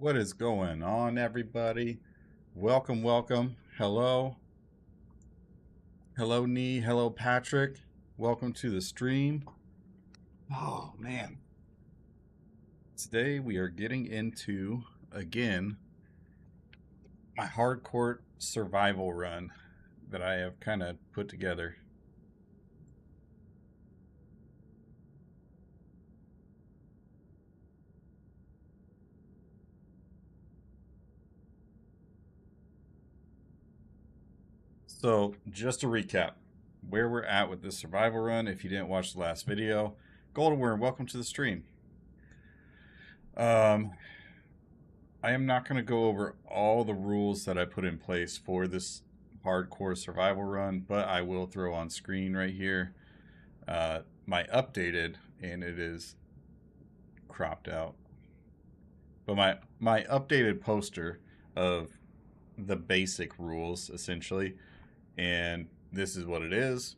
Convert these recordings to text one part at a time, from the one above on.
What is going on, everybody? Welcome, welcome. Hello. Hello, Nee. Hello, Patrick. Welcome to the stream. Oh, man. Today we are getting into, again, my hardcore survival run that I have kind of put together. So, just to recap where we're at with this survival run, if you didn't watch the last video, Golden Worm, welcome to the stream. I am not going to go over all the rules that I put in place for this hardcore survival run, but I will throw on screen right here my updated, and it is cropped out, but my updated poster of the basic rules essentially, and this is what it is.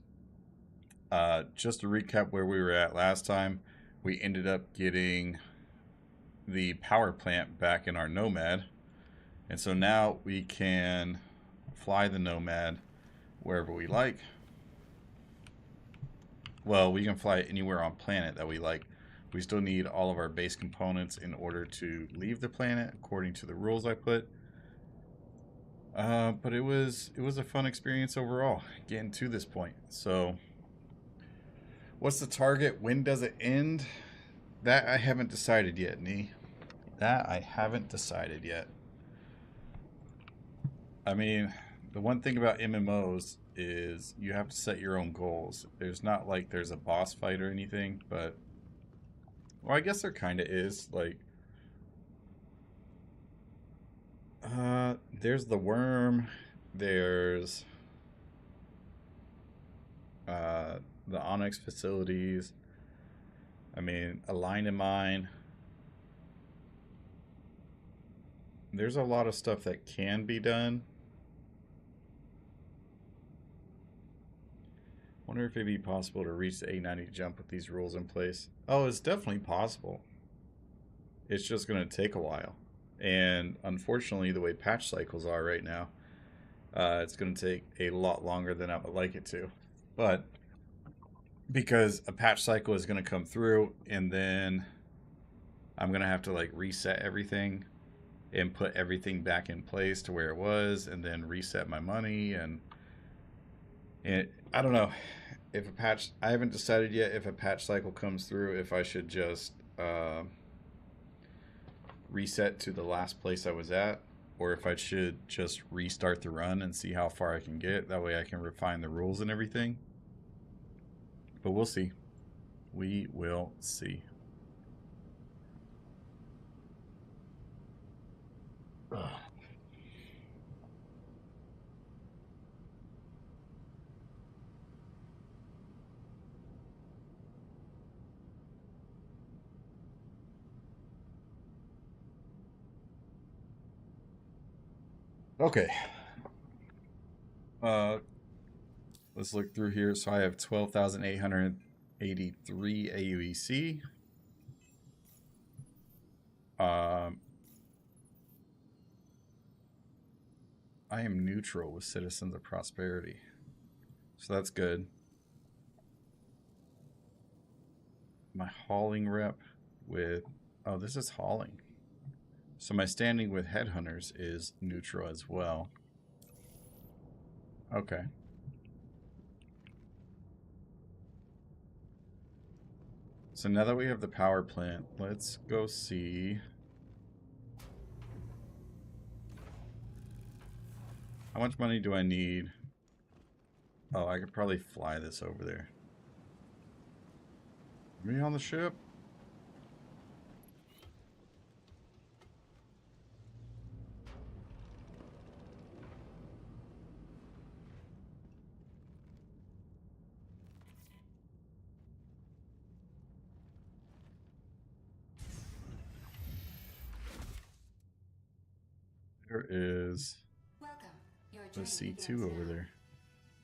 Just to recap where we were at last time, we ended up getting the power plant back in our Nomad, and so now we can fly the Nomad wherever we like. Well, we can fly it anywhere on planet that we like. We still need all of our base components in order to leave the planet according to the rules I put. But it was a fun experience overall getting to this point. So what's the target? When does it end? That I haven't decided yet, Nee. That I haven't decided yet. I mean, the one thing about MMOs is you have to set your own goals. There's not like there's a boss fight or anything, but well, I guess there kind of is. Like, there's the worm. There's the Onyx facilities. I mean, Align in Mine. There's a lot of stuff that can be done. Wonder if it'd be possible to reach the 890 jump with these rules in place. Oh, it's definitely possible. It's just going to take a while. And unfortunately, the way patch cycles are right now, it's going to take a lot longer than I would like it to. But because a patch cycle is going to come through, and then I'm going to have to like reset everything and put everything back in place to where it was, and then reset my money, and I don't know if a patch. I haven't decided yet if a patch cycle comes through, if I should just reset to the last place I was at, or if I should just restart the run and see how far I can get. That way I can refine the rules and everything. But we'll see. We will see. Ugh. Okay. Let's look through here. So I have 12,883 AUEC. I am neutral with Citizens of Prosperity. So that's good. My hauling rep with... Oh, this is hauling. So my standing with Headhunters is neutral as well. Okay. So now that we have the power plant, let's go see... How much money do I need? Oh, I could probably fly this over there. Me on the ship? There is the C2 over there.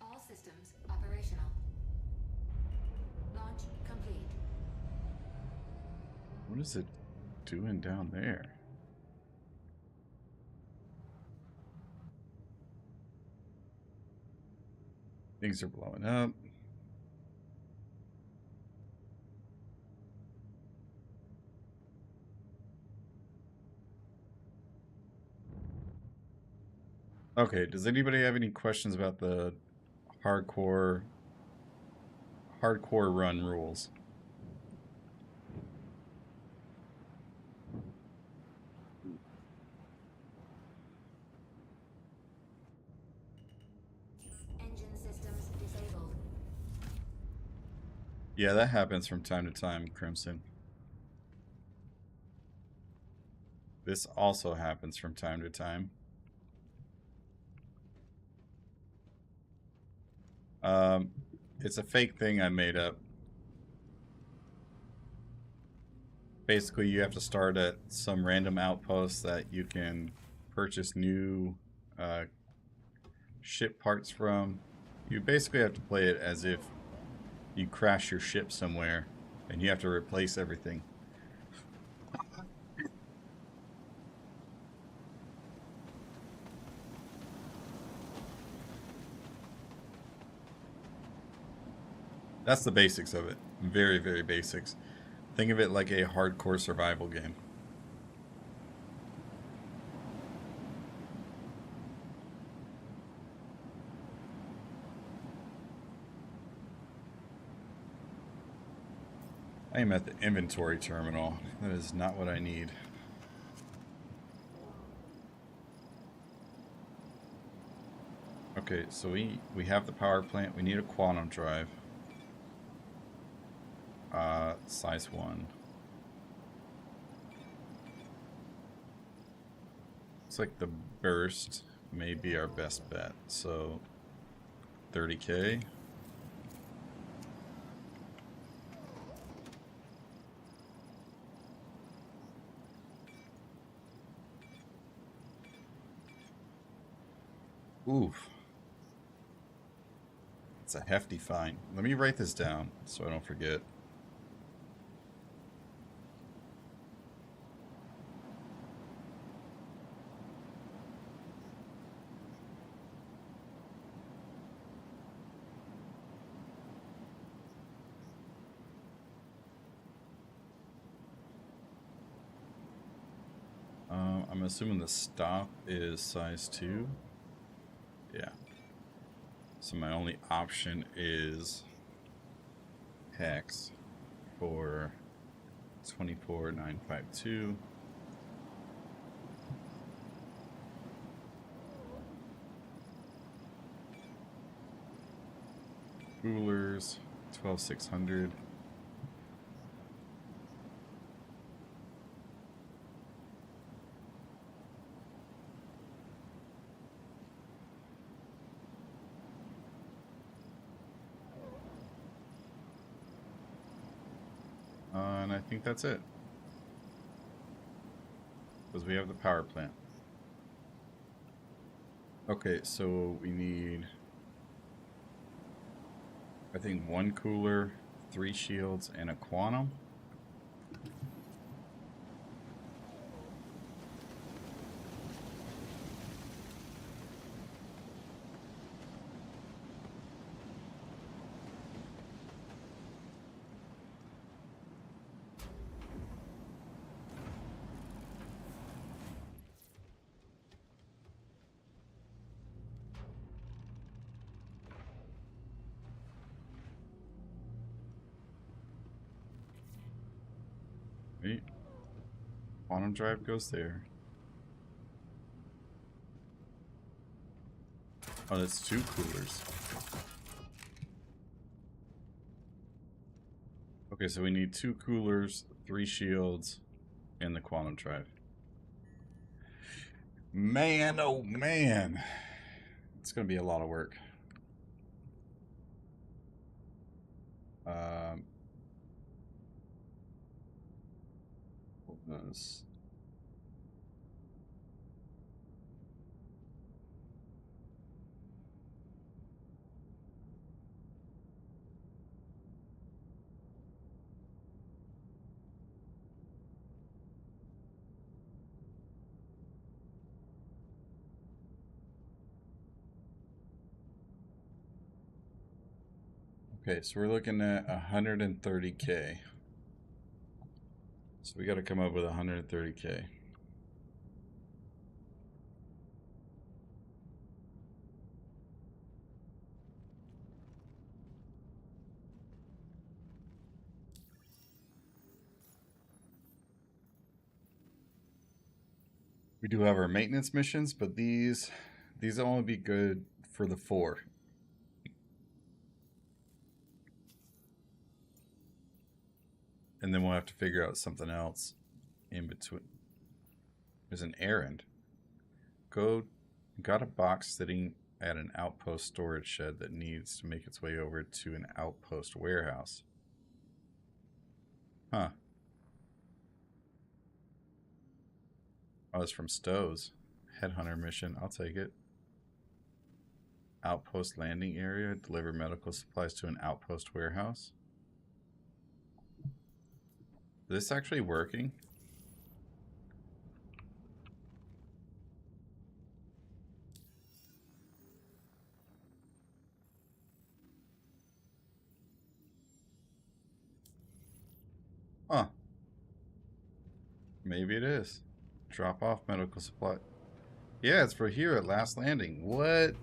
All systems operational. Launch complete. What is it doing down there? Things are blowing up. Okay, does anybody have any questions about the hardcore run rules? Engine systems disabled. Yeah, that happens from time to time, Crimson. This also happens from time to time. It's a fake thing I made up. Basically, you have to start at some random outpost that you can purchase new ship parts from. You basically have to play it as if you crash your ship somewhere and you have to replace everything. That's the basics of it. Very, very basics. Think of it like a hardcore survival game. I am at the inventory terminal. That is not what I need. Okay, so we have the power plant. We need a quantum drive. Size 1. Looks like the burst may be our best bet. So 30K. Oof. It's a hefty fine. Let me write this down so I don't forget. I'm assuming the stop is size 2. Yeah. So my only option is hex for 24952. Coolers 12600. And I think that's it. Because we have the power plant. Okay, so we need, I think, 1 cooler, 3 shields, and a quantum. Wait. Quantum drive goes there. Oh, that's 2 coolers. Okay, so we need 2 coolers, 3 shields, and the quantum drive. Man, oh man. It's going to be a lot of work. Hold on. Okay, so we're looking at 130K. So we got to come up with 130K. We do have our maintenance missions, but these will only be good for the 4. And then we'll have to figure out something else in between. There's an errand. Got a box sitting at an outpost storage shed that needs to make its way over to an outpost warehouse. Huh. Oh, it's from Stowe's. Headhunter mission. I'll take it. Outpost landing area. Deliver medical supplies to an outpost warehouse. Is this actually working? Huh. Maybe it is. Drop off medical supply. Yeah, it's for here at Last Landing. What?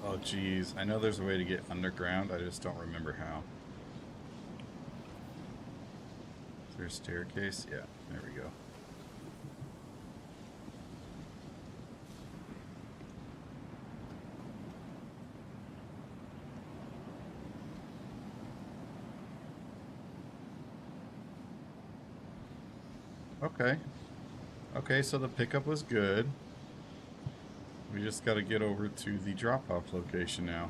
Oh, geez. I know there's a way to get underground. I just don't remember how. Is there a staircase? Yeah, there we go. Okay. Okay, so the pickup was good. We just got to get over to the drop-off location now.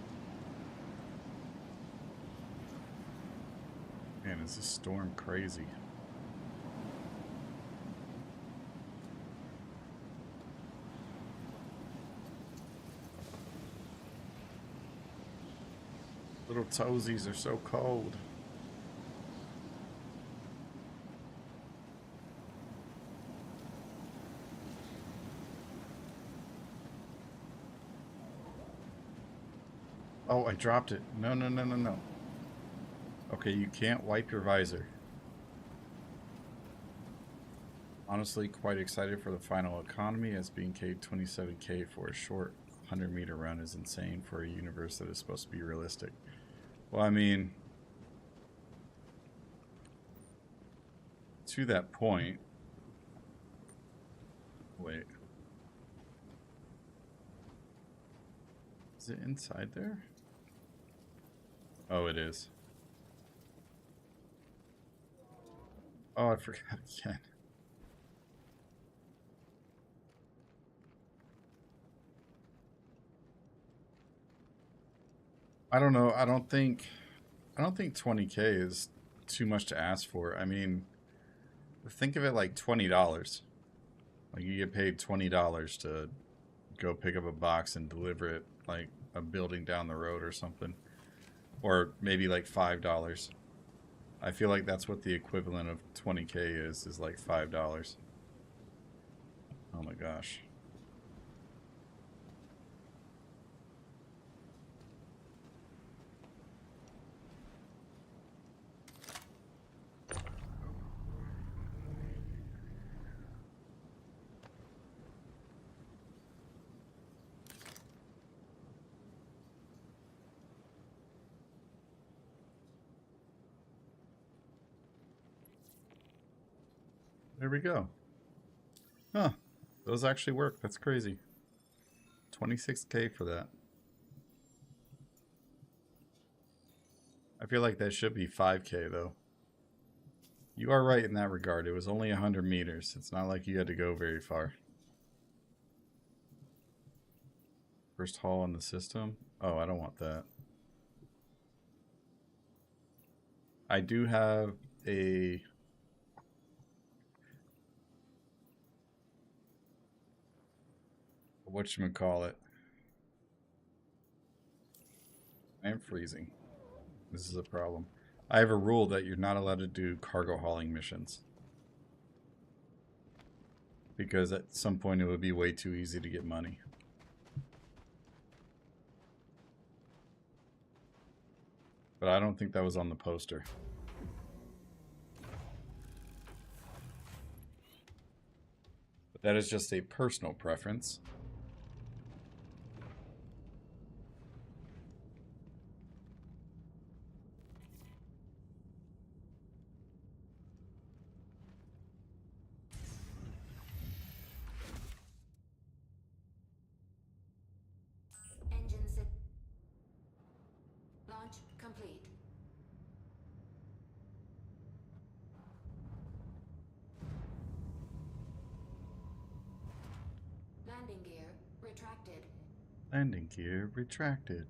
Man, is this storm crazy? Little toesies are so cold. Oh, I dropped it. No, no, no, no, no. Okay, you can't wipe your visor. Honestly, quite excited for the final economy, as being paid 27K for a short 100-meter run is insane for a universe that is supposed to be realistic. Well, I mean, to that point... Wait. Is it inside there? Oh, it is. Oh, I forgot again. I don't know. I don't think 20K is too much to ask for. I mean, think of it like $20. Like you get paid $20 to go pick up a box and deliver it like a building down the road or something. Or maybe like $5. I feel like that's what the equivalent of 20K is like $5. Oh my gosh. There we go. Huh. Those actually work. That's crazy. 26K for that. I feel like that should be 5K though. You are right in that regard. It was only 100 meters. It's not like you had to go very far. First haul in the system. Oh, I don't want that. I do have a whatchamacallit. I am freezing. This is a problem. I have a rule that you're not allowed to do cargo hauling missions. Because at some point it would be way too easy to get money. But I don't think that was on the poster. But that is just a personal preference. Engine set. Launch complete. Landing gear retracted. Landing gear retracted.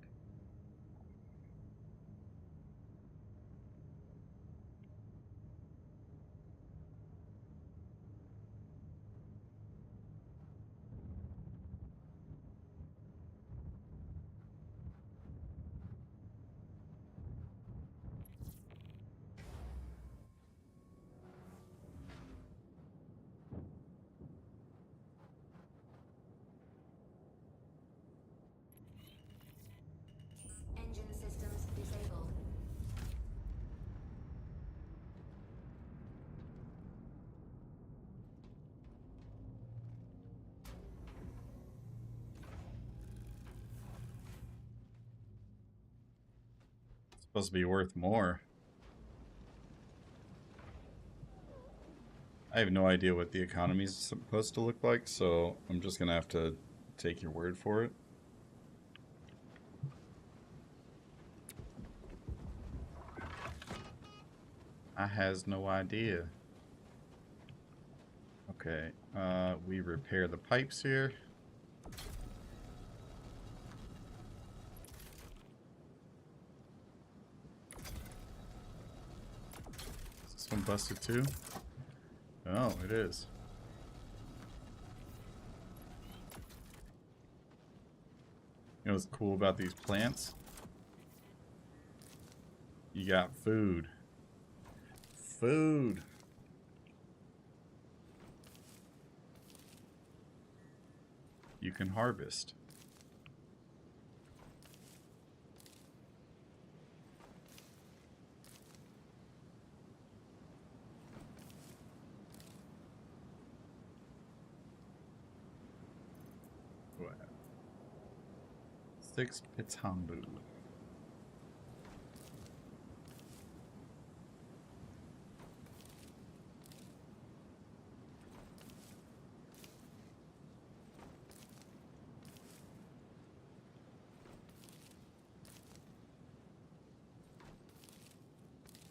Engine systems disabled. It's supposed to be worth more. I have no idea what the economy is supposed to look like, so I'm just gonna have to take your word for it. I has no idea. Okay, we repair the pipes here. Is this one busted too? Oh, it is. You know what's cool about these plants? You got food. Food. You can harvest. What? 6 pitambu.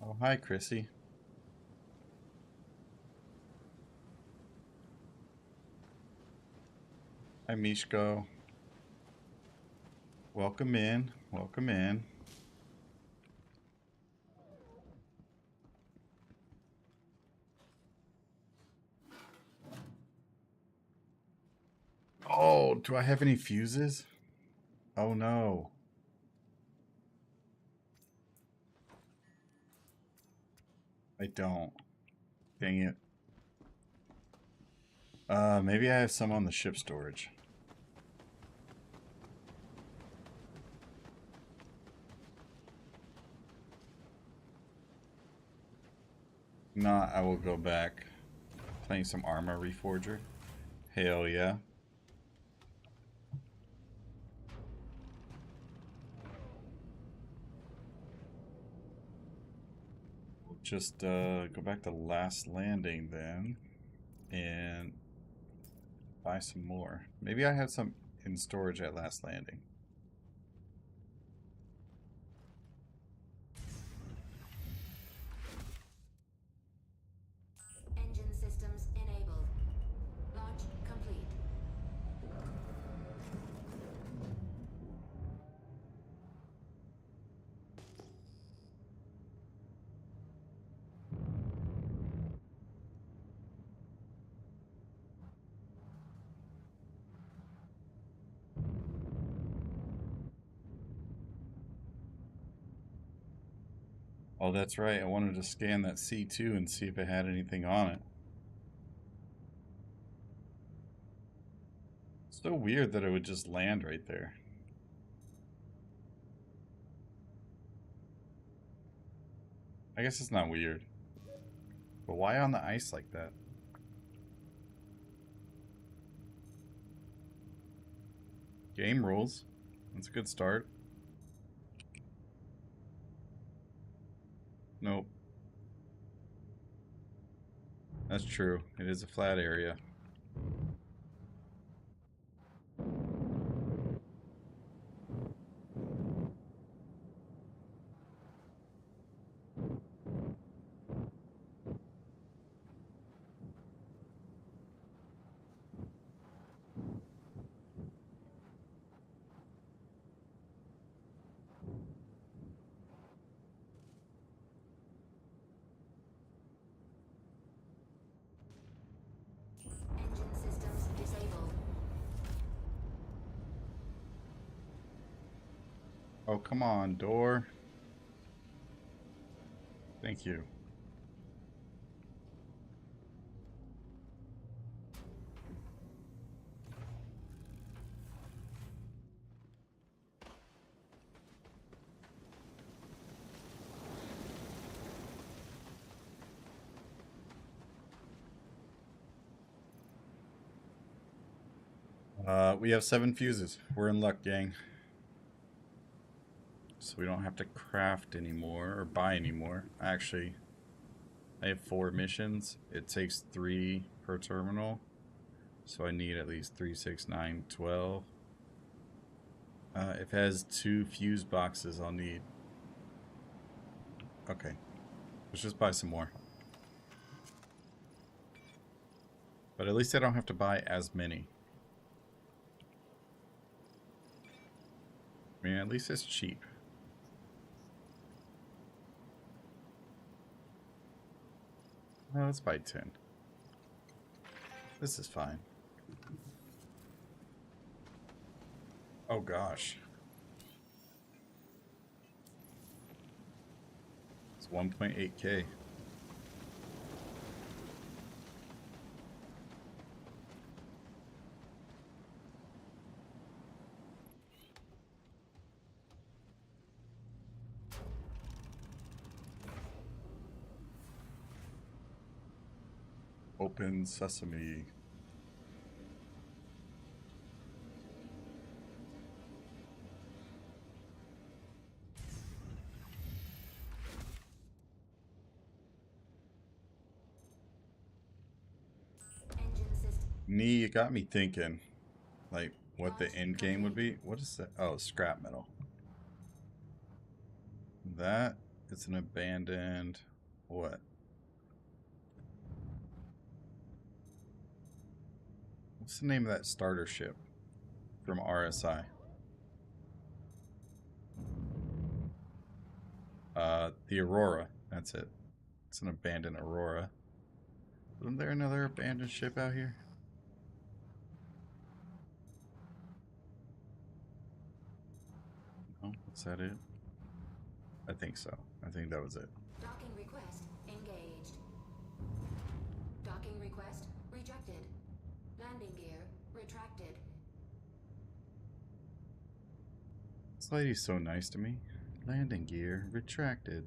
Oh, hi, Chrissy. Hi, Mishko. Welcome in. Welcome in. Oh, do I have any fuses? Oh, no. I don't. Dang it. Maybe I have some on the ship storage. Not, I will go back. Playing some Armor Reforger. Hell yeah. We'll just go back to Last Landing then. And buy some more. Maybe I have some in storage at Last Landing. Engine systems enabled. Launch complete. Oh, that's right. I wanted to scan that C2 and see if it had anything on it. So weird that it would just land right there. I guess it's not weird. But why on the ice like that? Game rules. That's a good start. Nope. That's true. It is a flat area. Engine systems disabled. Oh, come on, door. Thank you. We have 7 fuses. We're in luck, gang. So we don't have to craft anymore or buy anymore. Actually, I have 4 missions. It takes 3 per terminal. So I need at least 3, 6, 9, 12. If it has 2 fuse boxes, I'll need... Okay. Let's just buy some more. But at least I don't have to buy as many. I mean, at least it's cheap. Well, let's buy 10. This is fine. Oh gosh. It's 1.8K. Open sesame. Engine system. Nee, it got me thinking, like, what the end game would be. What is that? Oh, scrap metal. That is an abandoned... What? What's the name of that starter ship from RSI? The Aurora. That's it. It's an abandoned Aurora. Isn't there another abandoned ship out here? No, is that it? I think so. I think that was it. Docking request engaged. Docking request rejected. Landing gear retracted. This lady's so nice to me. Landing gear retracted.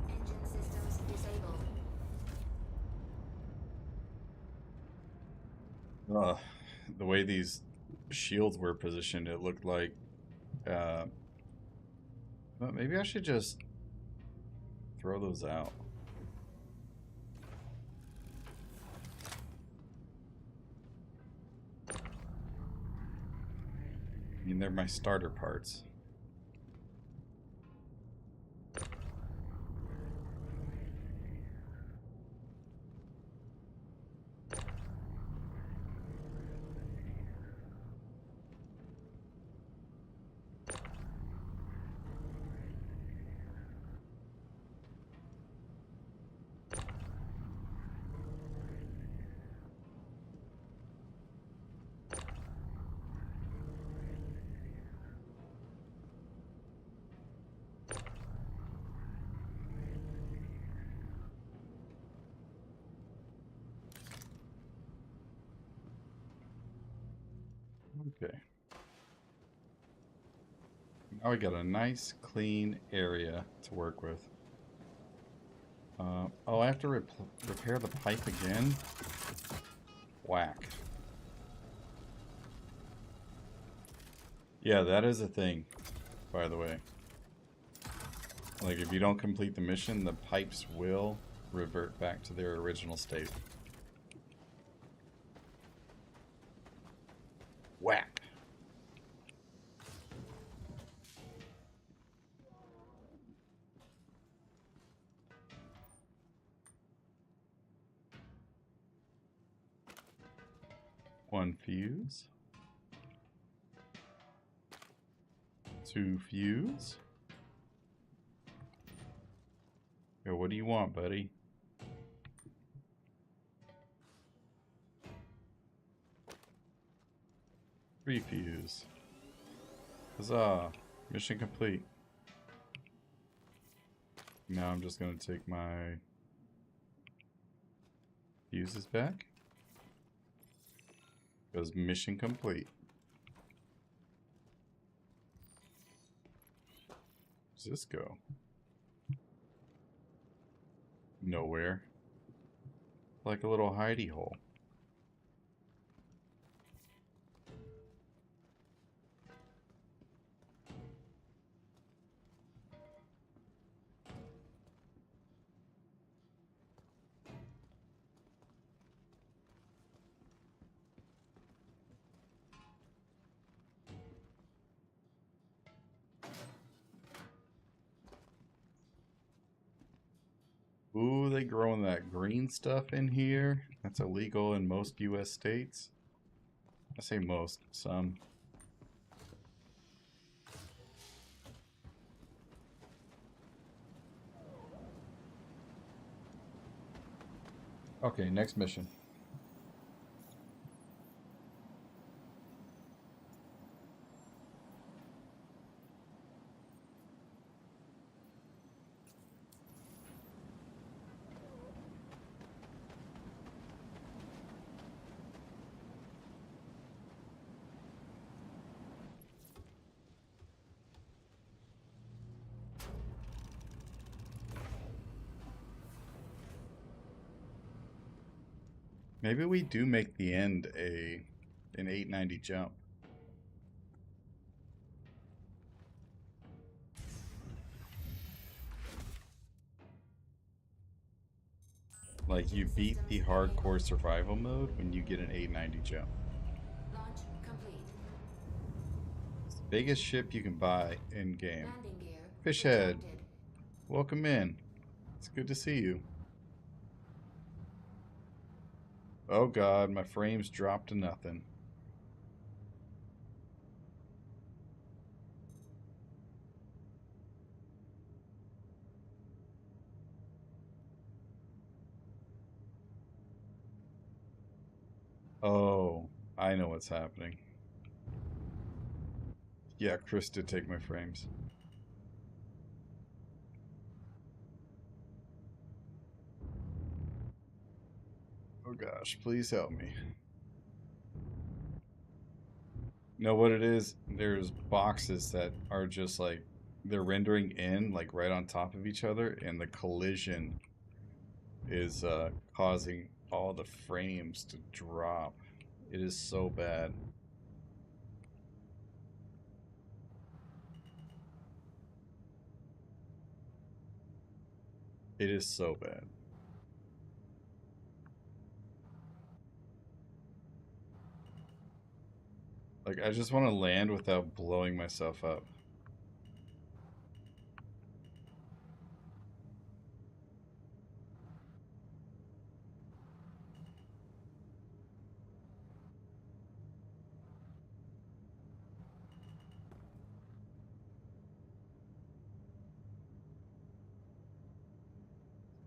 Engine systems disabled. The way these shields were positioned, it looked like... well, maybe I should just throw those out. I mean, they're my starter parts. Okay. Now we got a nice clean area to work with. Oh, I have to repair the pipe again? Whack. Yeah, that is a thing, by the way. Like, if you don't complete the mission, the pipes will revert back to their original state. Whack. One fuse. Two fuse. Yo, what do you want, buddy? Three fuse. Huzzah. Mission complete. Now I'm just going to take my fuses back. Because mission complete. Where's this go? Nowhere. Like a little hidey hole. Ooh, they growing that green stuff in here. That's illegal in most US states. I say most, some. Okay, next mission. Maybe we do make the end an 890 jump. Like, you beat the hardcore survival mode when you get an 890 jump. Launch complete. It's the biggest ship you can buy in game. Landing gear Fishhead, retracted. welcome in. It's good to see you. Oh god, my frames dropped to nothing. Oh, I know what's happening. Yeah, Chris did take my frames. Oh gosh, please help me. Know what it is? There's boxes that are just like, they're rendering in like right on top of each other, and the collision is causing all the frames to drop. It is so bad. It is so bad. Like, I just want to land without blowing myself up.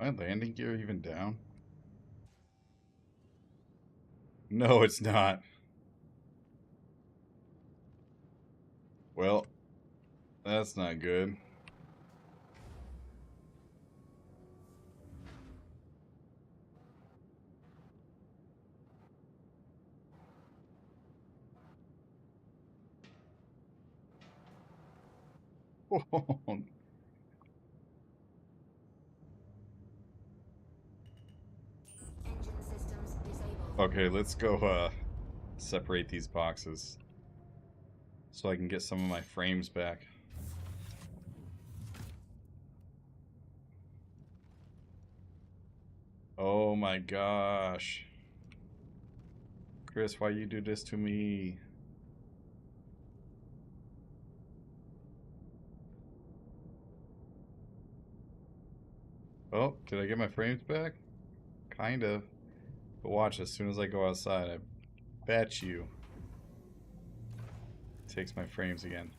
My landing gear even down? No, it's not. Well, that's not good. Engine systems disabled. Okay, let's go separate these boxes so I can get some of my frames back. Oh my gosh. Chris, why you do this to me? Oh, did I get my frames back? Kind of. But watch, as soon as I go outside, I bet you it takes my frames again.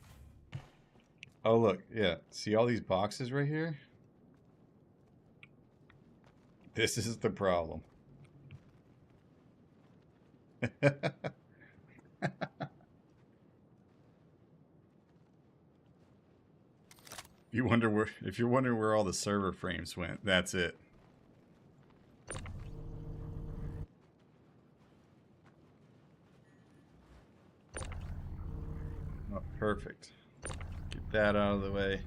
Oh, look. Yeah. See all these boxes right here? This is the problem. You wonder where, if you're wondering where all the server frames went, that's it. Oh, perfect. Get that out of the way.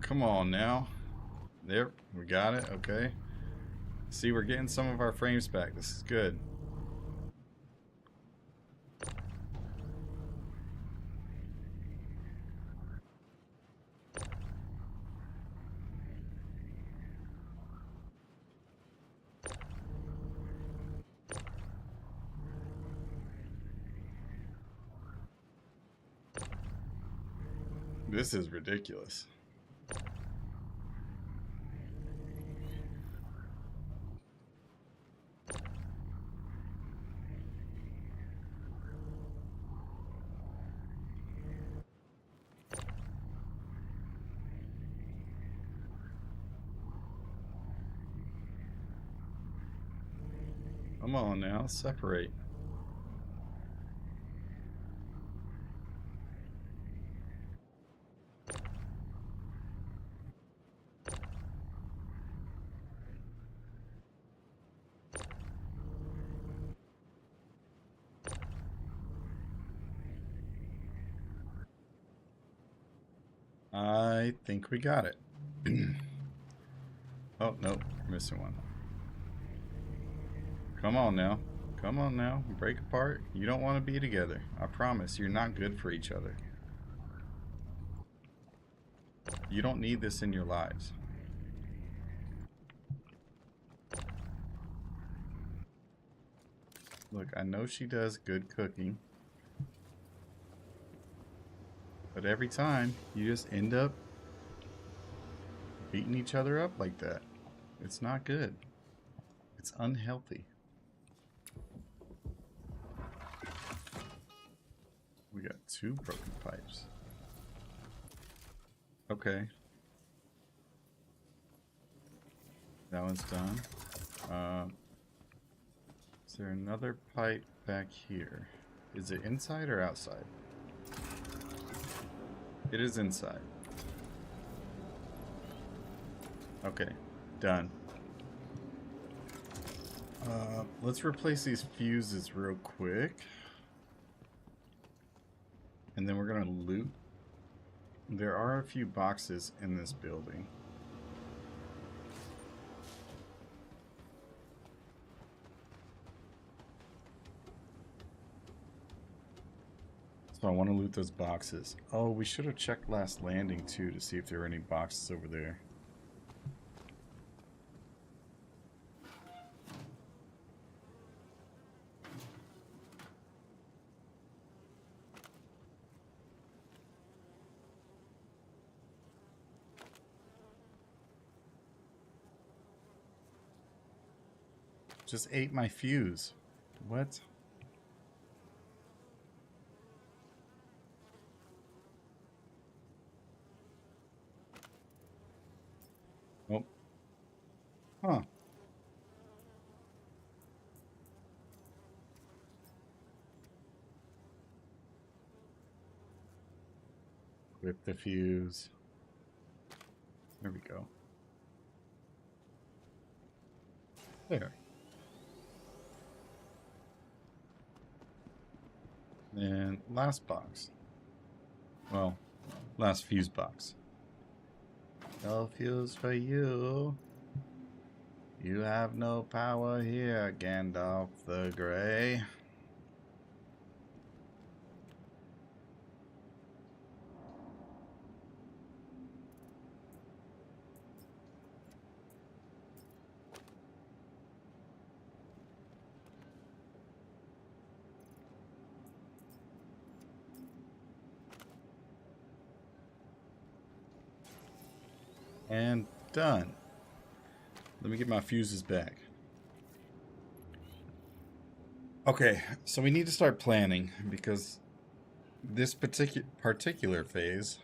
Come on now. There, we got it. Okay. See, we're getting some of our frames back. This is good. This is ridiculous. Come on now, separate. I think we got it. Oh, nope, we're missing one. Come on now. Come on now. Break apart. You don't want to be together. I promise, you're not good for each other. You don't need this in your lives. Look, I know she does good cooking. But every time, you just end up beating each other up like that. It's not good. It's unhealthy. We got 2 broken pipes. Okay. That one's done. Is there another pipe back here? Is it inside or outside? It is inside. Okay, done. Let's replace these fuses real quick. And then we're gonna loot. There are a few boxes in this building. So I want to loot those boxes. Oh, we should have checked last landing too to see if there were any boxes over there. Just ate my fuse. What? Oh. Huh. Whip the fuse. There we go. There. And last box. Well, Last fuse box. No fuse for you. You have no power here, Gandalf the Grey. And done. Let me get my fuses back. Okay, so we need to start planning because this particular phase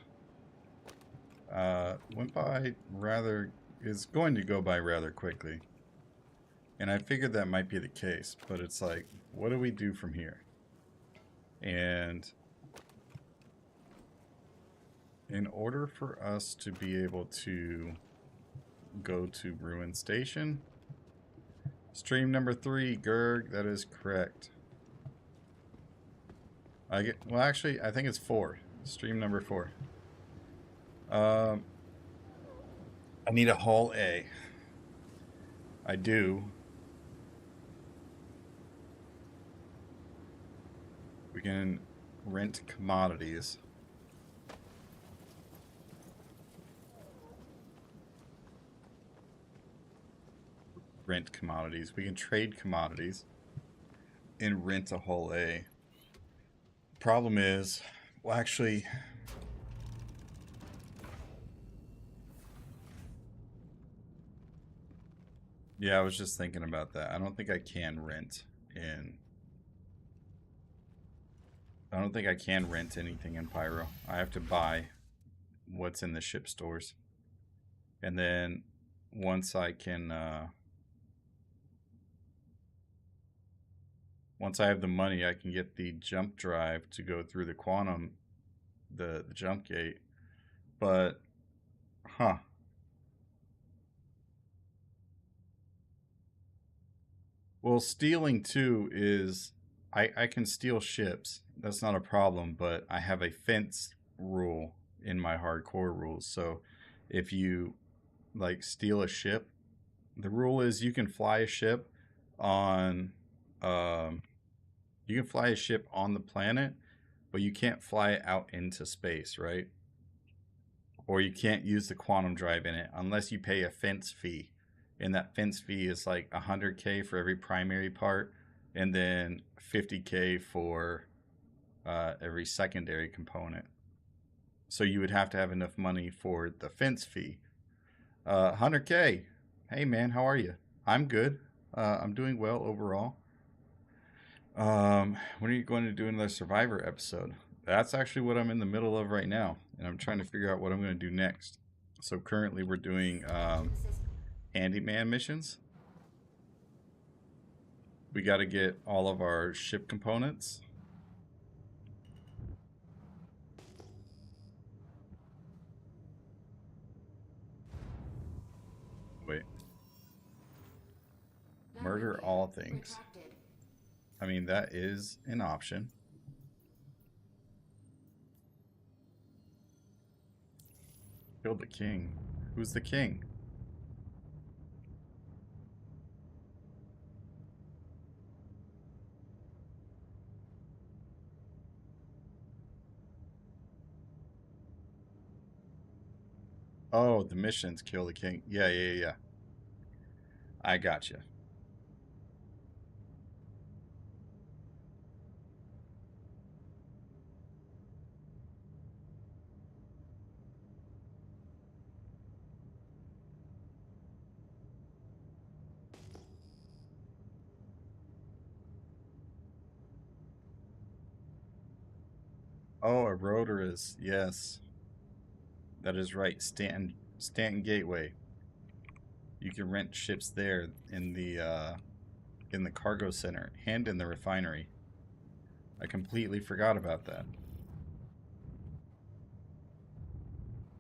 went by is going to go by rather quickly. And I figured that might be the case, but it's like, what do we do from here? And in order for us to be able to go to Ruin Station, stream number 3, Gerg, that is correct. Well, actually, I think it's 4. Stream number 4. I need a Hull A. I do. We can rent commodities. Rent commodities. We can trade commodities and rent a Hull A. Problem is, well, actually, yeah, I was just thinking about that. I don't think I can rent anything in Pyro. I have to buy what's in the ship stores. And then once I can, once I have the money, I can get the jump drive to go through the quantum, the jump gate. But, huh. Well, stealing too is, I can steal ships. That's not a problem, but I have a fence rule in my hardcore rules. So if you like steal a ship, the rule is you can fly a ship on, the planet, but you can't fly it out into space, right? Or you can't use the quantum drive in it unless you pay a fence fee. And that fence fee is like 100K for every primary part, and then 50K for every secondary component. So you would have to have enough money for the fence fee. 100K. Hey man, how are you? I'm good. I'm doing well overall. When are you going to do another Survivor episode? That's actually what I'm in the middle of right now, and I'm trying to figure out what I'm going to do next. So currently we're doing handyman missions. We got to get all of our ship components. Wait. Murder all things. I mean, that is an option. Kill the king. Who's the king? Oh, the missions kill the king. Yeah. I gotcha. Oh, a Rotorus. Yes. That is right. Stanton Gateway. You can rent ships there in the cargo center and in the refinery. I completely forgot about that.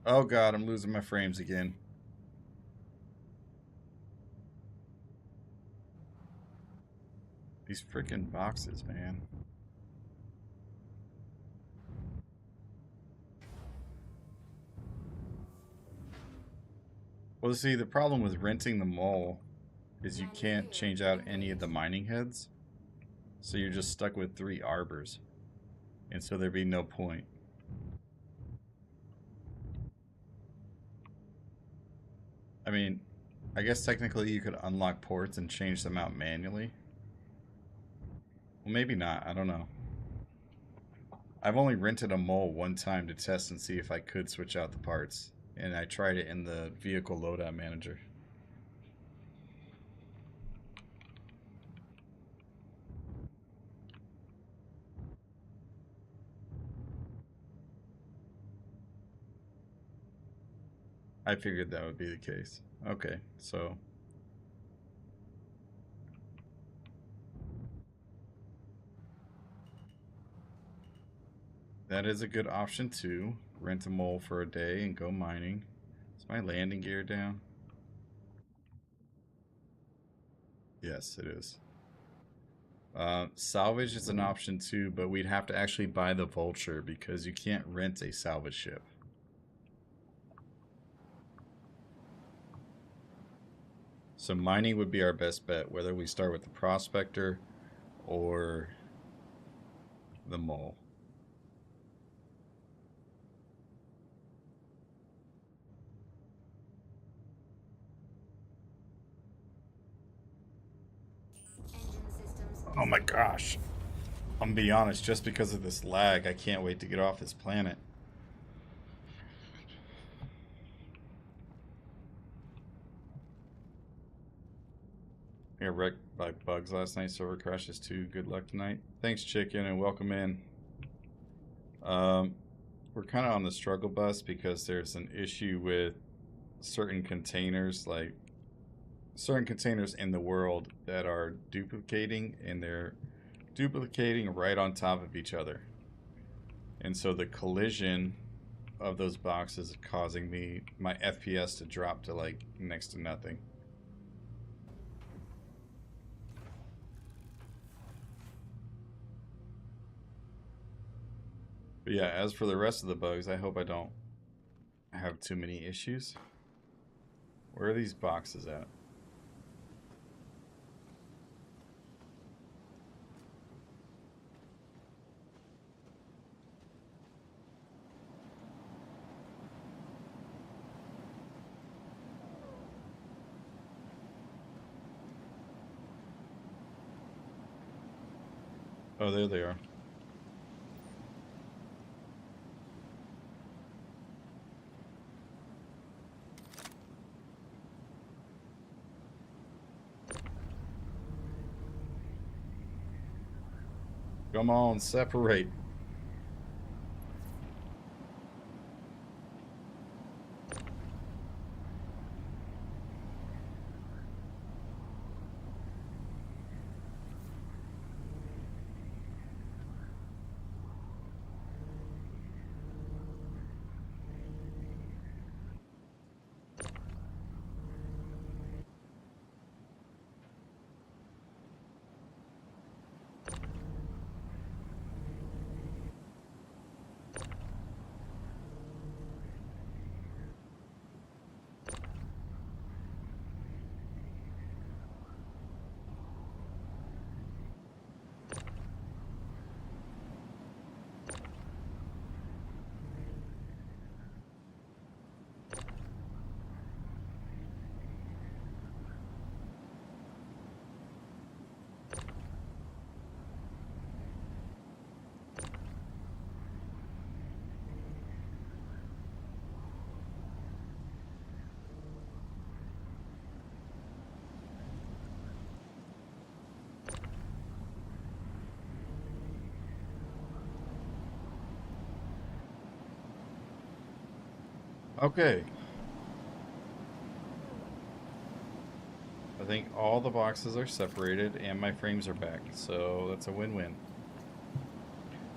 Oh god, I'm losing my frames again. These freaking boxes, man. Well, see, the problem with renting the mole is you can't change out any of the mining heads. So you're just stuck with 3 arbors. And so there'd be no point. I mean, I guess technically you could unlock ports and change them out manually. Well, maybe not. I don't know. I've only rented a mole one time to test and see if I could switch out the parts. And I tried it in the vehicle loadout manager. I figured that would be the case. Okay, so that is a good option too. Rent a mole for a day and go mining. Is my landing gear down? Yes, it is. Salvage is an option too, but we'd have to actually buy the Vulture because you can't rent a salvage ship. So mining would be our best bet, whether we start with the Prospector or the Mole. Oh my gosh. I'm gonna be honest, just because of this lag, I can't wait to get off this planet. I got wrecked by bugs last night, server crashes too. Good luck tonight. Thanks, Chicken, and welcome in. We're kind of on the struggle bus because there's an issue with certain containers, like certain containers in the world that are duplicating, and they're duplicating right on top of each other. And so the collision of those boxes is causing my FPS to drop to like next to nothing. But yeah, as for the rest of the bugs, I hope I don't have too many issues. Where are these boxes at? Oh, there they are. Come on, separate. Okay. I think all the boxes are separated and my frames are back, so that's a win-win.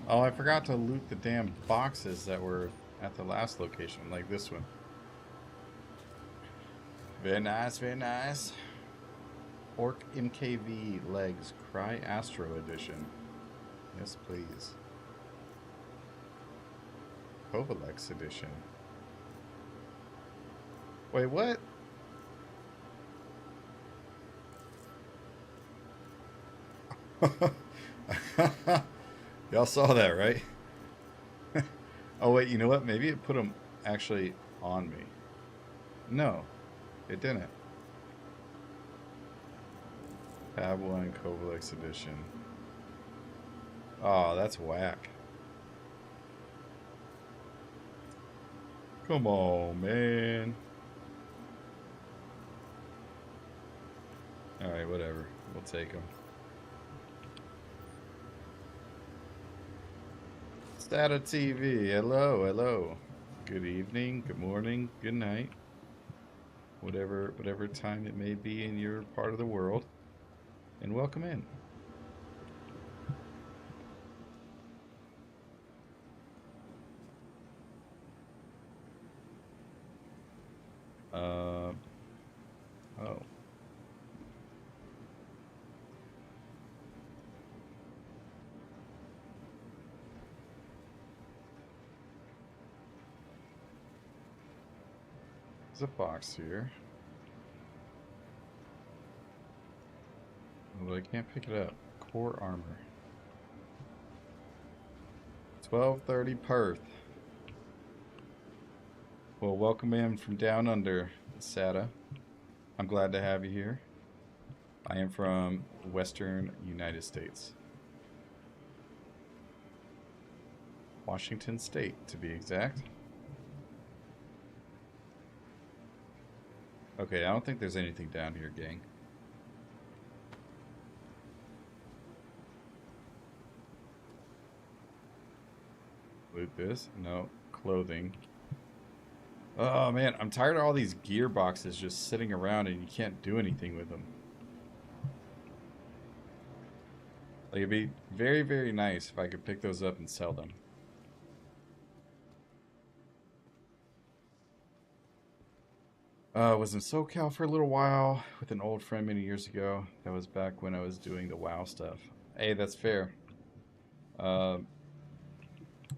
Oh, I forgot to loot the damn boxes that were at the last location, like this one. Very nice, very nice. Orc MKV legs, Cry Astro edition. Yes, please. Kovalex edition. Wait, what? Y'all saw that, right? Oh, wait, you know what? Maybe it put them actually on me. No, it didn't. Tab 1 Covalex Edition. Oh, that's whack. Come on, man. Alright, whatever. We'll take them. Stata TV. Hello, hello. Good evening, good morning, good night. Whatever time it may be in your part of the world. And welcome in. Oh. There's a box here. Oh, but I can't pick it up. Core armor. 1230 Perth. Well, welcome in from down under, SATA. I'm glad to have you here. I am from Western United States. Washington State, to be exact. Okay, I don't think there's anything down here, gang. Loot this? No. Clothing. Oh man, I'm tired of all these gear boxes just sitting around and you can't do anything with them. Like, it'd be very, very nice if I could pick those up and sell them. Was in SoCal for a little while with an old friend many years ago. That was back when I was doing the WoW stuff. Hey, that's fair. I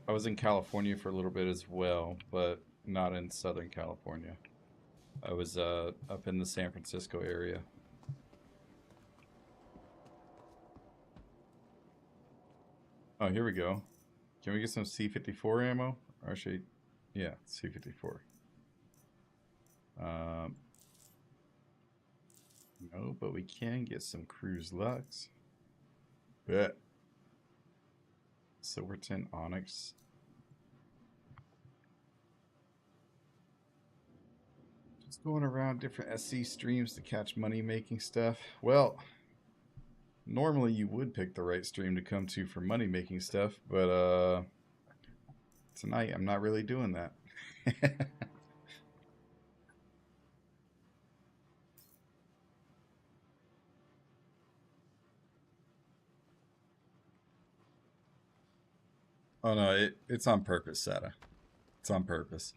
was in California for a little bit as well, but not in Southern California. I was up in the San Francisco area. Oh, here we go. Can we get some C-54 ammo? Or actually, yeah, C-54. No, but we can get some Cruise Lux. Bet. Silverton Onyx. Just going around different SC streams to catch money making stuff. Well, normally you would pick the right stream to come to for money making stuff, but tonight I'm not really doing that. Oh no, it's on purpose, Sata. It's on purpose.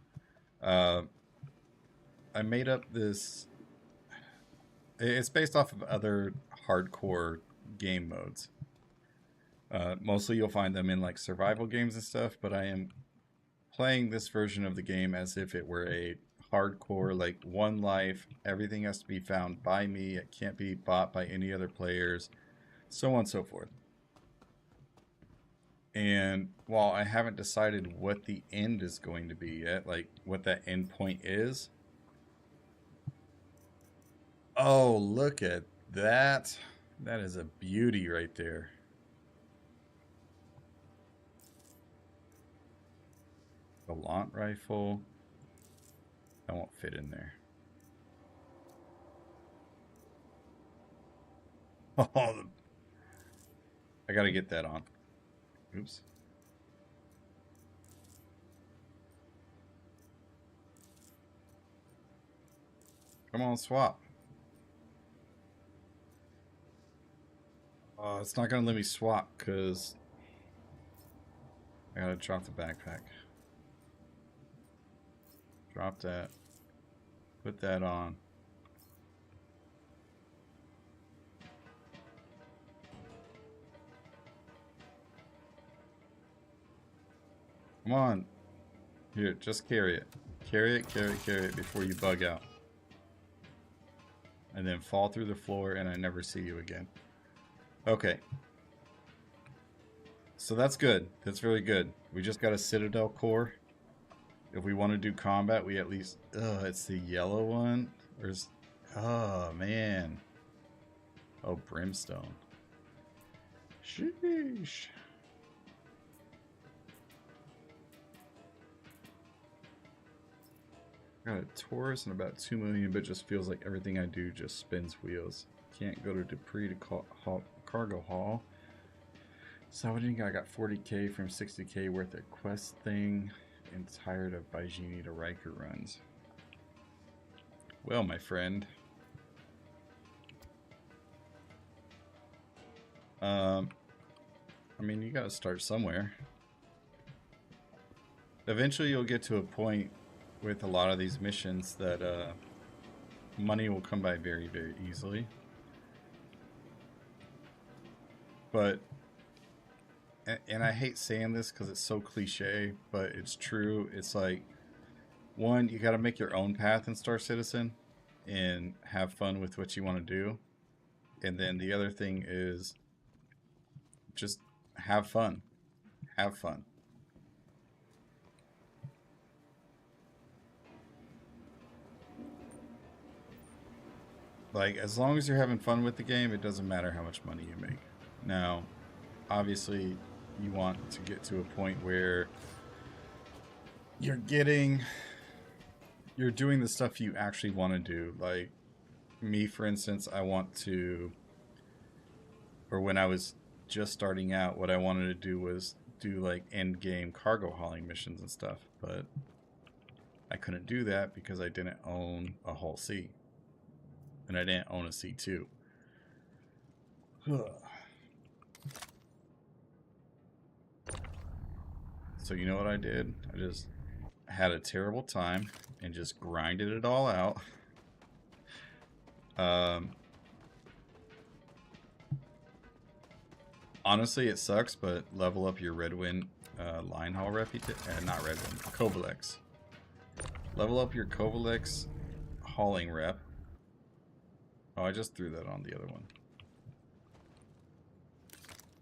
I made up this. It's based off of other hardcore game modes. Mostly you'll find them in like survival games and stuff, but I am playing this version of the game as if it were a hardcore, like one life. Everything has to be found by me. It can't be bought by any other players, so on and so forth. And while I haven't decided what the end is going to be yet, like what that end point is. Oh, look at that. That is a beauty right there. The Galant rifle. That won't fit in there. Oh, I gotta get that on. Oops. Come on, swap. It's not gonna let me swap because I gotta drop the backpack. Drop that. Put that on. Come on. Here, just carry it. Carry it before you bug out. And then fall through the floor and I never see you again. Okay. So that's good. That's very good. We just got a Citadel core. If we want to do combat, we at least... it's the yellow one. Where's... Oh, man. Oh, Brimstone. Sheesh. Got a Taurus and about 2 million, but it just feels like everything I do just spins wheels. Can't go to Dupree to cargo haul. Salvaging, I got 40k from 60k worth of quest thing, and tired of Baijini to Riker runs. Well, my friend. I mean, you gotta start somewhere. Eventually you'll get to a point with a lot of these missions that money will come by very, very easily. But, and I hate saying this because it's so cliche, but it's true. It's like, one, you got to make your own path in Star Citizen and have fun with what you want to do. And then the other thing is just have fun. Have fun. Like, as long as you're having fun with the game, it doesn't matter how much money you make. Now, obviously, you want to get to a point where you're doing the stuff you actually want to do. Like, me, for instance, when I was just starting out, what I wanted to do was do, like, end game cargo hauling missions and stuff. But I couldn't do that because I didn't own a Hull C. And I didn't own a C2. So you know what I did? I just had a terrible time and just grinded it all out. Honestly, it sucks, but level up your Redwind line haul reputation. Not Redwind, Covalex. Level up your Covalex hauling rep. Oh, I just threw that on the other one.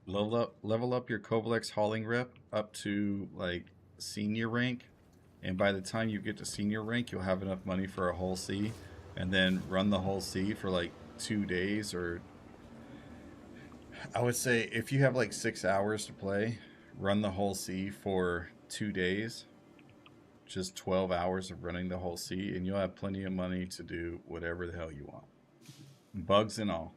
Level up your Covalex hauling rep up to like senior rank, and by the time you get to senior rank, you'll have enough money for a Hull C, and then run the Hull C for like 2 days, or I would say if you have like 6 hours to play, run the Hull C for 2 days, just 12 hours of running the Hull C, and you'll have plenty of money to do whatever the hell you want. Bugs and all.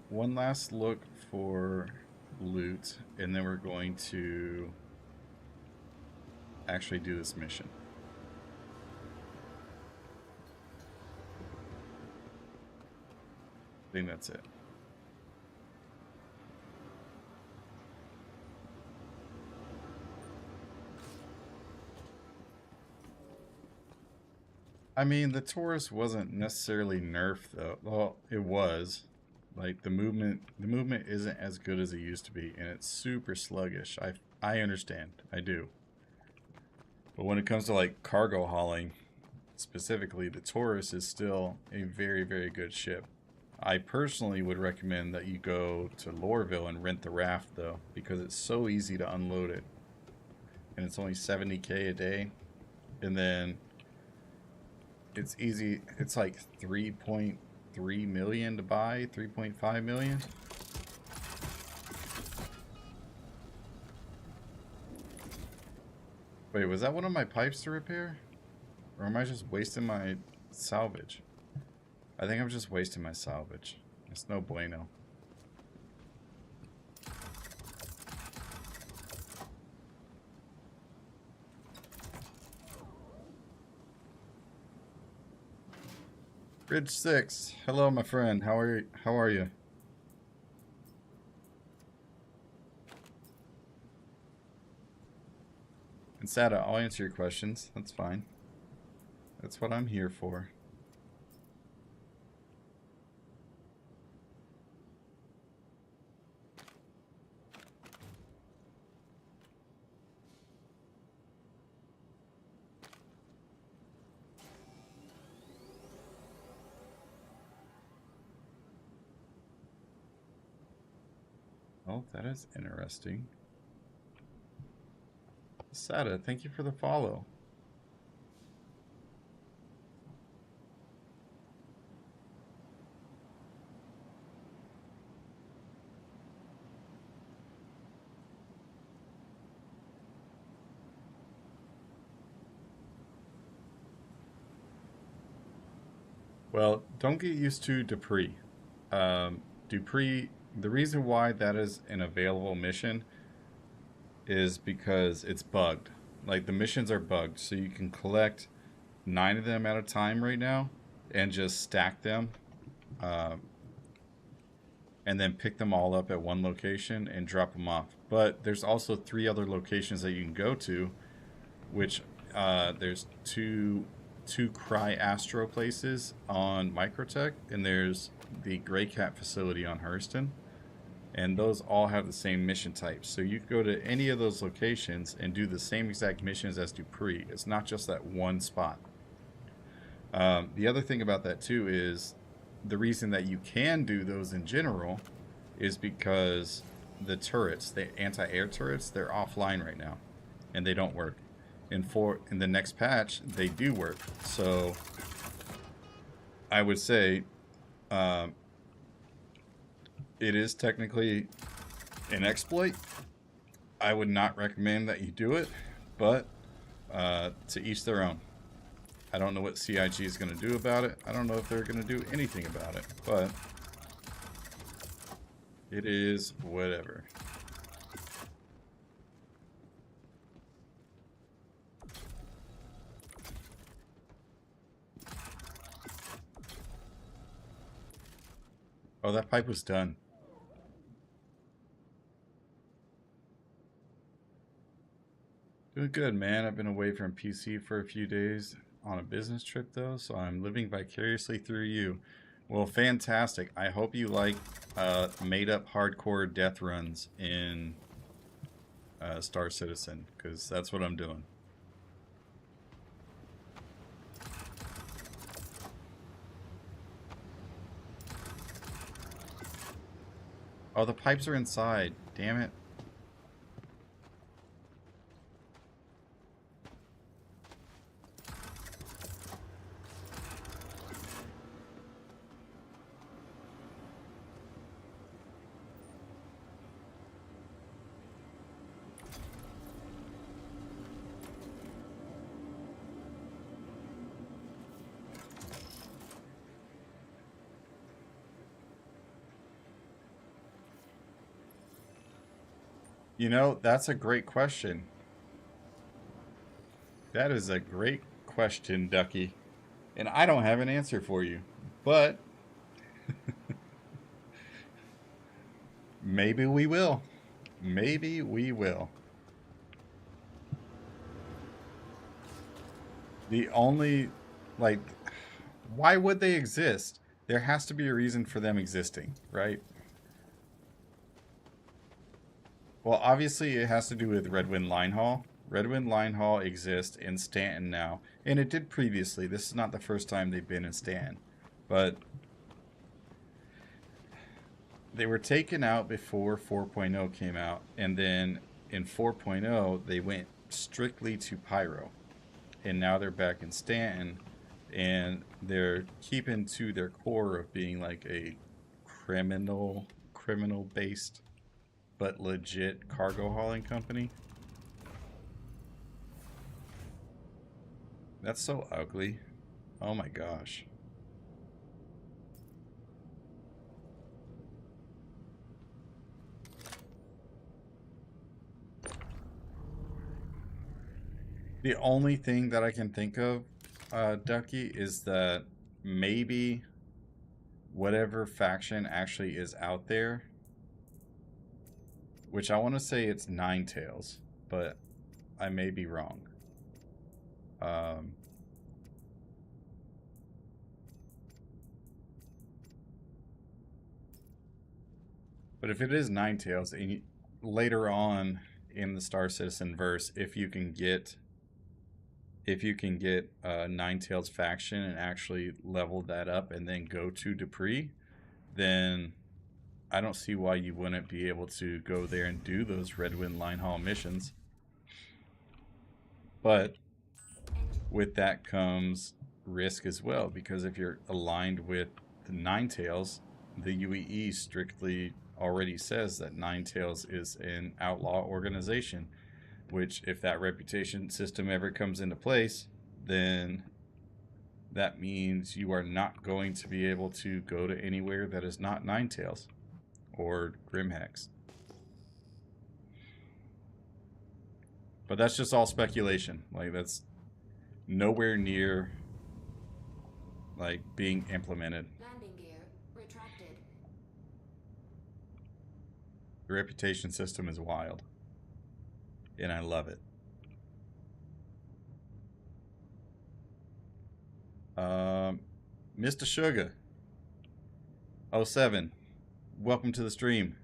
One last look for loot, and then we're going to actually do this mission. I think that's it. I mean, the Taurus wasn't necessarily nerfed though. Well, it was. Like the movement isn't as good as it used to be, and it's super sluggish. I understand. I do. But when it comes to like cargo hauling, specifically, the Taurus is still a very, very good ship. I personally would recommend that you go to Lorville and rent the raft though, because it's so easy to unload it. And it's only 70k a day. And then it's easy. It's like 3.3 million to buy, 3.5 million. Wait, was that one of my pipes to repair? Or am I just wasting my salvage? I think I'm just wasting my salvage. It's no bueno. Bridge 6. Hello, my friend. How are you? And Sada, I'll answer your questions. That's fine. That's what I'm here for. Oh, that is interesting. Sada, thank you for the follow. Well, don't get used to Dupree. Dupree, the reason why that is an available mission is because it's bugged. Like the missions are bugged, so you can collect 9 of them at a time right now and just stack them, uh, and then pick them all up at one location and drop them off. But there's also 3 other locations that you can go to, which there's two Cry Astro places on Microtech, and there's the Gray Cat facility on Hurston. And those all have the same mission types. So you can go to any of those locations and do the same exact missions as Dupree. It's not just that one spot. The other thing about that too is the reason that you can do those in general is because the turrets, the anti-air turrets, they're offline right now, and they don't work. In the next patch, they do work. So I would say it is technically an exploit. I would not recommend that you do it, but to each their own. I don't know what CIG is going to do about it. I don't know if they're going to do anything about it, but it is whatever. Oh, that pipe was done. Doing good, man. I've been away from PC for a few days on a business trip, though, so I'm living vicariously through you. Well, fantastic. I hope you like made-up hardcore death runs in Star Citizen, because that's what I'm doing. Oh, the pipes are inside. Damn it. You know, that's a great question. That is a great question, Ducky. And I don't have an answer for you. But maybe we will. Maybe we will. The only, like, why would they exist? There has to be a reason for them existing, right? Well, obviously it has to do with Redwind Line Haul. Redwind Line Haul exists in Stanton now, and it did previously. This is not the first time they've been in Stanton, but they were taken out before 4.0 came out, and then in 4.0 they went strictly to Pyro, and now they're back in Stanton, and they're keeping to their core of being like a criminal based but legit cargo hauling company. That's so ugly. Oh my gosh. The only thing that I can think of, Ducky, is that maybe whatever faction actually is out there, which I want to say it's Ninetales, but I may be wrong. But if it is Ninetales, and later on in the Star Citizen verse, if you can get Ninetales faction and actually level that up and then go to Dupree, then I don't see why you wouldn't be able to go there and do those Redwind line haul missions. But with that comes risk as well, because if you're aligned with the Ninetales, the UEE strictly already says that Ninetales is an outlaw organization, which if that reputation system ever comes into place, then that means you are not going to be able to go to anywhere that is not Ninetales or Grimhex. But that's just all speculation. Like, that's nowhere near like being implemented. Landing gear retracted. The reputation system is wild, and I love it. Mr. Sugar 07, welcome to the stream.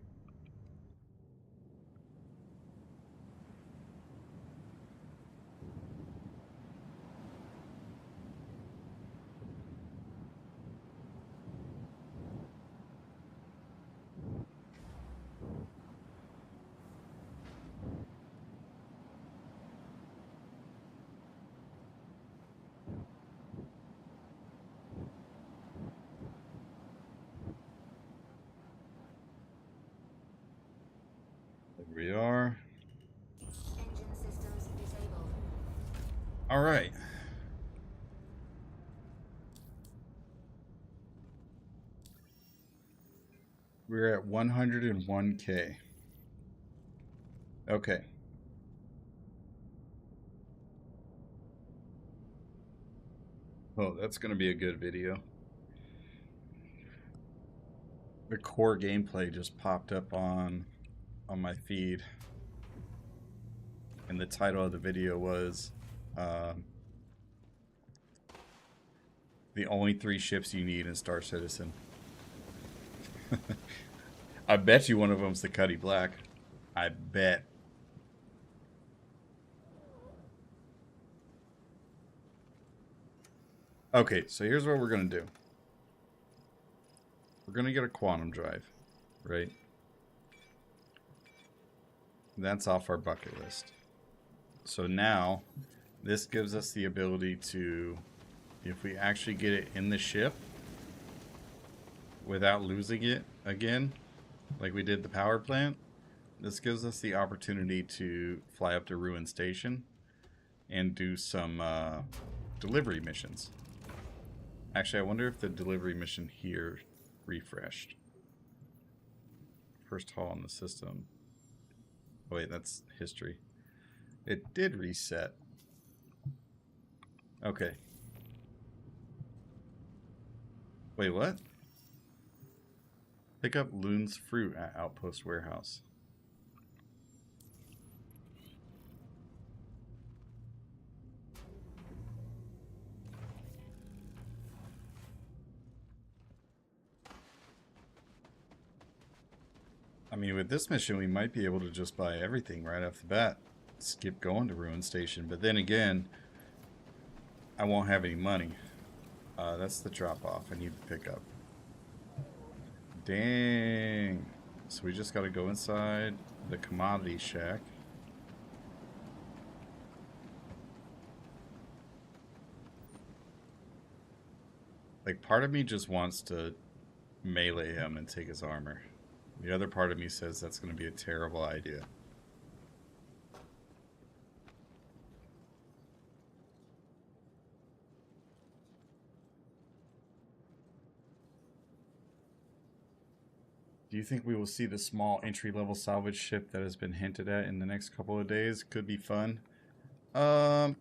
There we are. Engine systems disabled. All right. We're at 101K. Okay. Oh, that's going to be a good video. The core gameplay just popped up on my feed, and the title of the video was the only 3 ships you need in Star Citizen. I bet you one of them's the Cuddy Black. I bet. Okay, so here's what we're gonna do. We're gonna get a quantum drive, right? That's off our bucket list. So now, this gives us the ability to, if we actually get it in the ship without losing it again, like we did the power plant, this gives us the opportunity to fly up to Ruin Station and do some delivery missions. Actually, I wonder if the delivery mission here refreshed. First haul in the system. Oh wait, that's history. It did reset. Okay. Wait, what? Pick up Loon's fruit at Outpost Warehouse. I mean, with this mission, we might be able to just buy everything right off the bat. Skip going to Ruin Station. But then again, I won't have any money. That's the drop-off I need to pick up. Dang. So we just got to go inside the commodity shack. Like, part of me just wants to melee him and take his armor. The other part of me says that's going to be a terrible idea. Do you think we will see the small entry-level salvage ship that has been hinted at in the next couple of days? Could be fun. To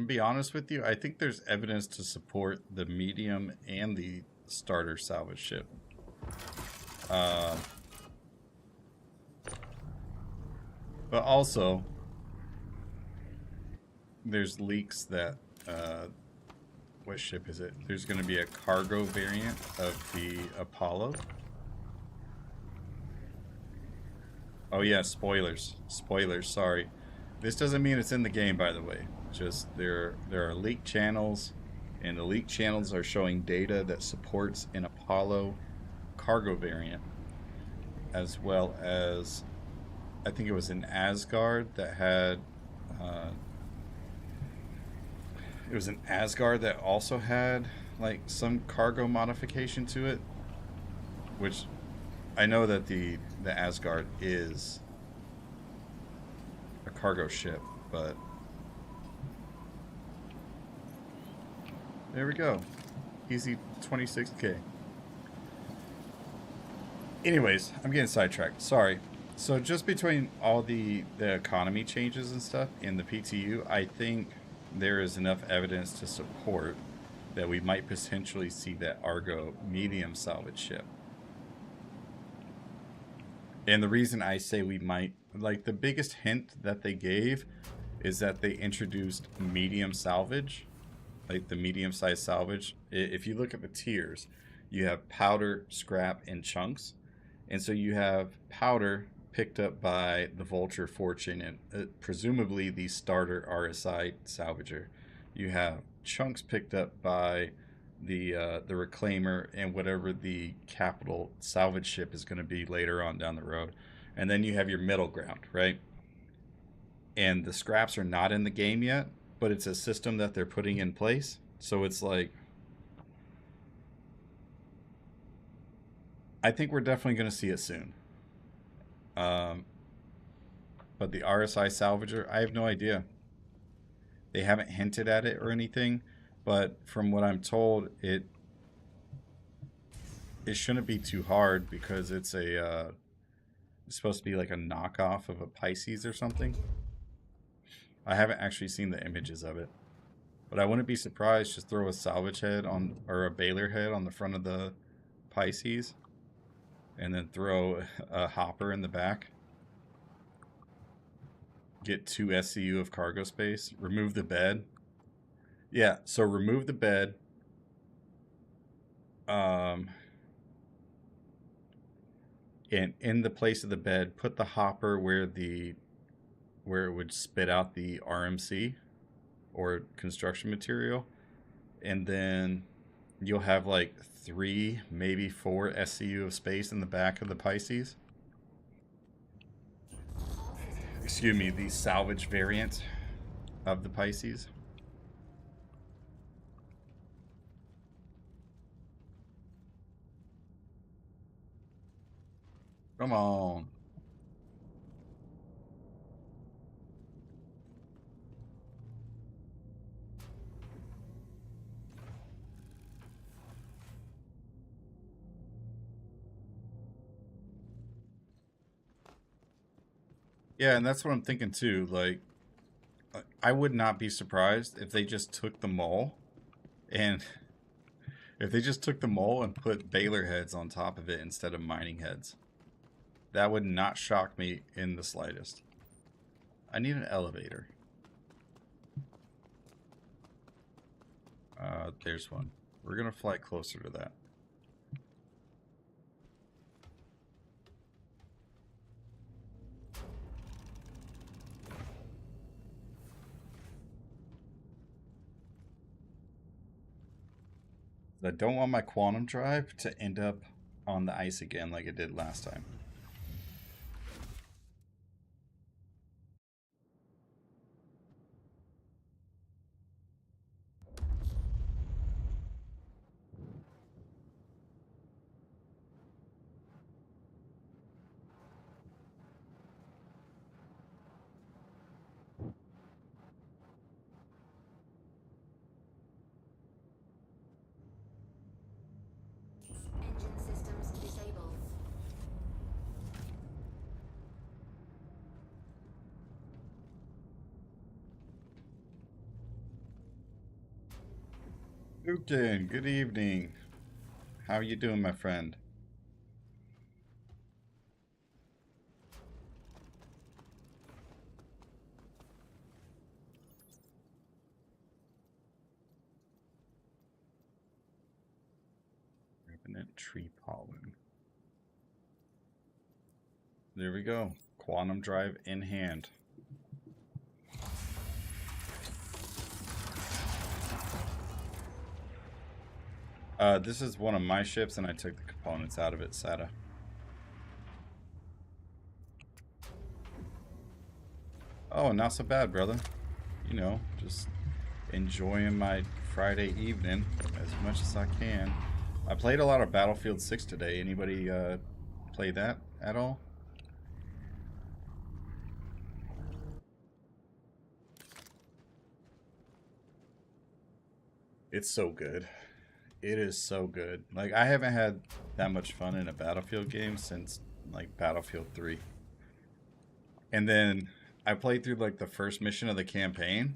be honest with you, I think there's evidence to support the medium and the starter salvage ship. But also, there's leaks that, what ship is it? There's going to be a cargo variant of the Apollo. Oh yeah, spoilers. Spoilers, sorry. This doesn't mean it's in the game, by the way. Just there are leak channels, and the leak channels are showing data that supports an Apollo cargo variant, as well as I think it was an Asgard that had it was an Asgard that also had like some cargo modification to it, which I know that the Asgard is a cargo ship, but there we go. Easy 26k. Anyways, I'm getting sidetracked. Sorry. So just between all the economy changes and stuff in the PTU, I think there is enough evidence to support that we might potentially see that Argo medium salvage ship. And the reason I say we might, like, the biggest hint that they gave is that they introduced medium salvage, like the medium-sized salvage. If you look at the tiers, you have powder, scrap, and chunks. And so you have powder picked up by the Vulture, Fortune, and presumably the starter RSI salvager. You have chunks picked up by the Reclaimer and whatever the capital salvage ship is going to be later on down the road. And then you have your middle ground, right? And the scraps are not in the game yet, but it's a system that they're putting in place. So it's like, I think we're definitely going to see it soon. But the RSI salvager, I have no idea. They haven't hinted at it or anything, but from what I'm told, it shouldn't be too hard because it's a it's supposed to be like a knockoff of a Pisces or something. I haven't actually seen the images of it, but I wouldn't be surprised. Just throw a salvage head on, or a Baylor head on the front of the Pisces, and then throw a hopper in the back. Get 2 SCU of cargo space. Remove the bed. Yeah, so remove the bed. And in the place of the bed, put the hopper where it would spit out the RMC or construction material, and then you'll have like 3, maybe 4 SCU of space in the back of the Pisces. Excuse me, the salvage variant of the Pisces. Come on. Yeah, and that's what I'm thinking too. Like, I would not be surprised if they just took the mole and if they just took the mole and put Baylor heads on top of it instead of mining heads. That would not shock me in the slightest. I need an elevator. There's one. We're gonna fly closer to that. I don't want my quantum drive to end up on the ice again like it did last time. Engine systems disabled. Luton, good evening. How are you doing, my friend? Revenant tree pollen. There we go. Quantum drive in hand. This is one of my ships, and I took the components out of it, SATA. Oh, not so bad, brother. You know, just enjoying my Friday evening as much as I can. I played a lot of Battlefield 6 today. Anybody play that at all? It's so good. It is so good. Like, I haven't had that much fun in a Battlefield game since like Battlefield 3. And then I played through like the first mission of the campaign,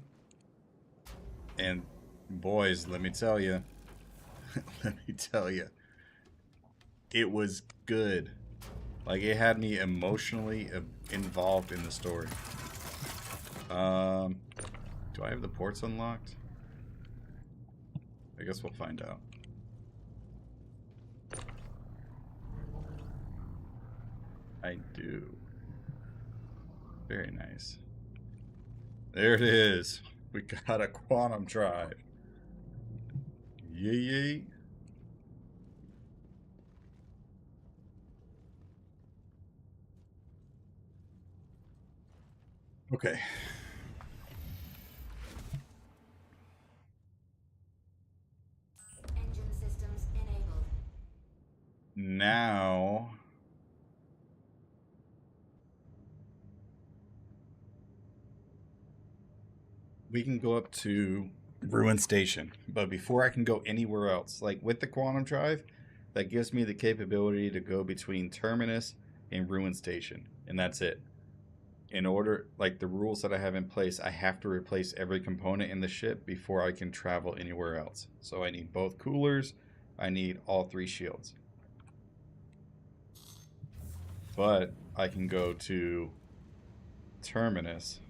and boys, let me tell you, let me tell you, it was good. Like, it had me emotionally involved in the story. Do I have the ports unlocked? I guess we'll find out. I do. Very nice. There it is. We got a quantum drive. Yay, yay. Okay. Engine systems enabled. Now we can go up to Ruin Station. But before I can go anywhere else, like with the quantum drive, that gives me the capability to go between Terminus and Ruin Station. And that's it. In order, like the rules that I have in place, I have to replace every component in the ship before I can travel anywhere else. So I need both coolers, I need all 3 shields. But I can go to Terminus,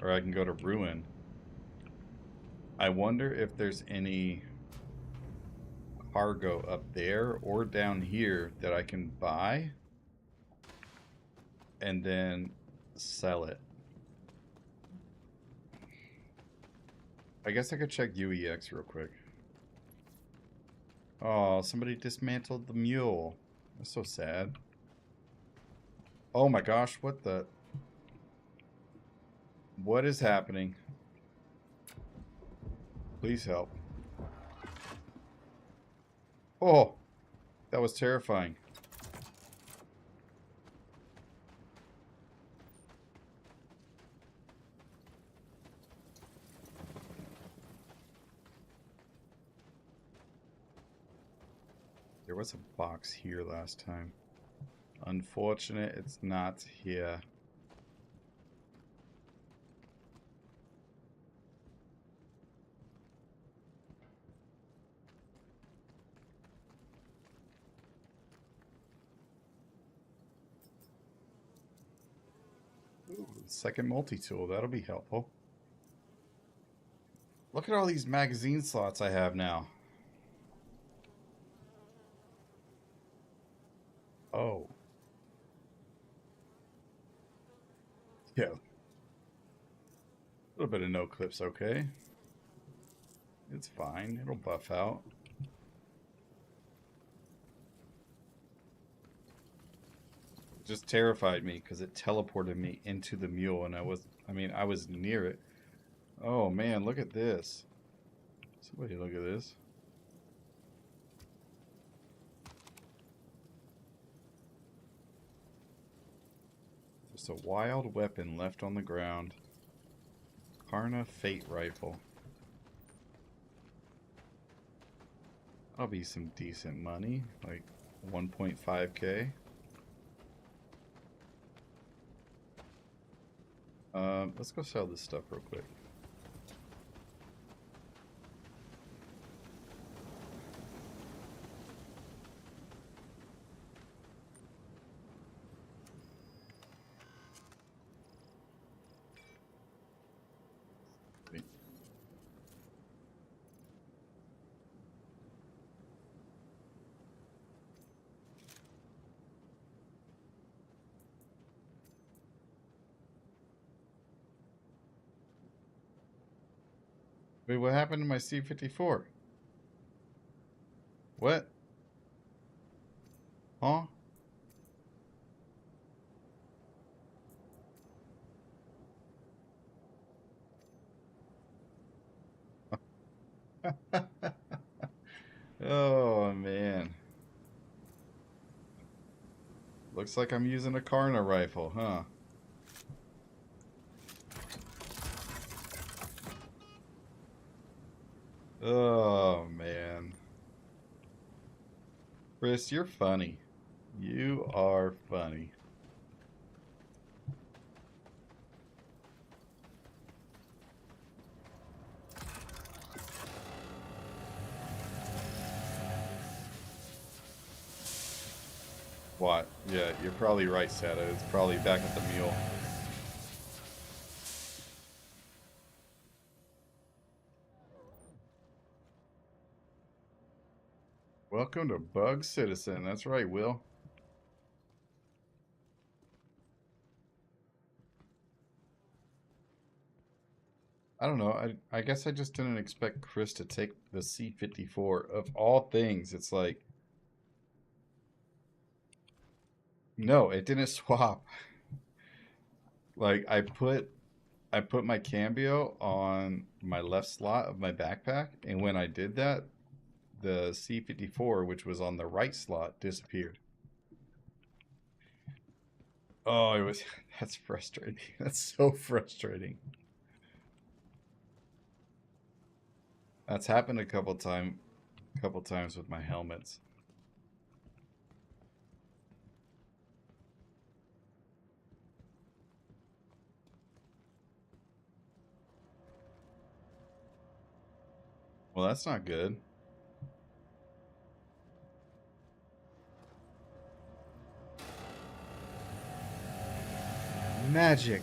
or I can go to Ruin. I wonder if there's any cargo up there or down here that I can buy and then sell it. I guess I could check UEX real quick. Oh, somebody dismantled the mule. That's so sad. Oh my gosh, what the... What is happening? Please help. Oh, that was terrifying. There was a box here last time. Unfortunate, it's not here. Ooh, second multi-tool, that'll be helpful. Look at all these magazine slots I have now. Oh. Yeah. A little bit of no clips, okay. It's fine. It'll buff out. It just terrified me because it teleported me into the mule, and I was near it. Oh man, look at this. Somebody look at this. Just a wild weapon left on the ground. Karna Fate Rifle. That'll be some decent money, like 1.5k. Let's go sell this stuff real quick. Wait, what happened to my C-54? What? Huh? Oh, man. Looks like I'm using a Karna rifle, huh? Oh, man. Chris, you're funny. You are funny. What? Yeah, you're probably right, Sata. It's probably back at the mule. Welcome to Bug Citizen. That's right, Will. I don't know. I guess I just didn't expect Chris to take the C-54. Of all things, it's like, no, it didn't swap. Like I put my cambio on my left slot of my backpack, and when I did that, the C-54, which was on the right slot, disappeared. Oh, it was that's frustrating. That's so frustrating. That's happened a couple times with my helmets. Well, that's not good. Magic.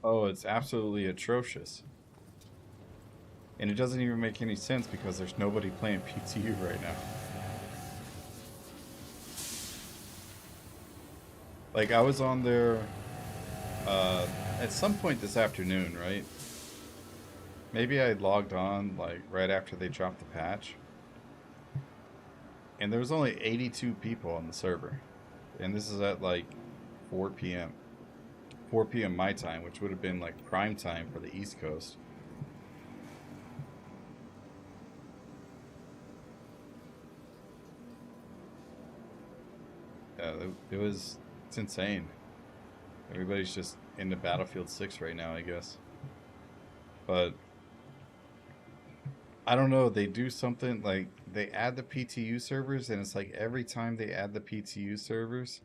Oh, it's absolutely atrocious. And it doesn't even make any sense because there's nobody playing PTU right now. Like, I was on there at some point this afternoon, right? Maybe I logged on, like, right after they dropped the patch. And there was only 82 people on the server. And this is at, like, 4 p.m. 4 p.m. my time, which would have been, like, prime time for the East Coast. It's insane. Everybody's just into Battlefield 6 right now, I guess. But I don't know, they do something like they add the PTU servers, and it's like every time they add the PTU servers,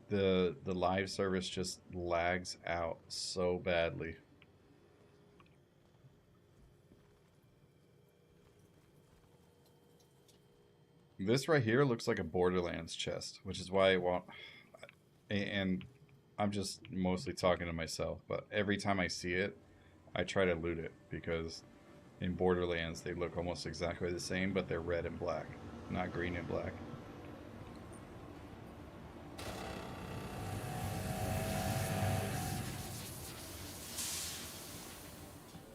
the live service just lags out so badly. This right here looks like a Borderlands chest, which is why I want, and I'm just mostly talking to myself, but every time I see it, I try to loot it because in Borderlands they look almost exactly the same, but they're red and black, not green and black.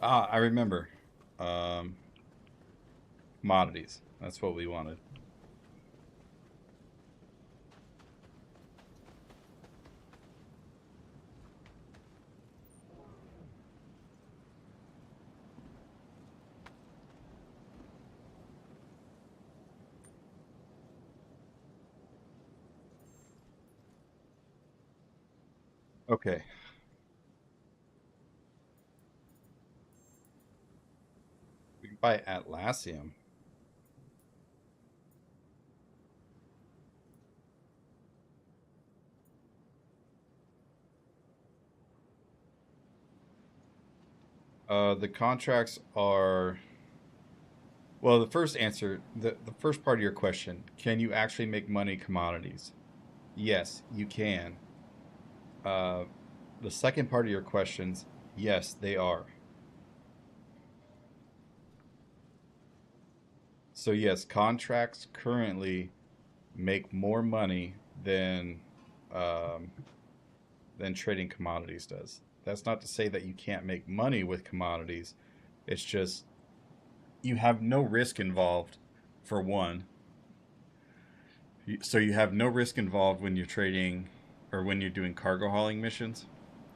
Ah, I remember. Um, Commodities. That's what we wanted. Okay. We can buy Atlassium. The contracts are well. The first answer, the first part of your question, can you actually make money commodities? Yes, you can. Uh, the second part of your questions, yes, they are. So yes, contracts currently make more money um, than trading commodities does. That's not to say that you can't make money with commodities. It's just you have no risk involved, for one. So you have no risk involved when you're trading or when you're doing cargo hauling missions.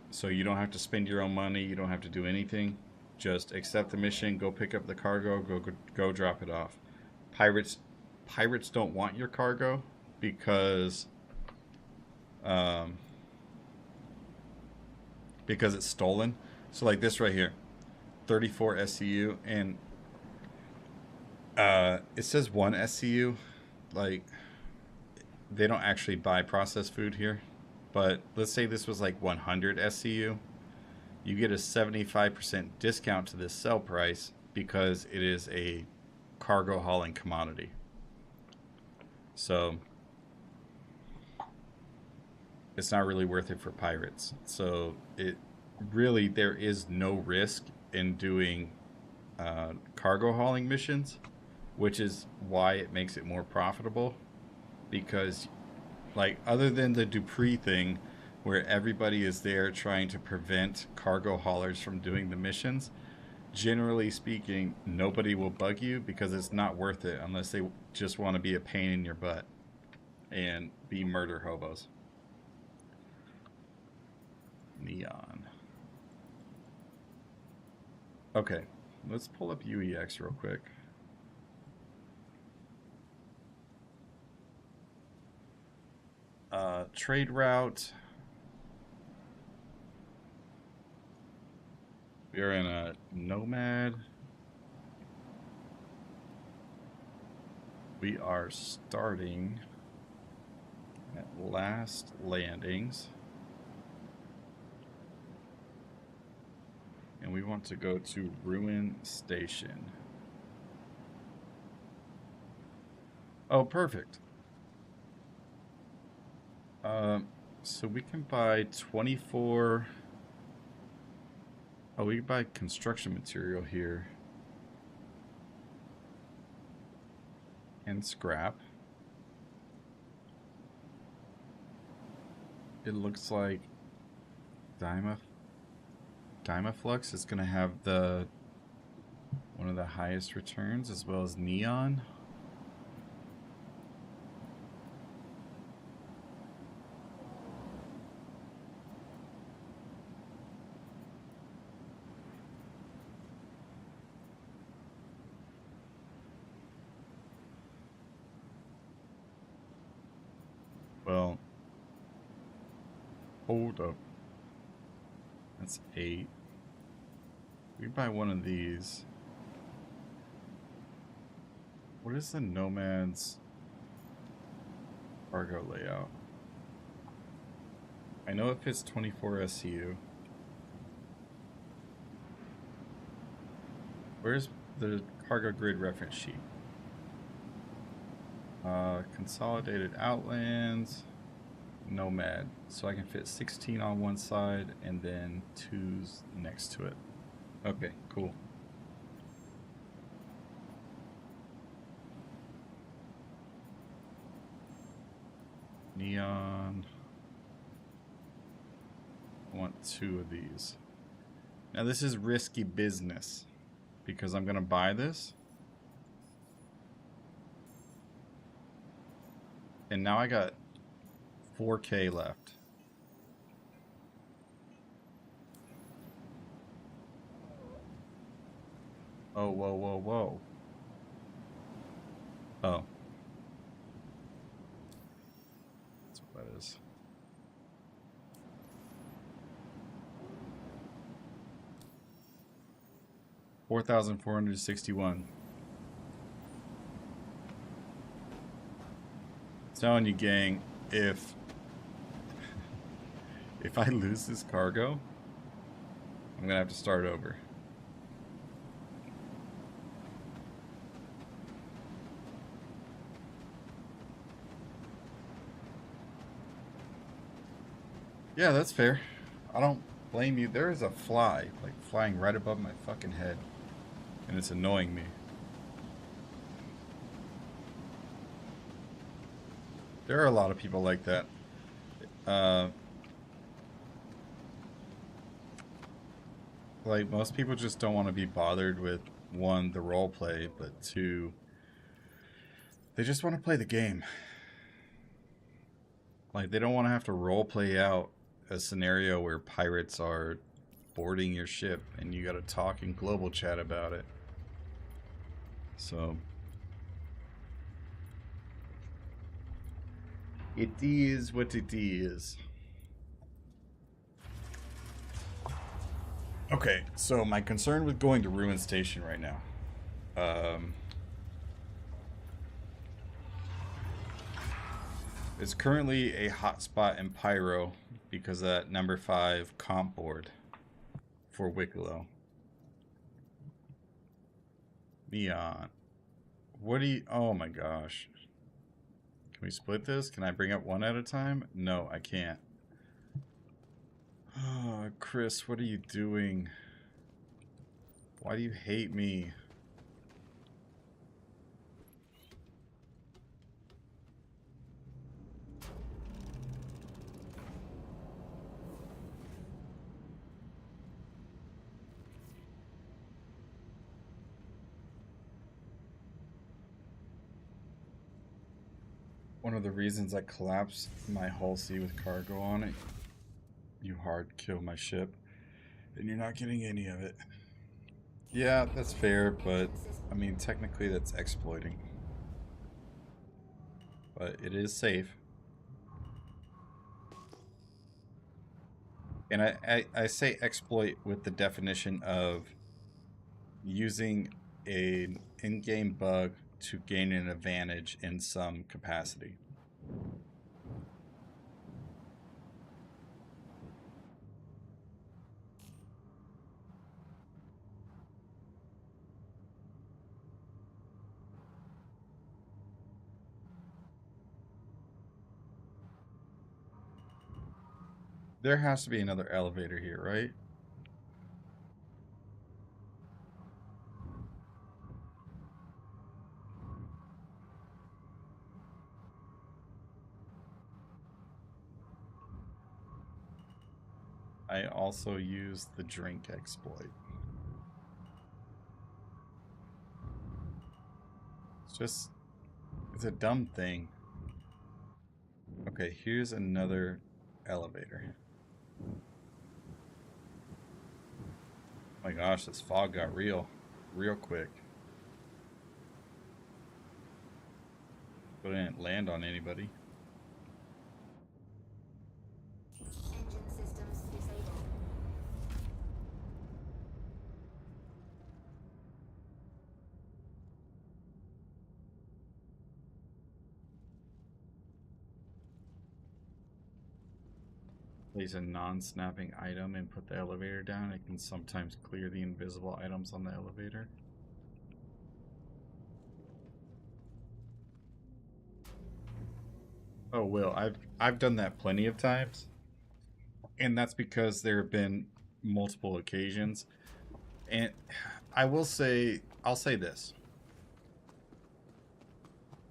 So you don't have to spend your own money. You don't have to do anything. Just accept the mission, go pick up the cargo, go drop it off. Pirates pirates don't want your cargo because um, because it's stolen. So like this right here, 34 SCU, and it says one SCU. Like they don't actually buy processed food here, but let's say this was like 100 SCU. You get a 75% discount to this sell price because it is a cargo hauling commodity. So it's not really worth it for pirates. So it really, there is no risk in doing cargo hauling missions, which is why it makes it more profitable. Because, like, other than the Dupree thing, where everybody is there trying to prevent cargo haulers from doing the missions, generally speaking, nobody will bug you because it's not worth it unless they just want to be a pain in your butt and be murder hobos. Neon. Okay, let's pull up UEX real quick. Trade route. We are in a Nomad. We are starting at last landings. And we want to go to Ruin Station. Oh, perfect. So we can buy 24. Oh, we can buy construction material here. And scrap. It looks like Dymaflux is going to have one of the highest returns, as well as Neon. Well, hold up. That's 8. We buy one of these. What is the Nomad's cargo layout? I know it fits 24 SCU. Where's the cargo grid reference sheet? Consolidated Outlands, Nomad. So I can fit 16 on one side and then 2s next to it. Okay, cool. Neon. I want 2 of these. Now this is risky business because I'm going to buy this. And now I got 4K left. Oh, whoa, whoa, whoa. Oh. That's what that is. $4,461. Telling you, gang, if I lose this cargo, I'm gonna have to start over. Yeah, that's fair. I don't blame you. There is a fly, like, flying right above my fucking head, and it's annoying me. There are a lot of people like that. Uh, like most people just don't want to be bothered with one, the role play, but two, they just want to play the game. Like they don't want to have to role play out a scenario where pirates are boarding your ship and you got to talk in global chat about it. So it is what it is. Okay, so my concern with going to Ruin Station right now. It's currently a hotspot in Pyro because of that number 5 comp board for Wicklow. Neon. What do you... Oh my gosh. Can we split this? Can I bring up one at a time? No, I can't. Oh, Chris, what are you doing? Why do you hate me? One of the reasons I collapsed my Hull C with cargo on it, you hard kill my ship, and you're not getting any of it. Yeah, that's fair, but I mean, technically that's exploiting. But it is safe. And I say exploit with the definition of using an in-game bug to gain an advantage in some capacity. There has to be another elevator here, right? I also use the drink exploit. It's a dumb thing. Okay, here's another elevator. Oh my gosh, this fog got real quick. But it didn't land on anybody. Engine systems disabled. Place a non-snapping item and put the elevator down. It can sometimes clear the invisible items on the elevator. Oh, Will, I've done that plenty of times. And that's because there have been multiple occasions. And I'll say this.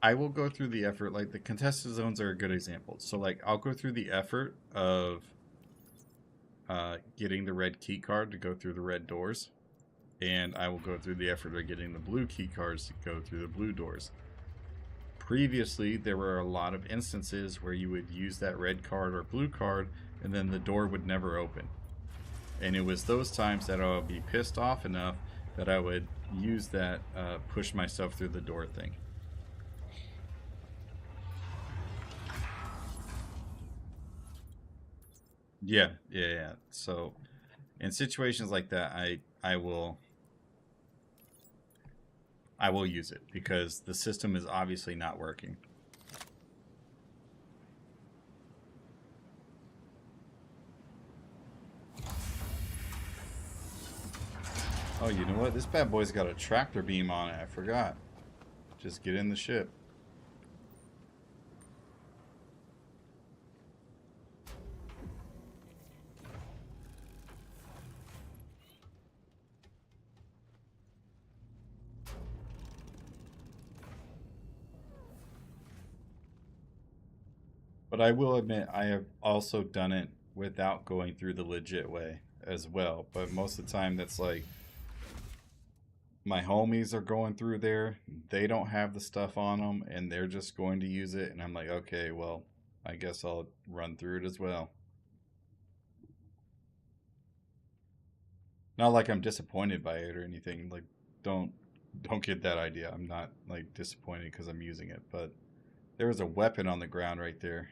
I will go through the effort, like the contested zones are a good example. So like I'll go through the effort of getting the red key card to go through the red doors, and I will go through the effort of getting the blue key cards to go through the blue doors. Previously, there were a lot of instances where you would use that red card or blue card, and then the door would never open. And it was those times that I would be pissed off enough that I would use that push myself through the door thing. Yeah. So in situations like that, I will use it because the system is obviously not working. Oh, you know what? This bad boy's got a tractor beam on it. I forgot. Just get in the ship. But I will admit, I have also done it without going through the legit way as well. But most of the time, that's like my homies are going through there. They don't have the stuff on them, and they're just going to use it. And I'm like, okay, well, I guess I'll run through it as well. Not like I'm disappointed by it or anything. Like, don't don't get that idea. I'm not like disappointed because I'm using it. But there was a weapon on the ground right there.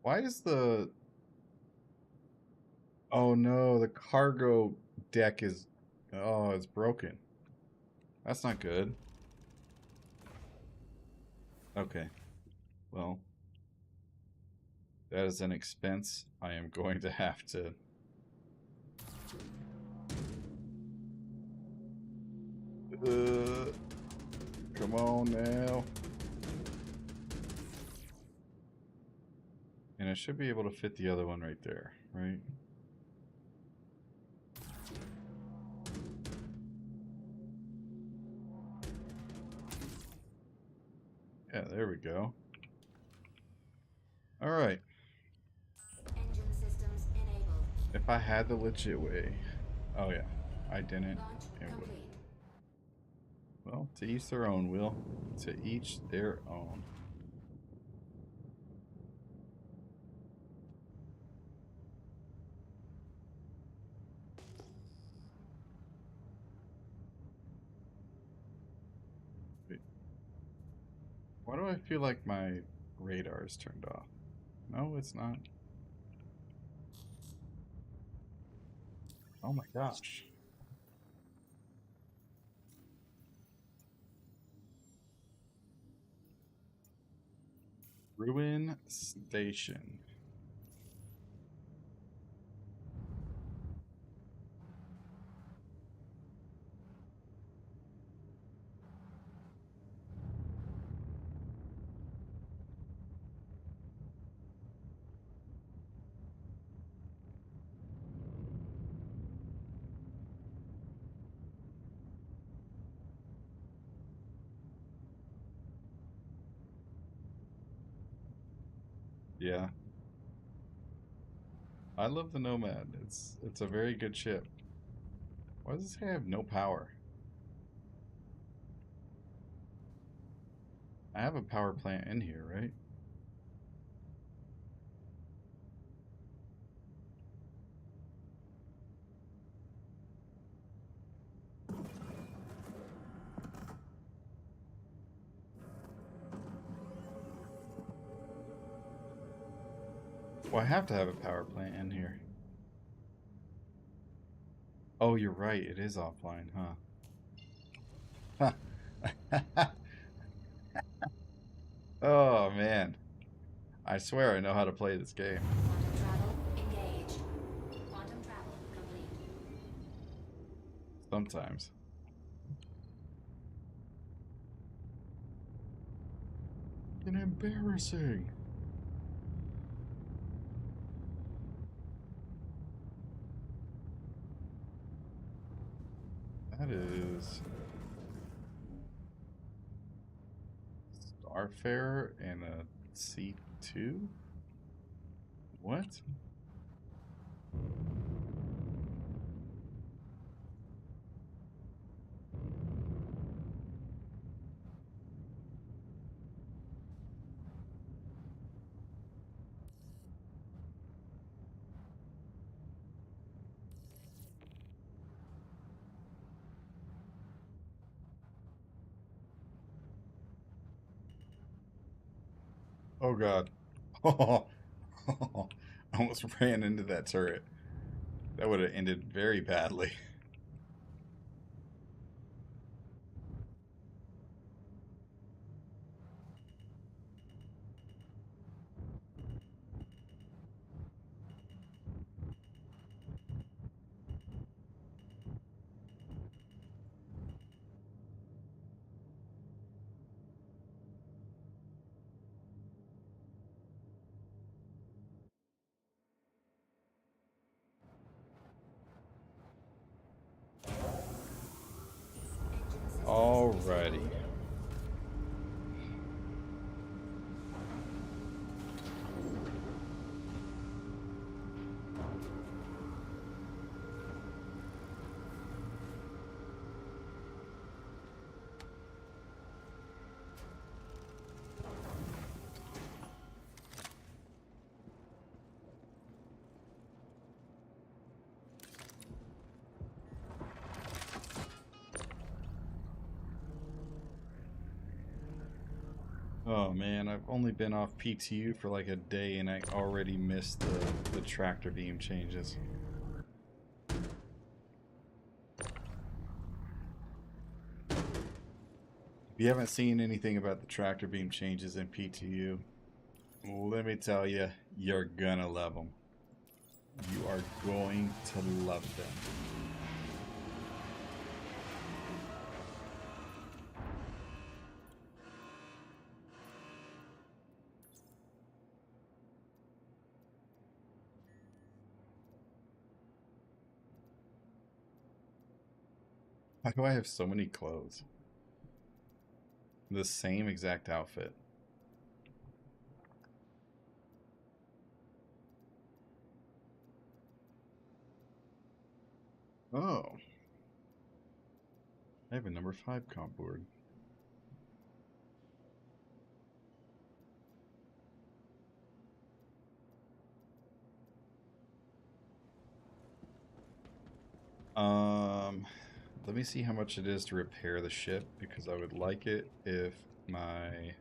Why is the... Oh no, the cargo deck is... Oh, it's broken. That's not good. Okay. Well, that is an expense I am going to have to... Come on now. And I should be able to fit the other one right there, right? Yeah, there we go. All right. Engine systems enabled. If I had the legit way. Oh yeah, I didn't. Launch It would. complete. Well, to each their own, Will. To each their own. Wait, why do I feel like my radar is turned off? No, it's not. Oh my gosh. Ruin Station. Yeah. I love the Nomad. It's a very good ship. Why does this have no power? I have a power plant in here, right? Well, I have to have a power plant in here. Oh, you're right. It is offline, huh? Huh. Oh, man. I swear I know how to play this game. Quantum travel engaged. Quantum travel complete. Sometimes. And embarrassing. That is Starfarer and a C2? What? Oh god. Oh, I almost ran into that turret. That would have ended very badly. Alrighty. Oh man, I've only been off PTU for like a day and I already missed the tractor beam changes. If you haven't seen anything about the tractor beam changes in PTU, let me tell you, you're gonna love them. You are going to love them. Why do I have so many clothes? The same exact outfit. Oh. I have a number 5 comp board. Let me see how much it is to repair the ship, because I would like it if my...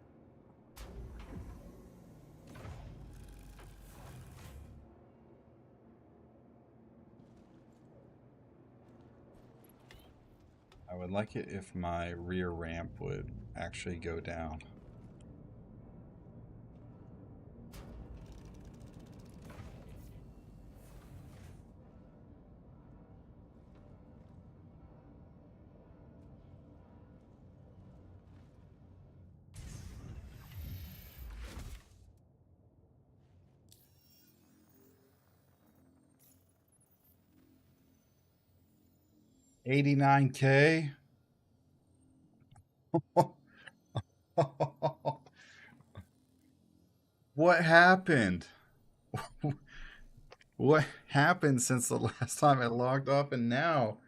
I would like it if my rear ramp would actually go down. $89K? What happened? What happened since the last time I logged off and now?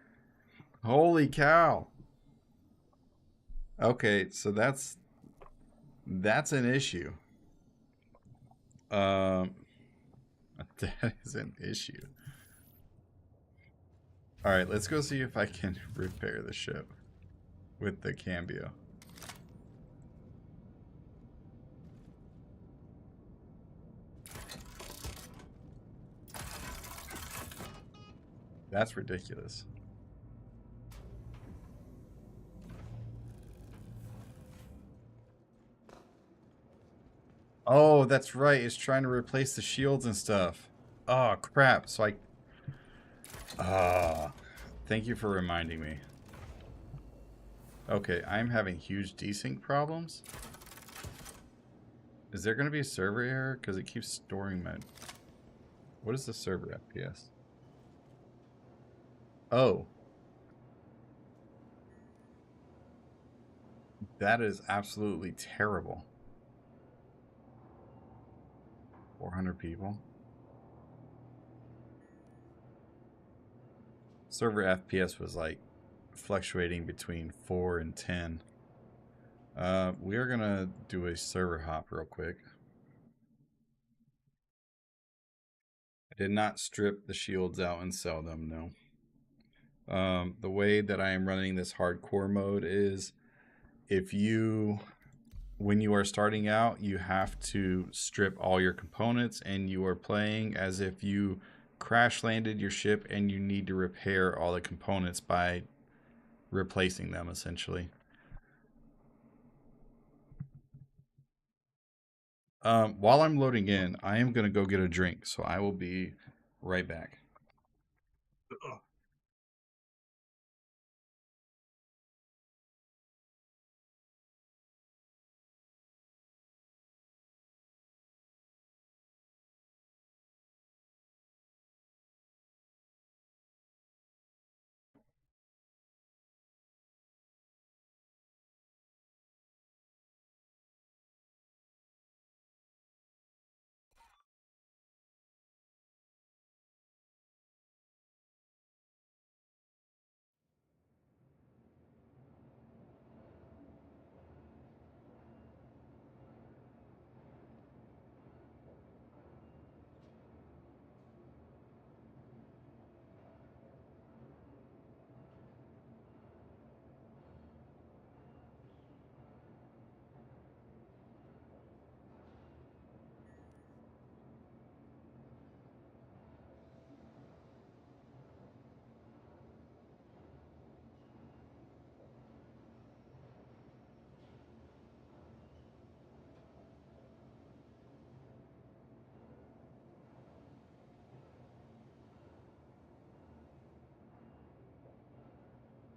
Holy cow. Okay, so that's an issue. Um that is an issue. All right, let's go see if I can repair the ship with the Cambio. That's ridiculous. Oh, that's right. It's trying to replace the shields and stuff. Oh, crap. So I... thank you for reminding me. Okay, I'm having huge desync problems. Is there going to be a server error? Because it keeps storing my... What is the server FPS? Oh. That is absolutely terrible. 400 people. Server FPS was like fluctuating between 4 and 10. We are gonna do a server hop real quick. I did not strip the shields out and sell them, no. The way that I am running this hardcore mode is when you are starting out, you have to strip all your components and you are playing as if you crash landed your ship and you need to repair all the components by replacing them, essentially. While I'm loading in, I am going to go get a drink, so I will be right back.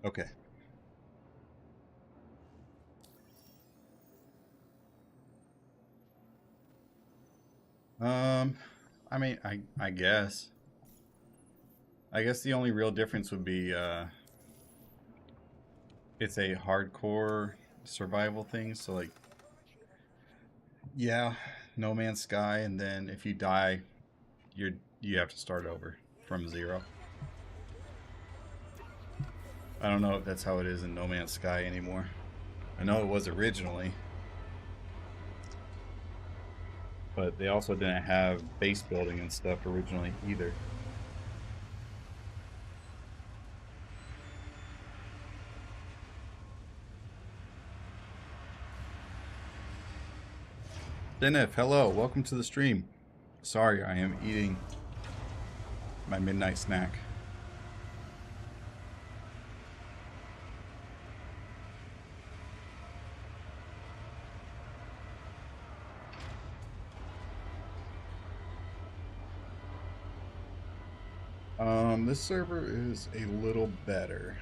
Okay. I mean, I guess. I guess the only real difference would be it's a hardcore survival thing, so like yeah, No Man's Sky, and then if you die, you have to start over from zero. I don't know if that's how it is in No Man's Sky anymore. I know it was originally, but they also didn't have base building and stuff originally either. Denif, hello, welcome to the stream. Sorry, I am eating my midnight snack. This server is a little better.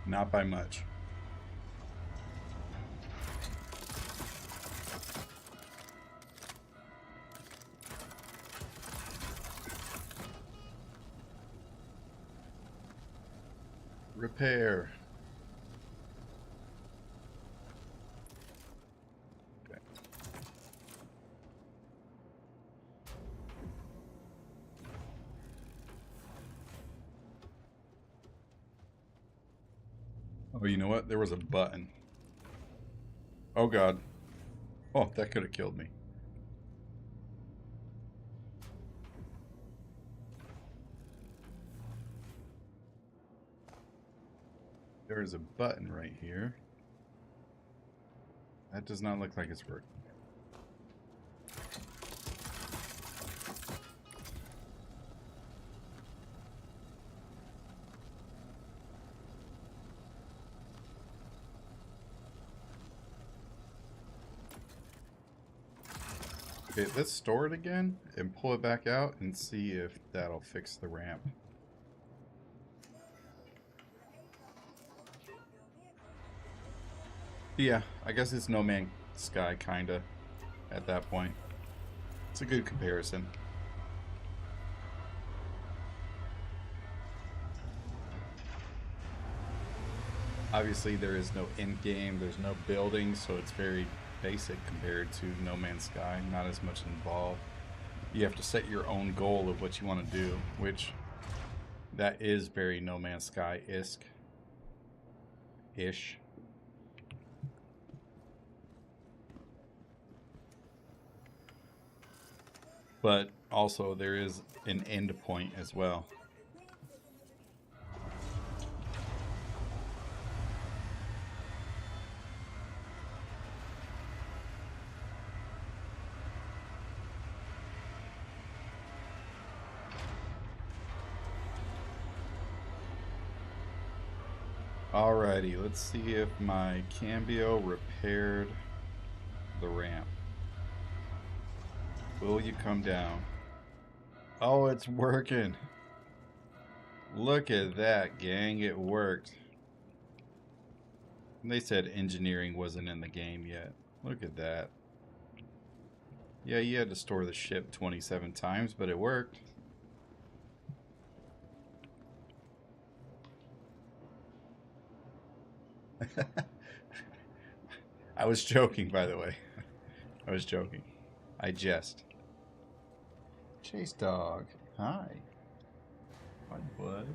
Not by much. Repair. Okay. Oh, you know what? There was a button. Oh god. Oh, that could have killed me. There is a button right here. That does not look like it's working. Okay, let's store it again and pull it back out and see if that'll fix the ramp. Yeah, I guess it's No Man's Sky, kinda, at that point. It's a good comparison. Obviously, there is no end game, there's no building, so it's very basic compared to No Man's Sky. Not as much involved. You have to set your own goal of what you want to do, which that is very No Man's Sky-ish. But also there is an end point as well. Alrighty, let's see if my Cambio repaired the ramp. Will you come down? Oh, it's working. Look at that, gang. It worked. They said engineering wasn't in the game yet. Look at that. Yeah, you had to store the ship 27 times, but it worked. I was joking, by the way. I was joking. I jest. Chase dog. Hi. Hi, bud.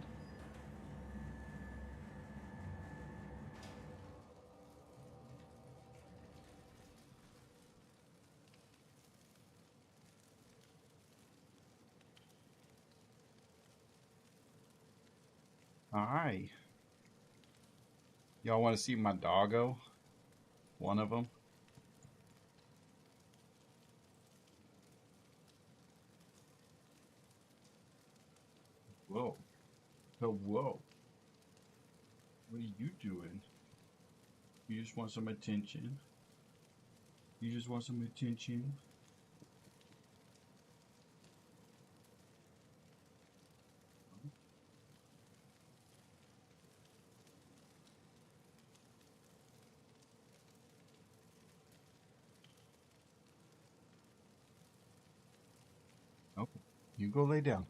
Hi. Y'all want to see my doggo? One of them. Whoa. Whoa. What are you doing? You just want some attention? You just want some attention? Okay. You go lay down.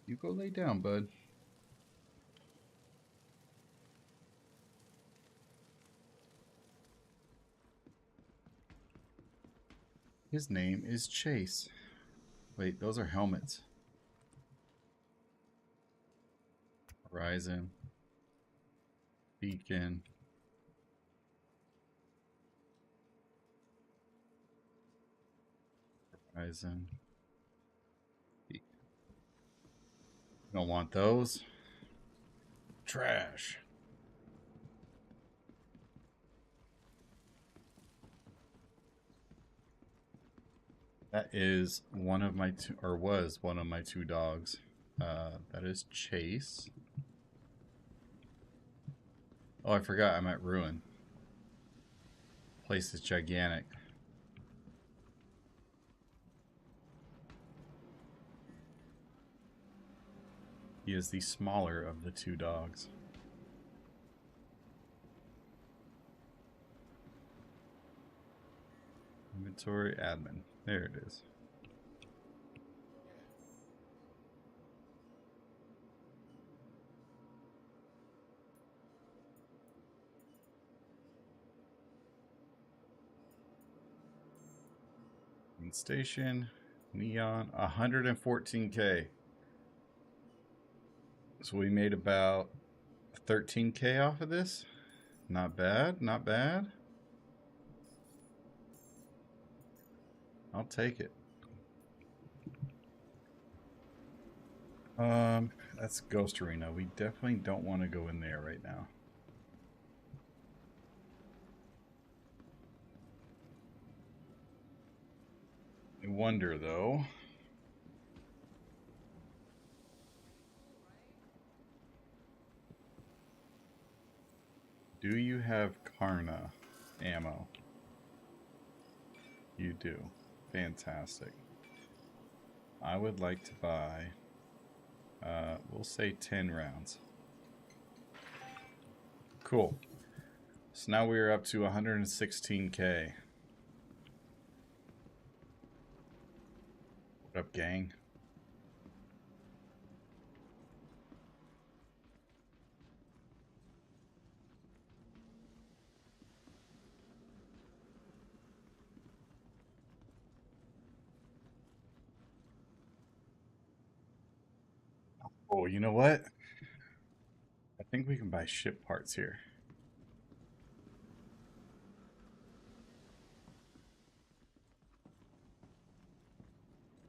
You go lay down, bud. His name is Chase. Wait, those are helmets. Horizon. Beacon. Horizon. Beacon. Don't want those. Trash. That is one of my two, or was one of my two dogs. That is Chase. Oh, I forgot I'm at Ruin. Place is gigantic. He is the smaller of the two dogs. Inventory admin. There it is. Station, Neon, 114K. So we made about 13K off of this. Not bad, not bad. I'll take it. That's Ghost Arena. We definitely don't want to go in there right now. I wonder though. Do you have Karna ammo? You do. Fantastic. I would like to buy, we'll say 10 rounds. Cool. So now we're up to 116K. What up, gang? Oh, you know what? I think we can buy ship parts here.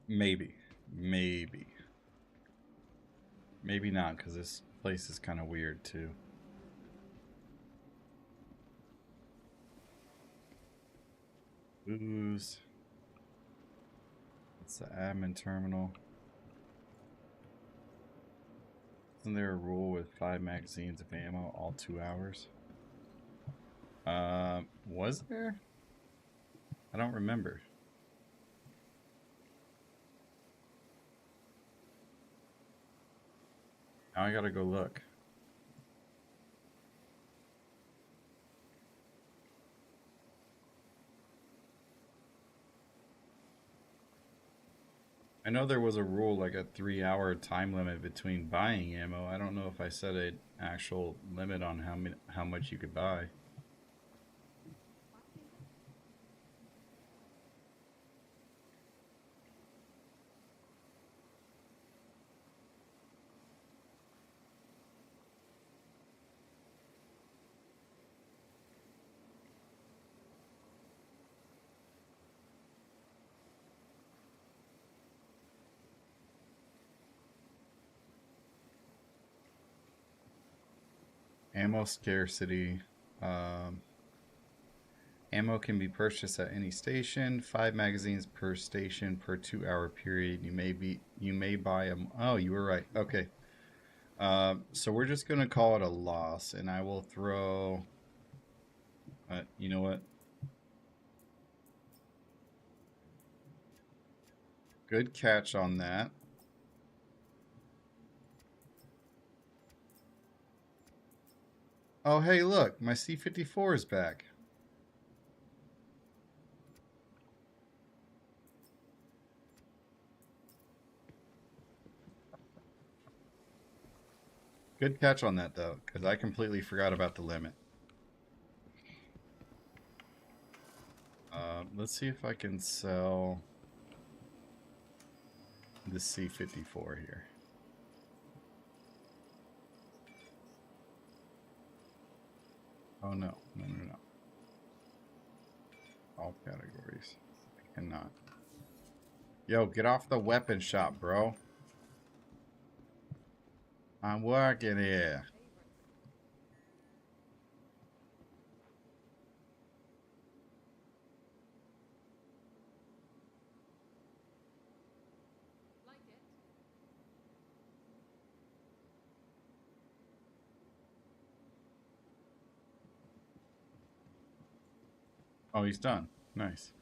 Maybe. Maybe. Maybe not, because this place is kind of weird, too. Booze. It's the admin terminal. Isn't there a rule with 5 magazines of ammo all 2 hours? Was there? I don't remember. Now I gotta go look. I know there was a rule, like a 3-hour time limit between buying ammo. I don't know if I set an actual limit on how much you could buy. Ammo scarcity. Ammo can be purchased at any station. 5 magazines per station per 2-hour period. You may buy them. Oh, you were right. Okay. So we're just gonna call it a loss, and I will throw. You know what? Good catch on that. Oh, hey, look, my C-54 is back. Good catch on that, though, because I completely forgot about the limit. Let's see if I can sell the C-54 here. Oh, no. No. All categories. I cannot. Yo, get off the weapon shop, bro. I'm working here. Oh, he's done. Nice.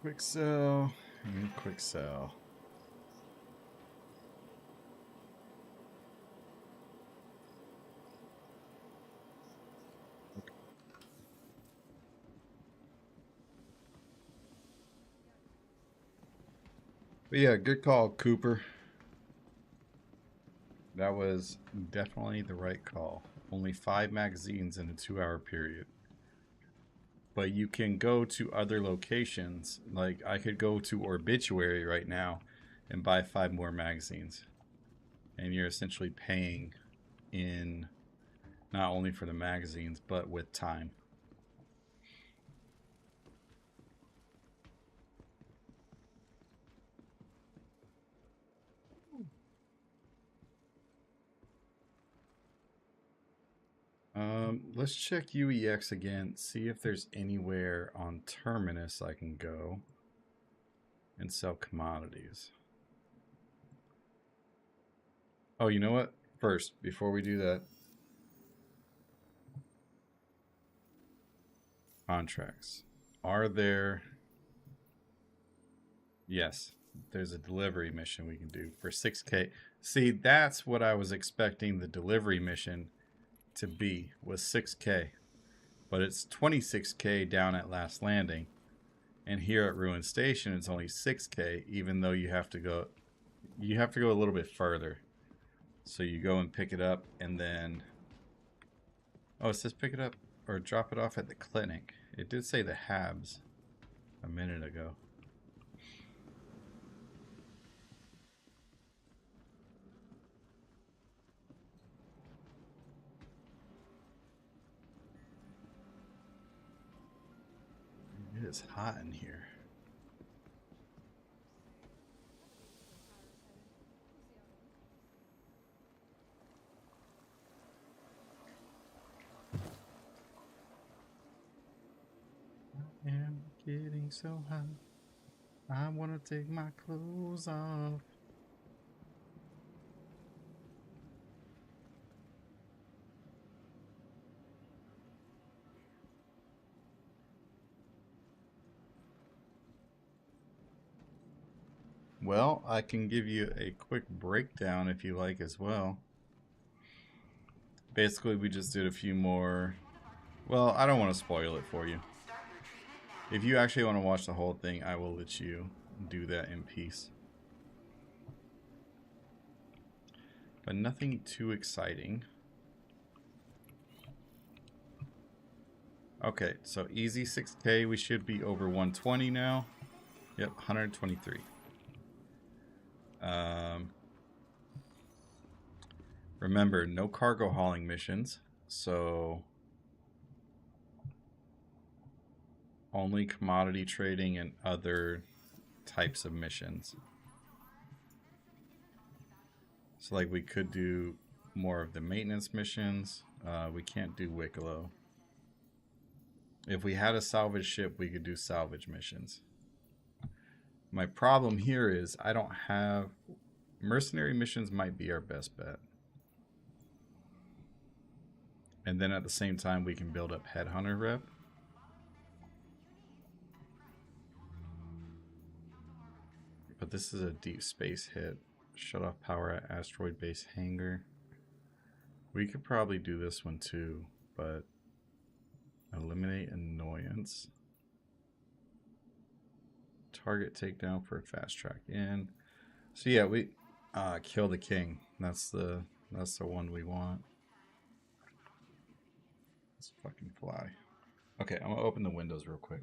Quick sell and quick sell. But yeah, good call, Cooper. That was definitely the right call. Only 5 magazines in a 2-hour period. But you can go to other locations. Like, I could go to Obituary right now and buy 5 more magazines. And you're essentially paying in not only for the magazines, but with time. Let's check UEX again, see if there's anywhere on Terminus I can go and sell commodities. Oh, you know what? First, before we do that, contracts. Are there... Yes, there's a delivery mission we can do for 6K. See, that's what I was expecting the delivery mission to be, was 6K. But it's 26K down at Last Landing. And here at Ruin Station, it's only 6K, even though you have to go a little bit further. So you go and pick it up, and then... Oh, it says pick it up or drop it off at the clinic. It did say the Habs a minute ago. It is hot in here. I am getting so hot. I want to take my clothes off. Well, I can give you a quick breakdown if you like as well. Basically, we just did a few more... Well, I don't want to spoil it for you. If you actually want to watch the whole thing, I will let you do that in peace. But nothing too exciting. Okay, so easy 6K. We should be over 120 now. Yep, 123. Remember, no cargo hauling missions, so only commodity trading and other types of missions. So like we could do more of the maintenance missions. We can't do Wicklow. If we had a salvage ship, we could do salvage missions. My problem here is I don't have... Mercenary missions might be our best bet. And then at the same time, we can build up Headhunter rep. But this is a deep space hit. Shut off power at asteroid base hangar. We could probably do this one too, but eliminate annoyance. Target takedown for a fast track in. So yeah, we kill the king. That's the one we want. Let's fucking fly. Okay, I'm gonna open the windows real quick.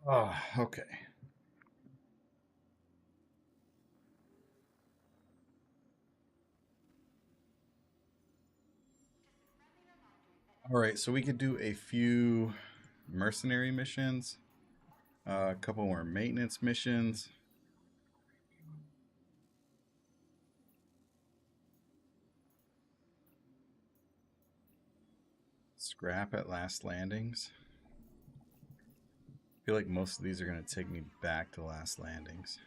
Oh, okay. All right, so we could do a few mercenary missions, a couple more maintenance missions. Scrap at last landings. I feel like most of these are going to take me back to last landings.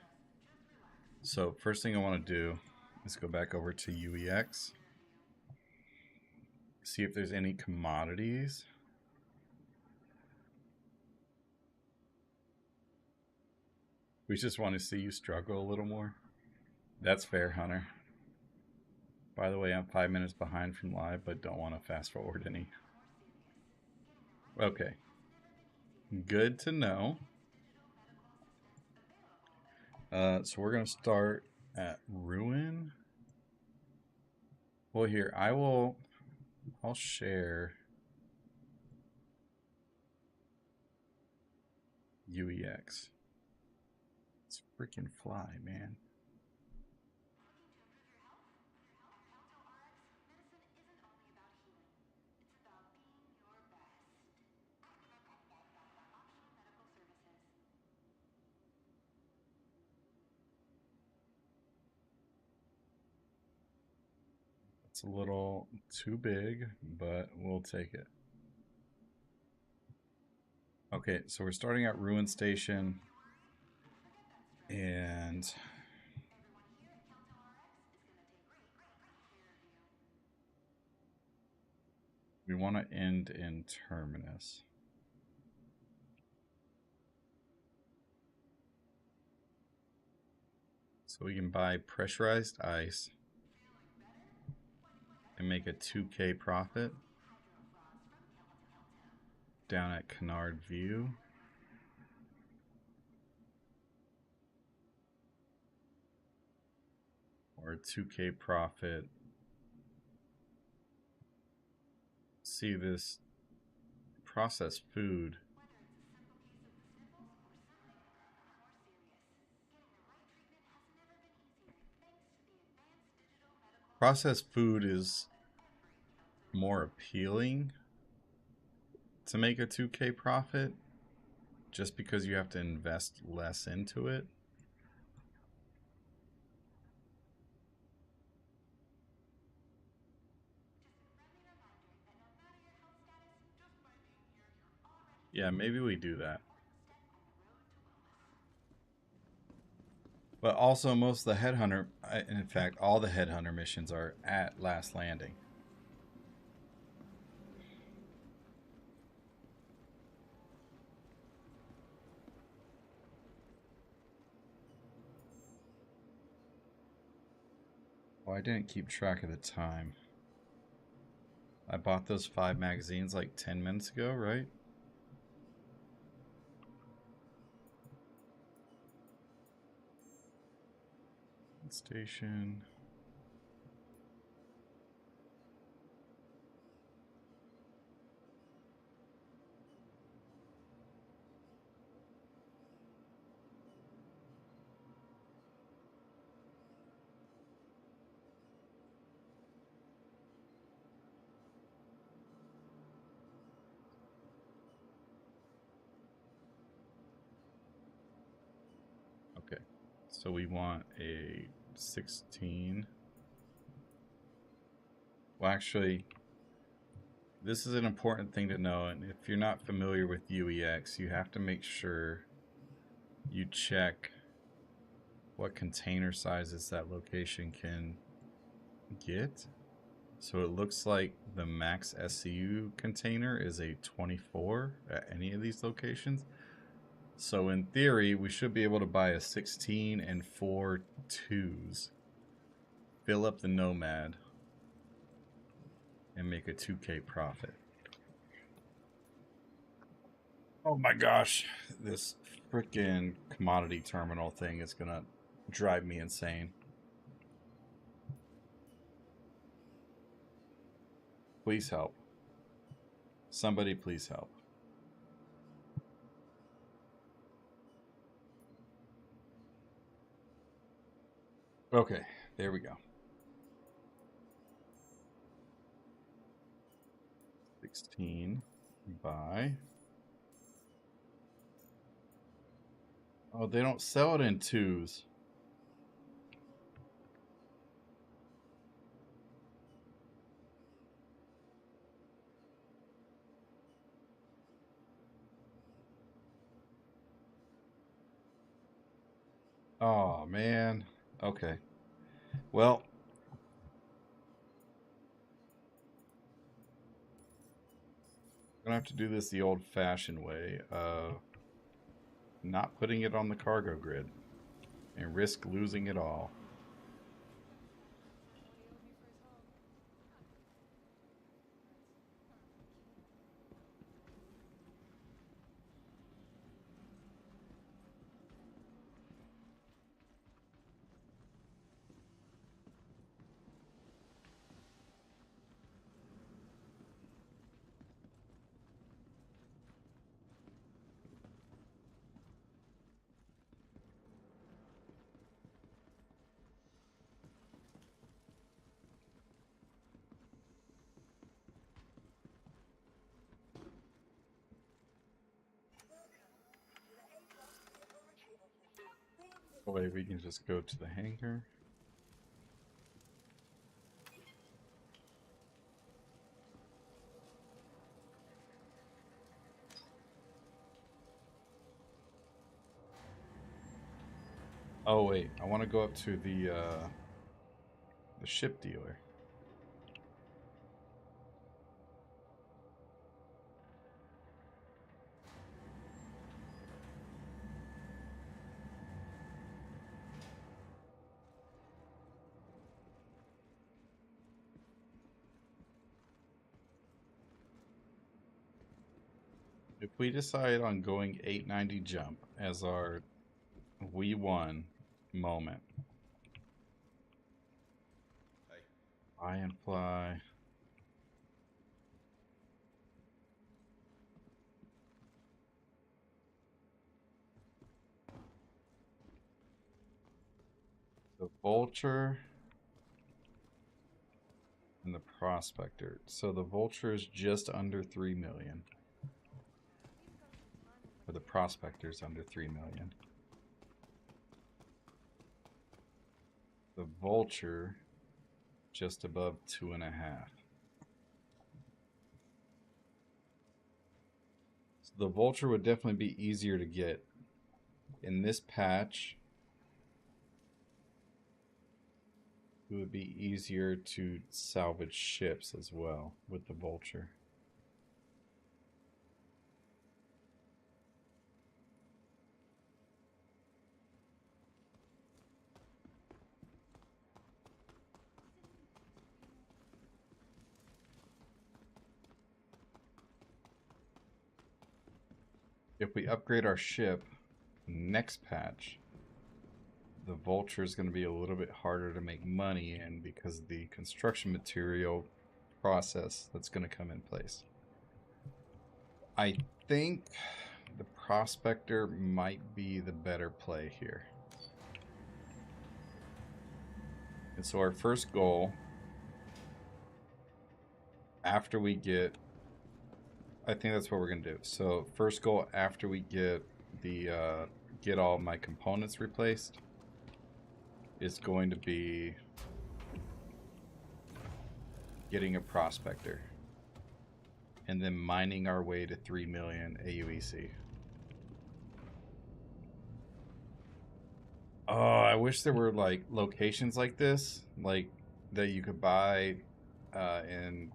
So first thing I want to do is go back over to UEX. See if there's any commodities. We just want to see you struggle a little more. That's fair, Hunter. By the way, I'm 5 minutes behind from live, but don't want to fast forward any. Okay. Good to know. So we're going to start at Ruin. Well, here, I'll share UEX. Let's freaking fly, man. It's a little too big, but we'll take it. Okay, so we're starting at Ruin Station. And we want to end in Terminus. So we can buy pressurized ice and make a 2K profit down at Canard View. Or a 2K profit. See this processed food. Processed food is more appealing to make a 2K profit just because you have to invest less into it. Yeah, maybe we do that. But also most of the Headhunter, in fact, all the Headhunter missions are at Last Landing. Oh, I didn't keep track of the time. I bought those 5 magazines like 10 minutes ago, right? Station. So we want a 16. Well, actually, this is an important thing to know, and if you're not familiar with UEX, you have to make sure you check what container sizes that location can get. So it looks like the max SCU container is a 24 at any of these locations. So in theory, we should be able to buy a 16 and 4 2s, fill up the Nomad, and make a 2K profit. Oh my gosh, this freaking commodity terminal thing is gonna drive me insane. Please help. Somebody please help. Okay, there we go. 16 by... Oh, they don't sell it in 2s. Oh, man. Okay. Well, I'm gonna have to do this the old-fashioned way of not putting it on the cargo grid and risk losing it all. Oh, wait, we can just go to the hangar. Oh wait, I want to go up to the ship dealer. If we decide on going 890 jump as our we won moment. Buy and fly. The Vulture and the Prospector. So the Vulture is just under 3 million. Or the Prospector's under 3 million. The Vulture just above 2.5. So the Vulture would definitely be easier to get. In this patch, it would be easier to salvage ships as well with the Vulture. If we upgrade our ship next patch, the Vulture is going to be a little bit harder to make money in because of the construction material process that's going to come in place. I think the Prospector might be the better play here. And so our first goal, after we get, I think that's what we're going to do. So first goal after we get the get all my components replaced is going to be getting a prospector and then mining our way to 3 million AUEC. Oh, I wish there were like locations like this, like that you could buy in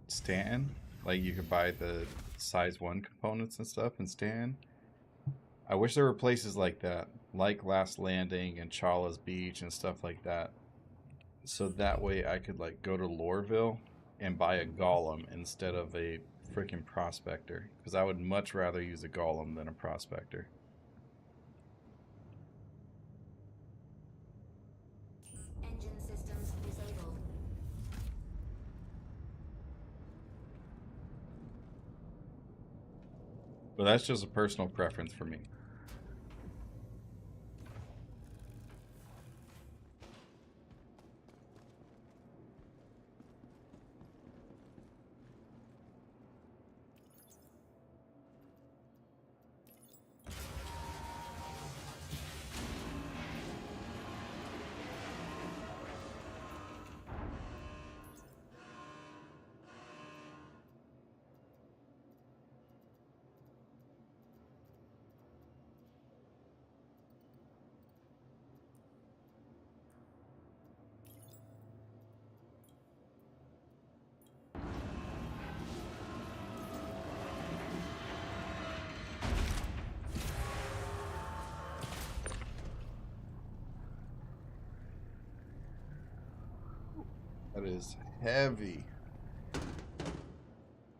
Stanton. Like you could buy the size 1 components and stuff in Stanton. I wish there were places like that, like Last Landing and Chala's Beach and stuff like that. So that way I could like go to Loreville and buy a golem instead of a freaking prospector. Because I would much rather use a golem than a prospector. Engine systems disabled. But that's just a personal preference for me. That is heavy.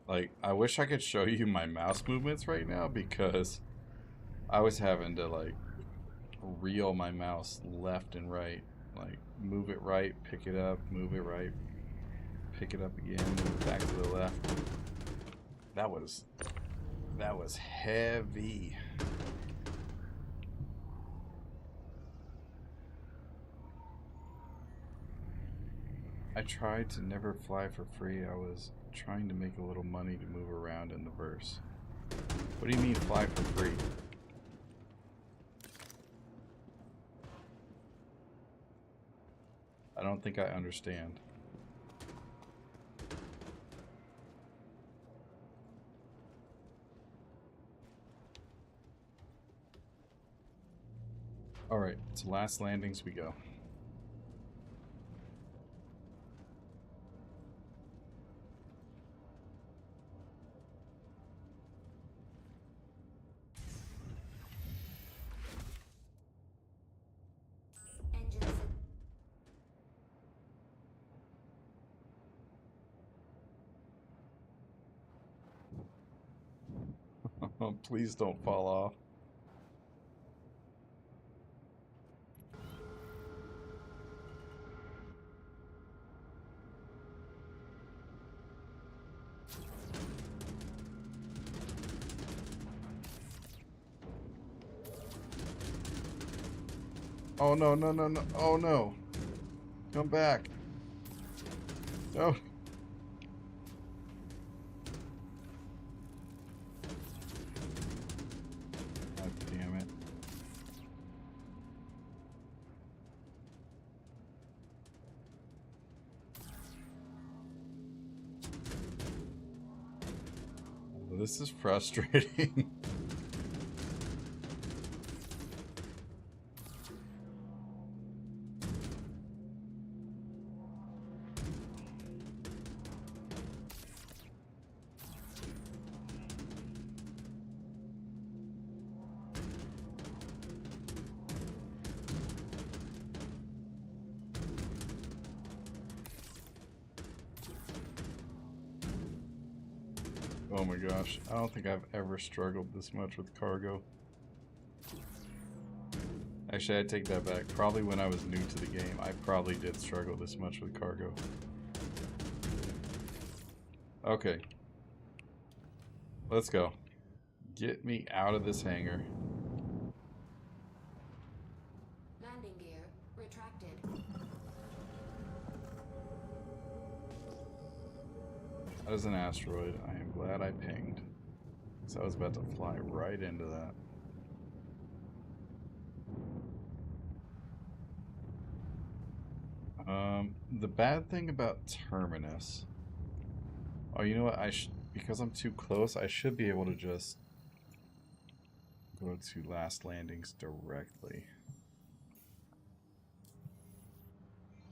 Like, I wish I could show you my mouse movements right now because I was having to, like, reel my mouse left and right. Like, move it right, pick it up, move it right, pick it up again, move it back to the left. That was heavy. I tried to never fly for free. I was trying to make a little money to move around in the verse. What do you mean fly for free? I don't think I understand. Alright, to Last Landings we go. Please don't fall off. Oh no, no, no, no. Oh no. Come back. No. God damn it. This is frustrating. Oh my gosh, I don't think I've ever struggled this much with cargo. Actually, I take that back. Probably when I was new to the game, I probably did struggle this much with cargo. Okay. Let's go. Get me out of this hangar. Landing gear retracted. That is an asteroid. I am glad I pinged. Because I was about to fly right into that. The bad thing about Terminus. Oh, you know what? Because I'm too close, I should be able to just go to last landings directly.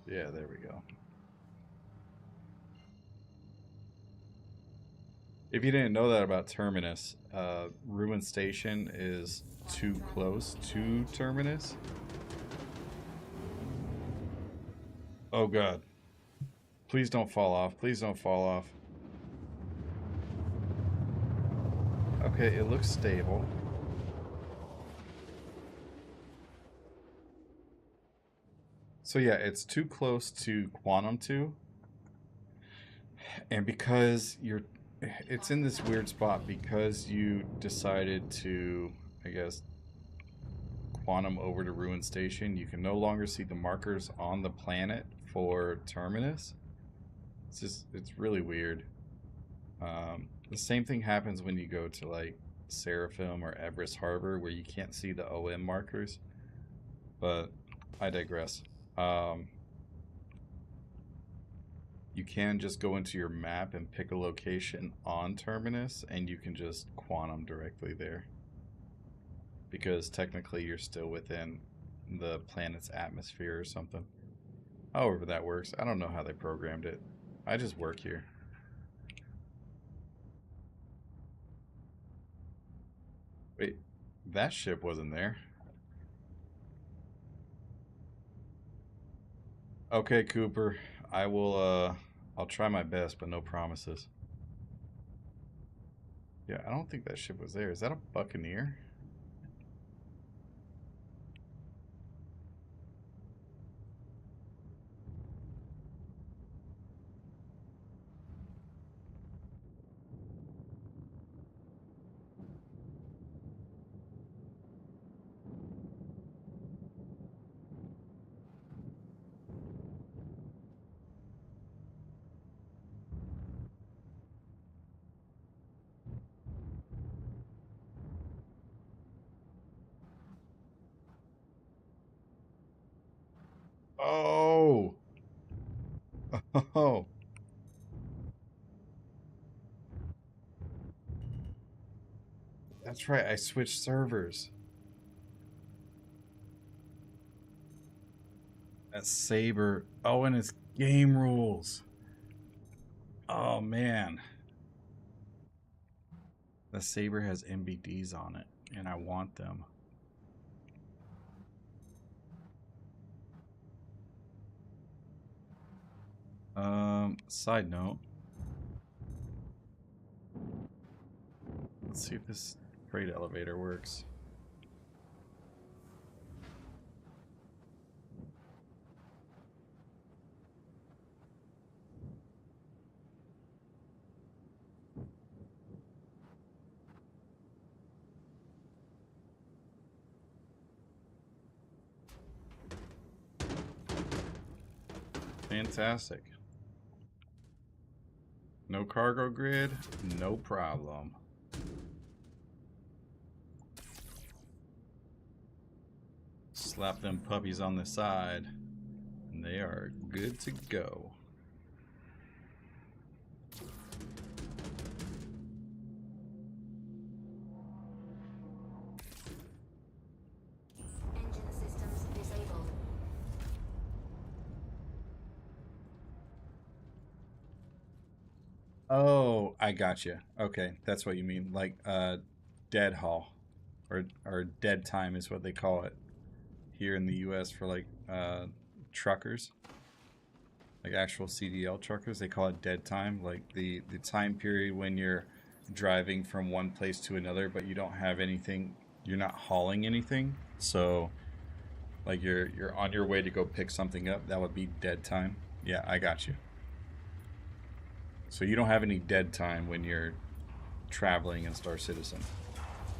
Yeah, there we go. If you didn't know that about Terminus, Ruin Station is too close to Terminus. Oh god. Please don't fall off. Please don't fall off. Okay, it looks stable. So yeah, it's too close to Quantum 2. And because it's in this weird spot because you decided to, I guess, quantum over to Ruin Station, you can no longer see the markers on the planet for Terminus. It's really weird. The same thing happens when you go to like Seraphim or Everest Harbor where you can't see the OM markers. But I digress. You can just go into your map and pick a location on Terminus and you can just quantum directly there. Because technically you're still within the planet's atmosphere or something. However that works. I don't know how they programmed it. I just work here. Wait, that ship wasn't there. Okay, Cooper. I'll try my best, but no promises. Yeah, I don't think that ship was there. Is that a Buccaneer? Oh! Oh! That's right, I switched servers. That Saber. Oh, and it's game rules. Oh, man. The Saber has MBDs on it, and I want them. Side note. Let's see if this freight elevator works. Fantastic. No cargo grid, no problem. Slap them puppies on the side, and they are good to go. Engine systems disabled. Oh, I got you. Okay, that's what you mean. Like dead haul, or dead time is what they call it here in the U.S. for like truckers, like actual CDL truckers. They call it dead time, like the time period when you're driving from one place to another, but you don't have anything. You're not hauling anything, so like you're on your way to go pick something up. That would be dead time. Yeah, I got you. So you don't have any dead time when you're traveling in Star Citizen.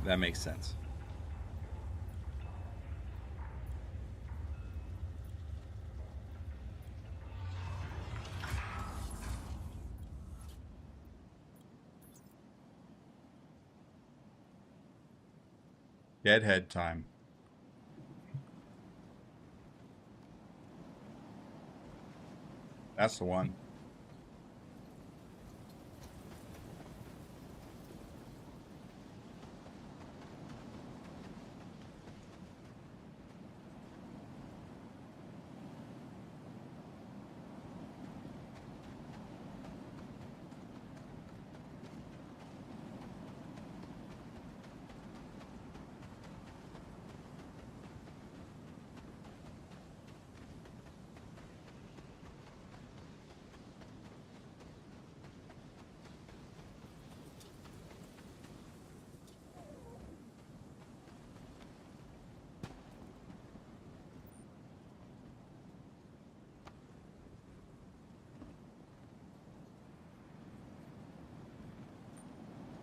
That makes sense. Deadhead time. That's the one.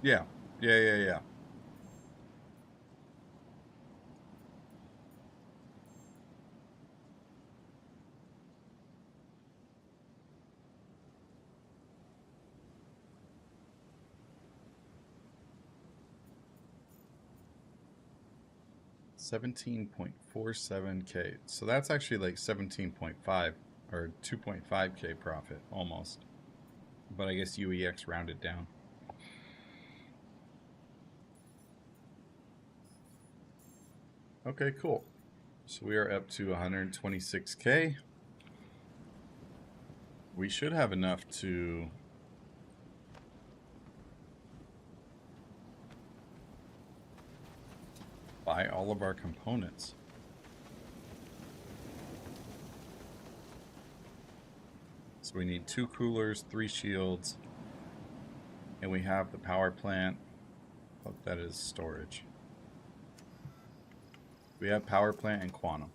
Yeah. Yeah. 17.47K. So that's actually like 17.5 or 2.5K profit almost. But I guess UEX rounded down. Okay, cool. So we are up to 126K. We should have enough to buy all of our components. So we need 2 coolers, 3 shields, and we have the power plant. Oh, that is storage. We have power plant and quantum.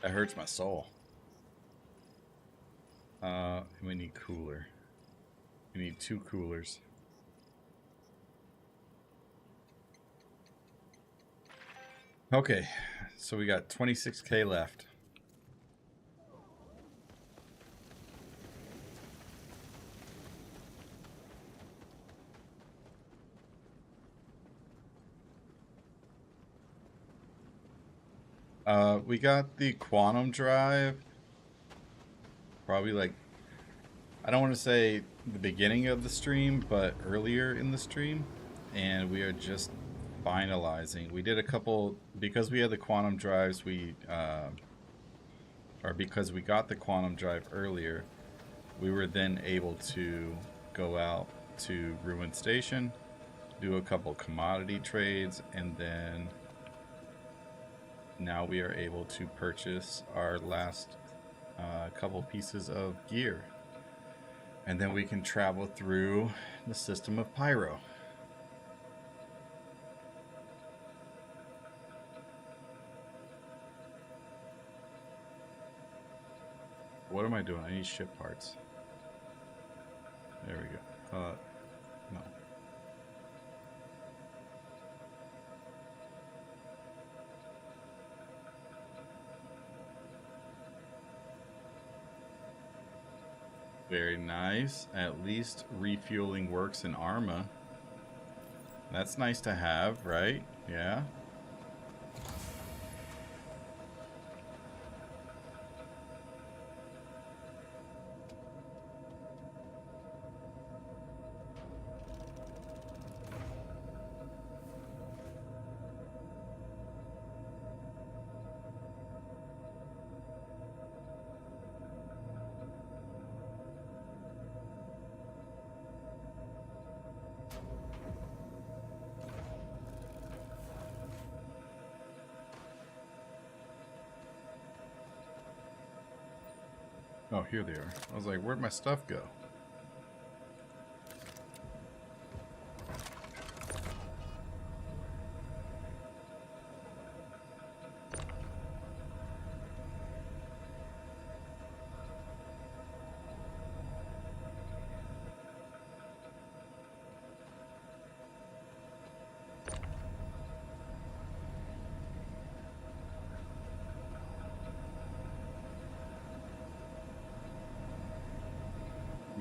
That hurts my soul. We need cooler. We need 2 coolers. Okay, so we got 26K left. We got the quantum drive. Probably like, I don't want to say the beginning of the stream, but earlier in the stream. And we are just finalizing. We did a couple, because we had the quantum drives, or because we got the quantum drive earlier, we were then able to go out to Ruin Station, do a couple commodity trades, and then now we are able to purchase our last couple pieces of gear. And then we can travel through the system of Pyro. What am I doing? I need ship parts. There we go. No. Very nice. At least refueling works in Arma. That's nice to have, right? Yeah. Oh, here they are. I was like, where'd my stuff go?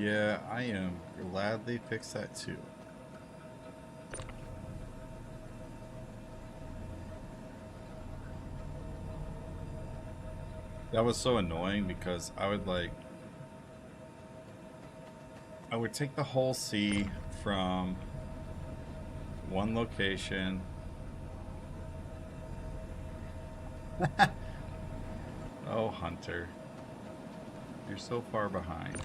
Yeah, I am glad they fixed that too. That was so annoying because I would take the whole sea from one location. Oh, Hunter. You're so far behind.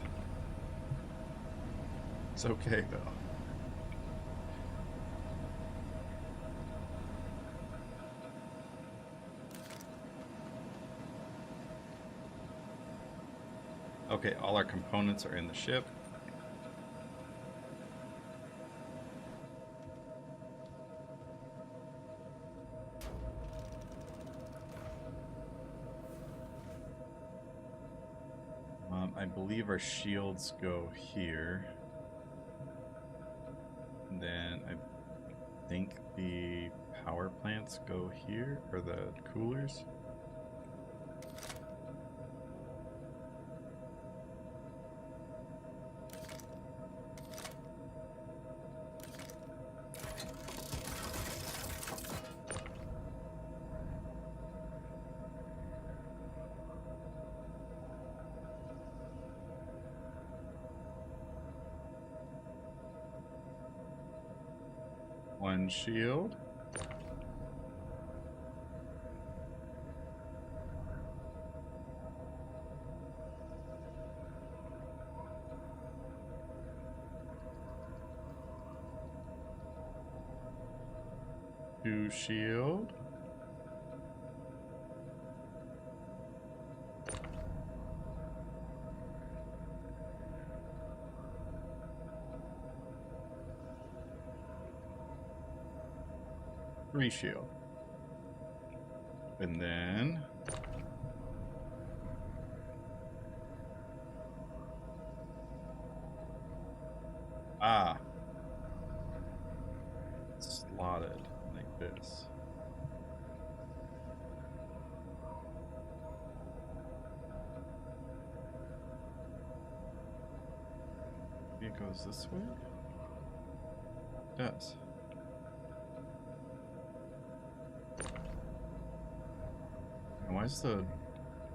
It's okay, though. Okay, all our components are in the ship. I believe our shields go here. And then I think the power plants go here, or the coolers. One shield. Two shield. Three shield. And then slotted like this. It goes this way? It does. And why is the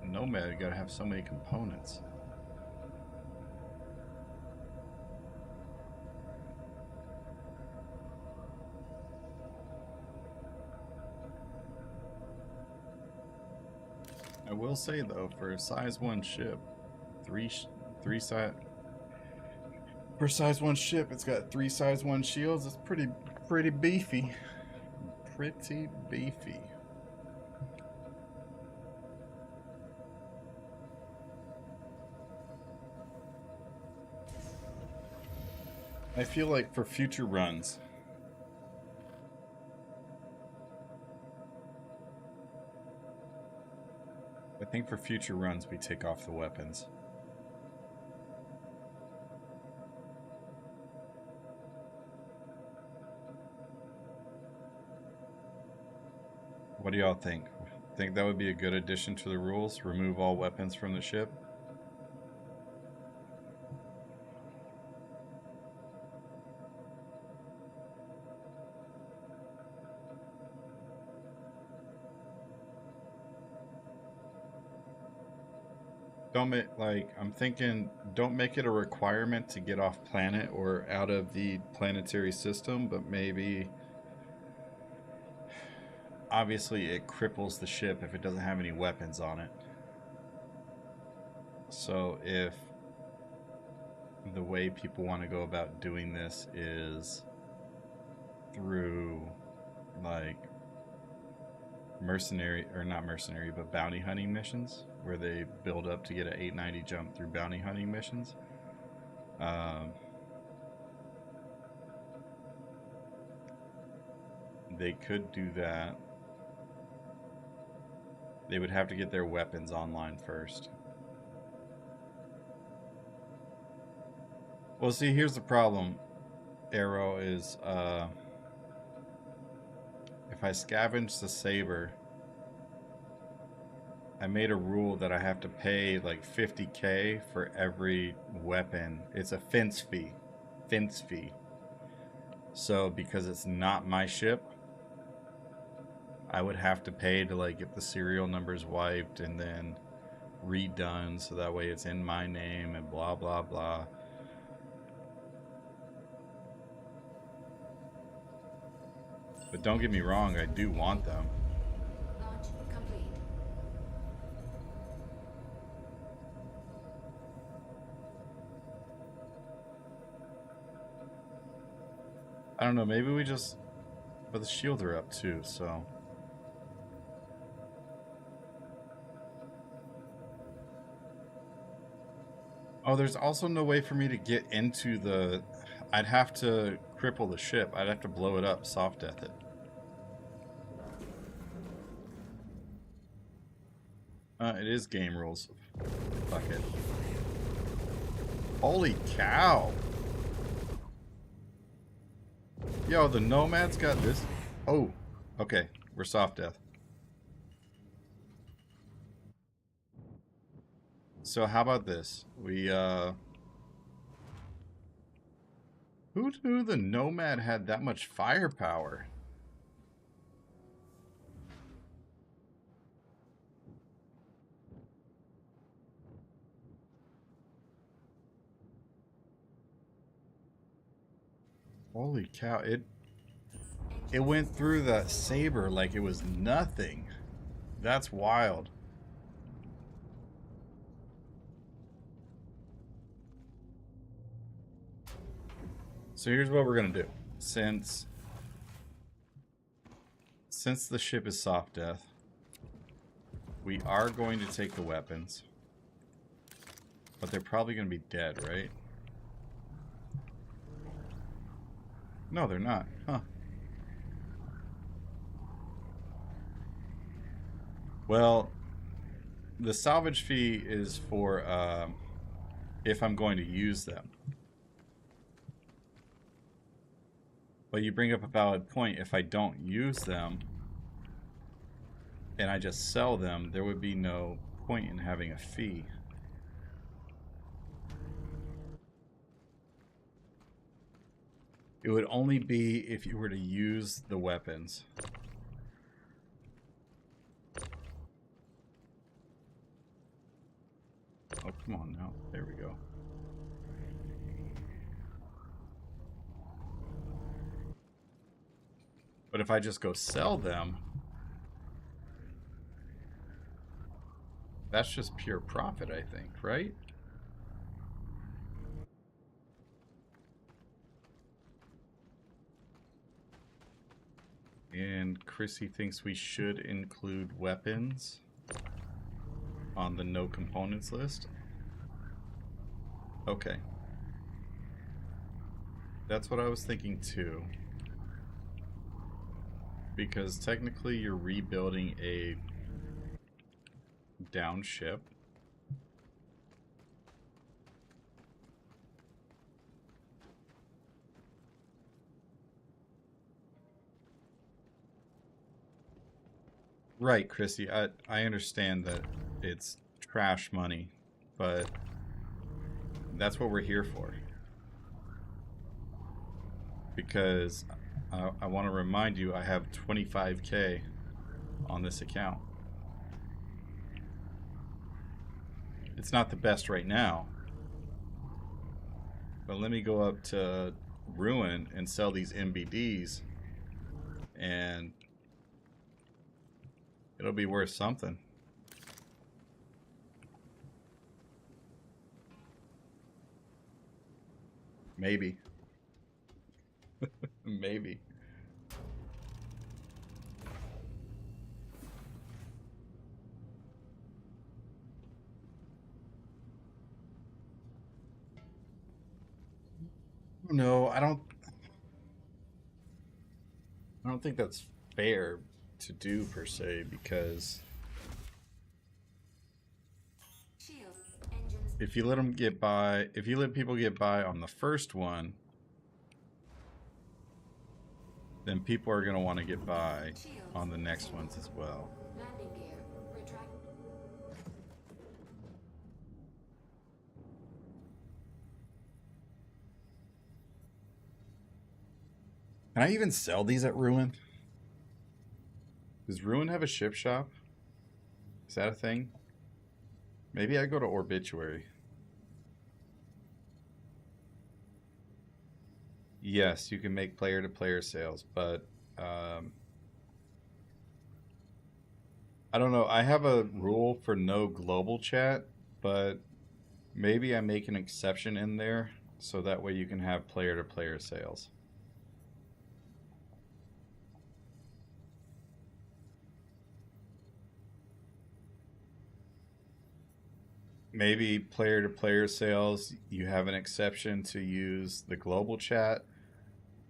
Nomad gotta have so many components? I will say though, for a size 1 ship, for size 1 ship, it's got 3 size 1 shields. It's pretty beefy. Pretty beefy. I feel like for future runs, we take off the weapons. What do y'all think? Think that would be a good addition to the rules? Remove all weapons from the ship? Don't make, I'm thinking, don't make it a requirement to get off planet or out of the planetary system, but maybe, obviously it cripples the ship if it doesn't have any weapons on it. So if the way people want to go about doing this is through, mercenary, or not mercenary, but bounty hunting missions, where they build up to get an 890 jump through bounty hunting missions. They could do that. They would have to get their weapons online first. Well, see, here's the problem, Arrow, is if I scavenge the saber, I made a rule that I have to pay like 50K for every weapon. It's a fence fee. Fence fee. So because it's not my ship, I would have to pay to like get the serial numbers wiped and then redone so that way it's in my name and blah blah blah. But don't get me wrong, I do want them. Launch complete. I don't know, maybe we just... But the shields are up too, so... Oh, there's also no way for me to get into the... I'd have to cripple the ship. I'd have to blow it up, soft death it. It is game rules. Fuck it. Holy cow! Yo, the Nomad's got this. Oh, okay. We're soft death. So how about this? We, Who knew the Nomad had that much firepower? Holy cow, it went through that saber like it was nothing. That's wild. So here's what we're gonna do. Since the ship is soft death, we are going to take the weapons. But they're probably gonna be dead, right? No, they're not. Huh. Well, the salvage fee is for if I'm going to use them. But you bring up a valid point. If I don't use them and I just sell them, there would be no point in having a fee. It would only be if you were to use the weapons. Oh, come on now. There we go. But if I just go sell them, that's just pure profit, I think, right? And Chrissy thinks we should include weapons on the no components list. Okay. That's what I was thinking too. Because technically you're rebuilding a down ship. Right, Chrissy. I understand that it's trash money, but that's what we're here for. Because I want to remind you, I have 25K on this account. It's not the best right now, but let me go up to Ruin and sell these MBDs, and it'll be worth something. Maybe. Maybe. No, I don't think that's fair to do per se, because Shields, engines. if you let them get by, if you let people get by on the first one, then people are going to want to get by on the next ones as well. Landing gear. Retract. Can I even sell these at Ruin? Does Ruin have a ship shop? Is that a thing? Maybe I go to Obituary. Yes, you can make player-to-player sales, but I don't know. I have a rule for no global chat, but maybe I make an exception in there so that way you can have player-to-player sales. Maybe player-to-player sales, you have an exception to use the global chat,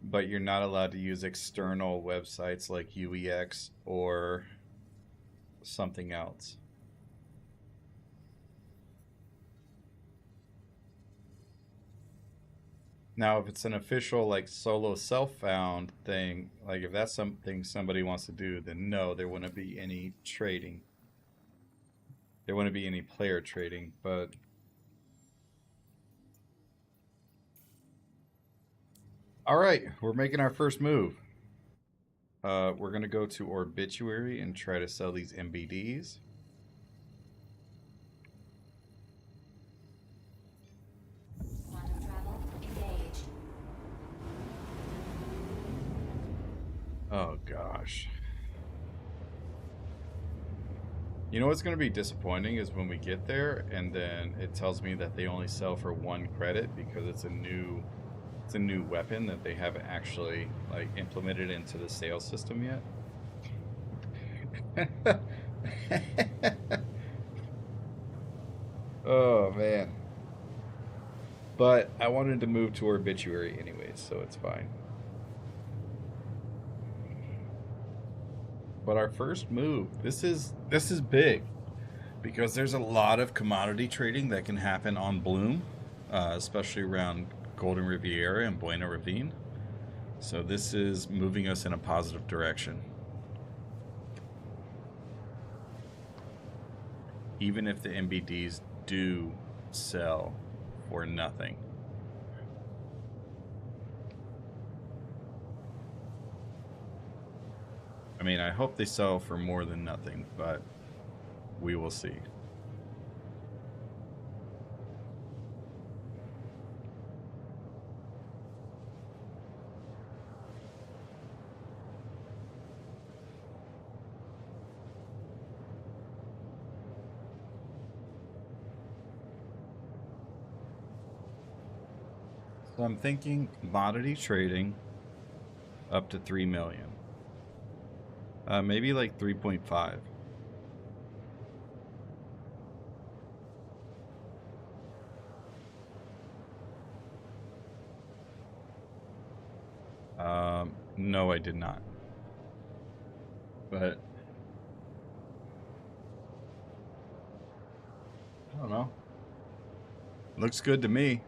but you're not allowed to use external websites like UEX or something else. Now, if it's an official like solo self-found thing, like if that's something somebody wants to do, then no, there wouldn't be any trading. There wouldn't be any player trading, but all right, we're making our first move. We're gonna go to Obituary and try to sell these MBDs. Quantum travel engaged. Oh gosh. You know what's going to be disappointing is when we get there and then it tells me that they only sell for 1 credit because it's a new weapon that they haven't actually like implemented into the sales system yet. Oh man. But I wanted to move to Obituary anyways, so it's fine. But our first move, this is big because there's a lot of commodity trading that can happen on Bloom, especially around Golden Riviera and Buena Ravine. So this is moving us in a positive direction. Even if the MBDs do sell for nothing. I mean, I hope they sell for more than nothing, but we will see. So I'm thinking commodity trading up to 3 million. Maybe like 3.5. No, I did not. But I don't know. Looks good to me.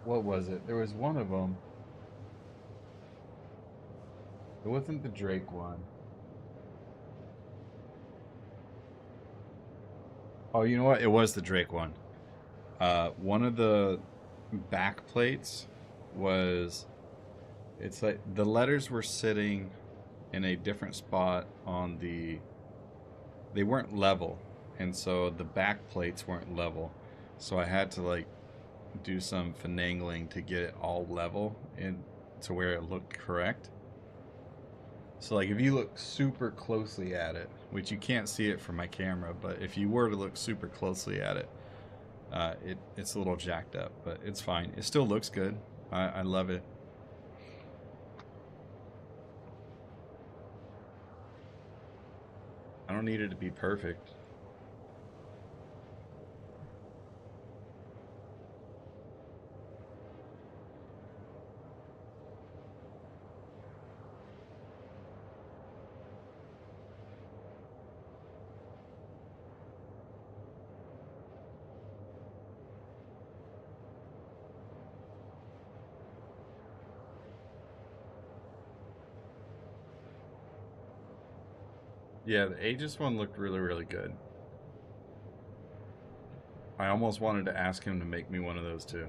What was it? There was one of them. It wasn't the Drake one. Oh, you know what? It was the Drake one. One of the back plates was, it's like the letters were sitting in a different spot on the, they weren't level, and so the back plates weren't level. So I had to like do some finagling to get it all level and to where it looked correct. So like if you look super closely at it, which you can't see it from my camera, but if you were to look super closely at it, it's a little jacked up, but it's fine. It still looks good. I love it. I don't need it to be perfect. Yeah, the Aegis one looked really, really good. I almost wanted to ask him to make me one of those too.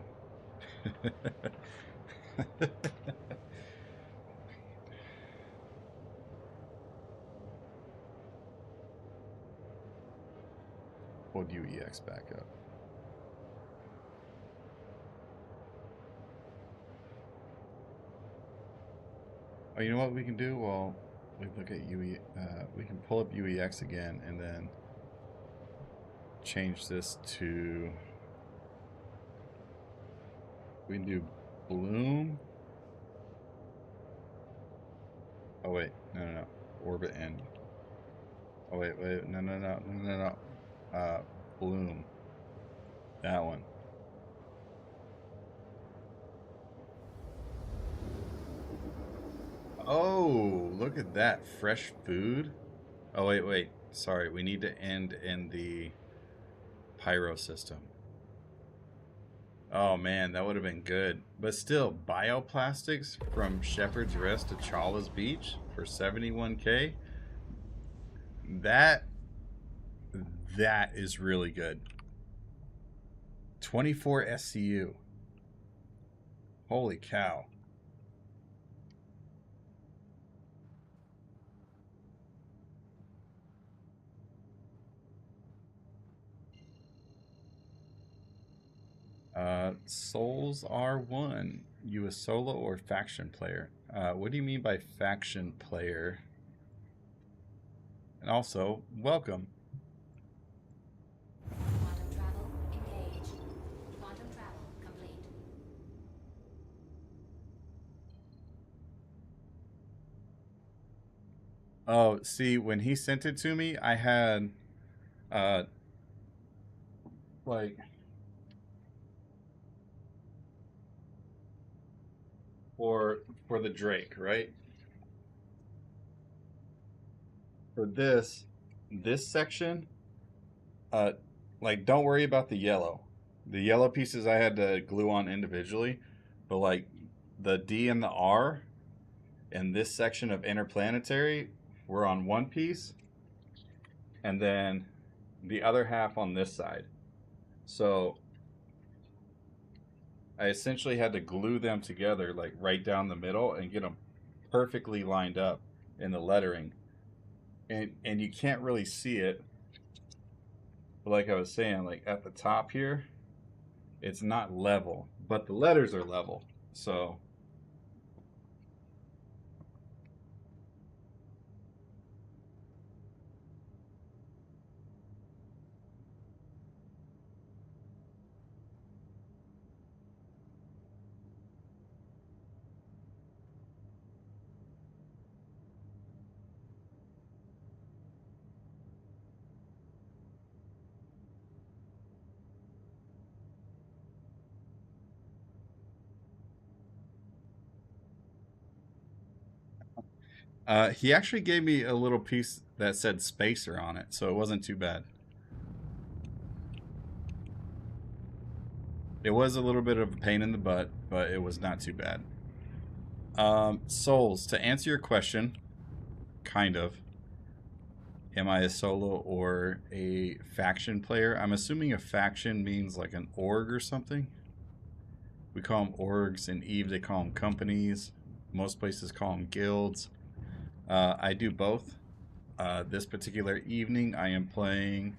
Hold UEX back up. Oh, you know what we can do? Well, we look at UE. We can pull up UEX again and then change this to. We can do bloom. Oh wait, no. Orbit end. Oh wait, no. Bloom. That one. Oh, look at that. Fresh food. Oh, wait. Sorry, we need to end in the pyro system. Oh man, that would have been good. But still, bioplastics from Shepherd's Rest to Chala's Beach for 71K. That is really good. 24 SCU. Holy cow. Souls R1. You a solo or faction player? What do you mean by faction player? And also, welcome. Quantum travel engaged. Quantum travel complete. Oh, see, when he sent it to me, I had, like, for the Drake, right? For this section, like, don't worry about the yellow. The yellow pieces I had to glue on individually, but like the D and the R in this section of interplanetary were on one piece, and then the other half on this side. So I essentially had to glue them together, like right down the middle, and get them perfectly lined up in the lettering. And you can't really see it, but like I was saying, like at the top here, it's not level, but the letters are level. So he actually gave me a little piece that said spacer on it, so it wasn't too bad. It was a little bit of a pain in the butt, but it was not too bad. Souls, to answer your question, kind of. Am I a solo or a faction player? I'm assuming a faction means like an org or something. We call them orgs. In EVE, they call them companies. Most places call them guilds. I do both. This particular evening, I am playing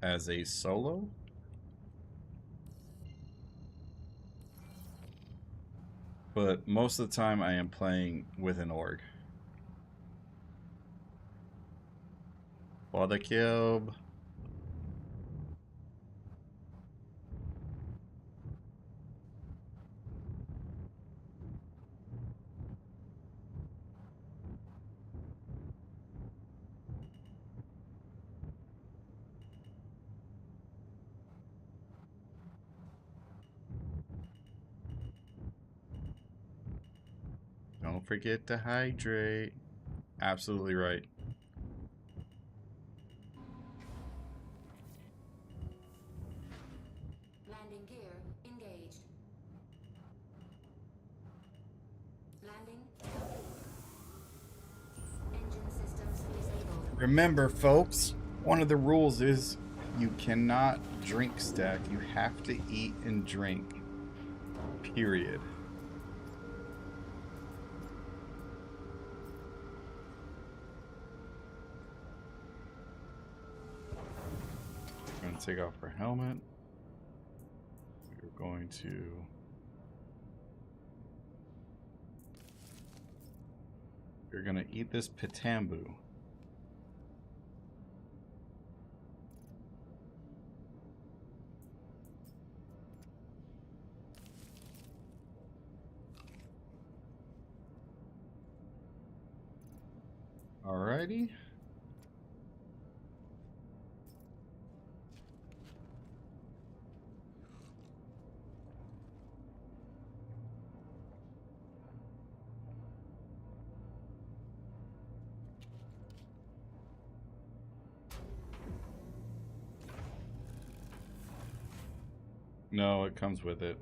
as a solo. But most of the time, I am playing with an org. For the cube. Don't forget to hydrate. Absolutely right. Landing gear engaged. Landing complete. Engine systems disabled. Remember, folks, one of the rules is You cannot drink stack. You have to eat and drink. Period. We're going to take off our helmet. We're going to... We're going to eat this pitambu. Alrighty. No, it comes with it.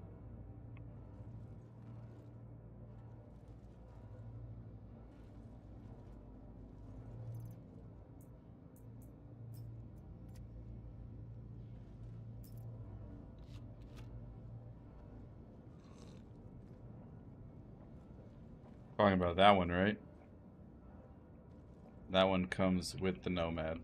Talking about that one, right? That one comes with the Nomad.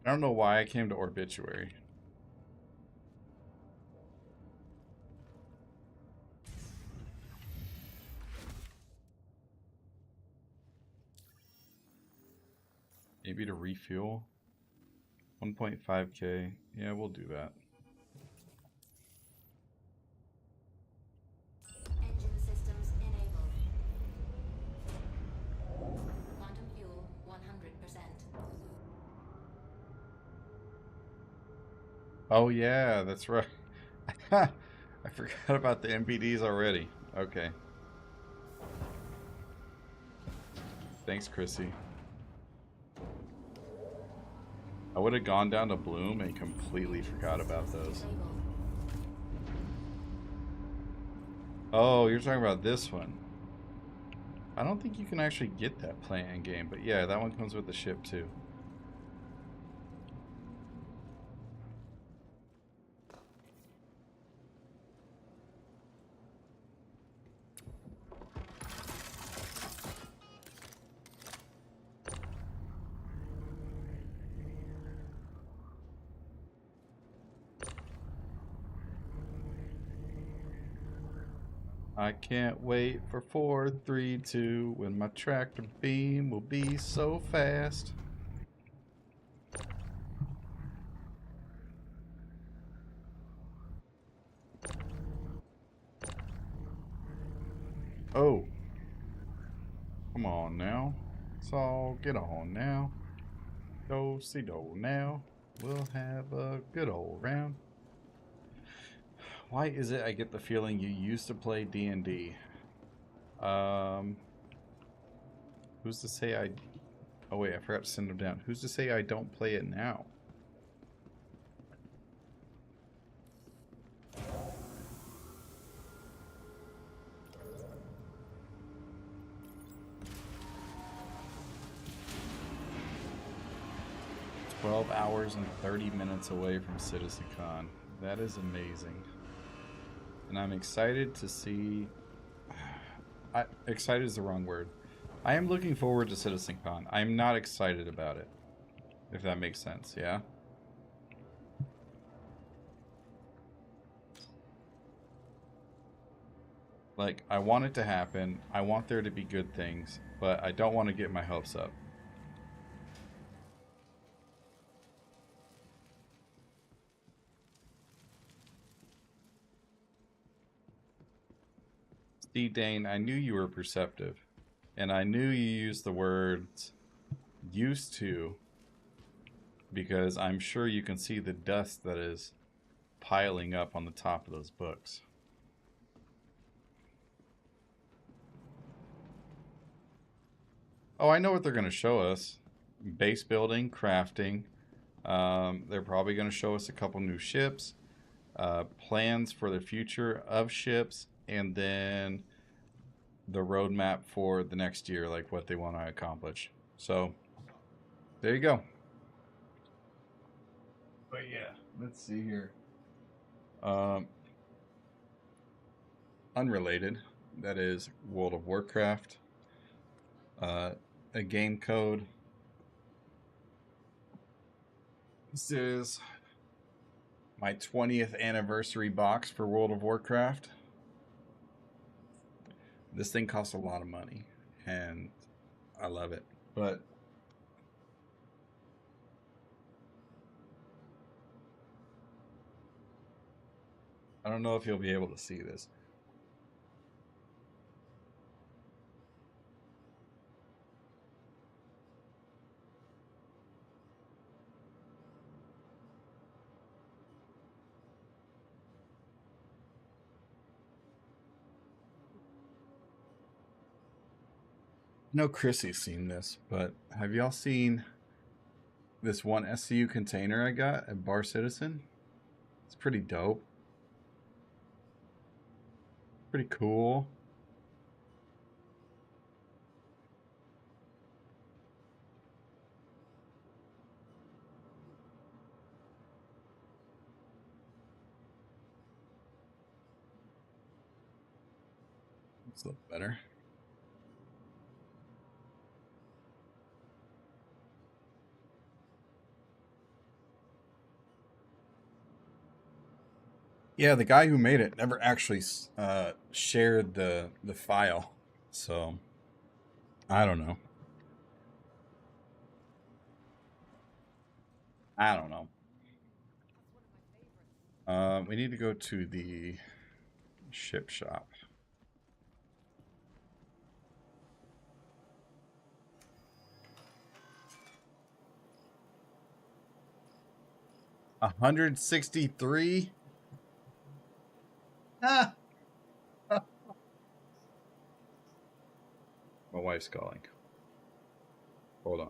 I don't know why I came to Orbituary. Maybe to refuel. 1.5k. Yeah, we'll do that. Engine systems enabled. Quantum fuel 100%. Oh yeah, that's right. I forgot about the MPDs already. Okay. Thanks, Chrissy. I would have gone down to Bloom and completely forgot about those. Oh, you're talking about this one. I don't think you can actually get that plant in game, but yeah, that one comes with the ship too. I can't wait for 432 when my tractor beam will be so fast. Oh. Come on now. So get on now. Do-si-do now. We'll have a good old round. Why is it I get the feeling you used to play D&D? Who's to say I... Oh wait, I forgot to send them down. Who's to say I don't play it now? $12 and 30 minutes away from CitizenCon. That is amazing. And I'm excited to see... excited is the wrong word. I am looking forward to CitizenCon. I'm not excited about it. If that makes sense, yeah? Like, I want it to happen. I want there to be good things. But I don't want to get my hopes up. See, Dane, I knew you were perceptive. And I knew you used the words used to, because I'm sure you can see the dust that is piling up on the top of those books. Oh, I know what they're going to show us. Base building, crafting. They're probably going to show us a couple new ships. plans for the future of ships, and then the roadmap for the next year, like what they want to accomplish. So there you go. But yeah, let's see here. Unrelated, that is World of Warcraft. A game code. This is my 20th anniversary box for World of Warcraft. This thing costs a lot of money, and I love it. But I don't know if you'll be able to see this. No, Chrissy's seen this, but have y'all seen this one SCU container I got at Bar Citizen? It's pretty dope. Pretty cool. It's a little better. Yeah, the guy who made it never actually shared the file, so I don't know. I don't know. We need to go to the ship shop. $163. Ah. My wife's calling. Hold on.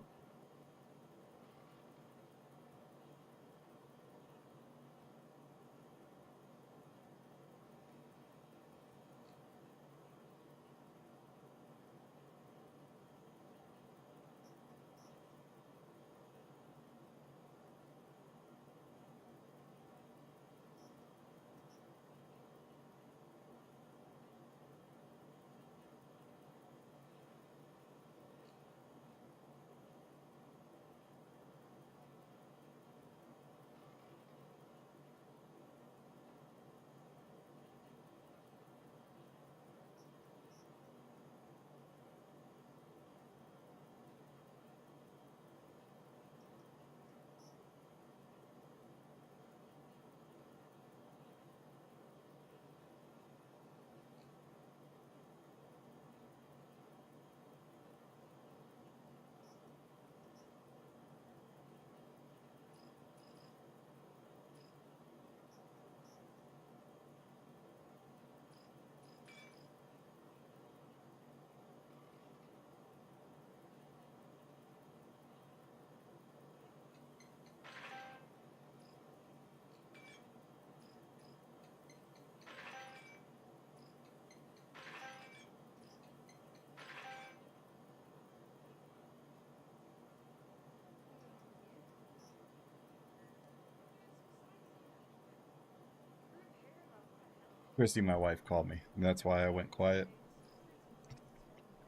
Christy, my wife, called me. And that's why I went quiet.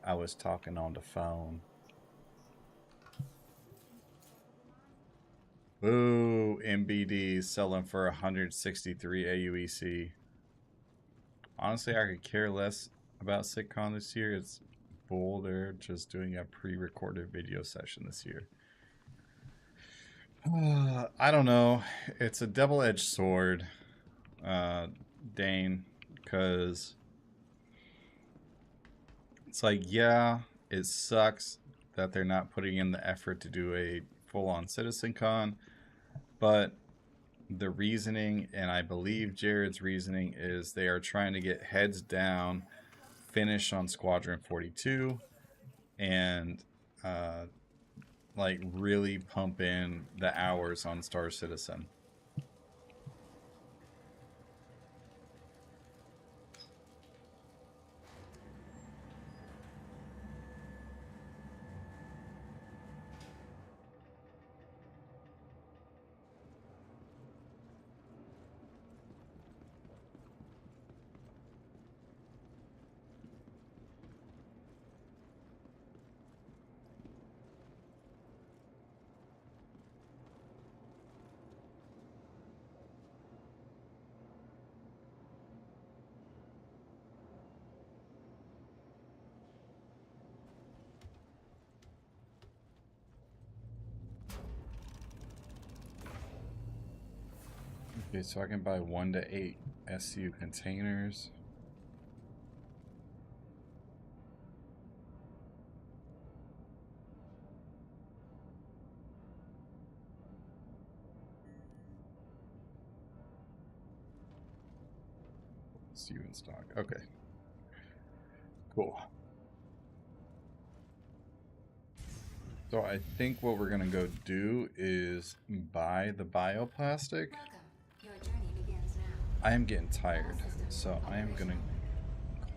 I was talking on the phone. Ooh, MBD selling for 163 AUEC. Honestly, I could care less about SitCon this year. It's bull. They're just doing a pre-recorded video session this year. I don't know. It's a double-edged sword, Dane, because it's like, yeah, it sucks that they're not putting in the effort to do a full-on CitizenCon, but the reasoning, and I believe Jared's reasoning, is they are trying to get heads down, finish on Squadron 42, and like really pump in the hours on Star Citizen. Okay, so I can buy 1 to 8 SU containers. SU in stock. Okay. Cool. So I think what we're gonna go do is buy the bioplastic. Welcome. Your journey begins now. I am getting tired, so I am gonna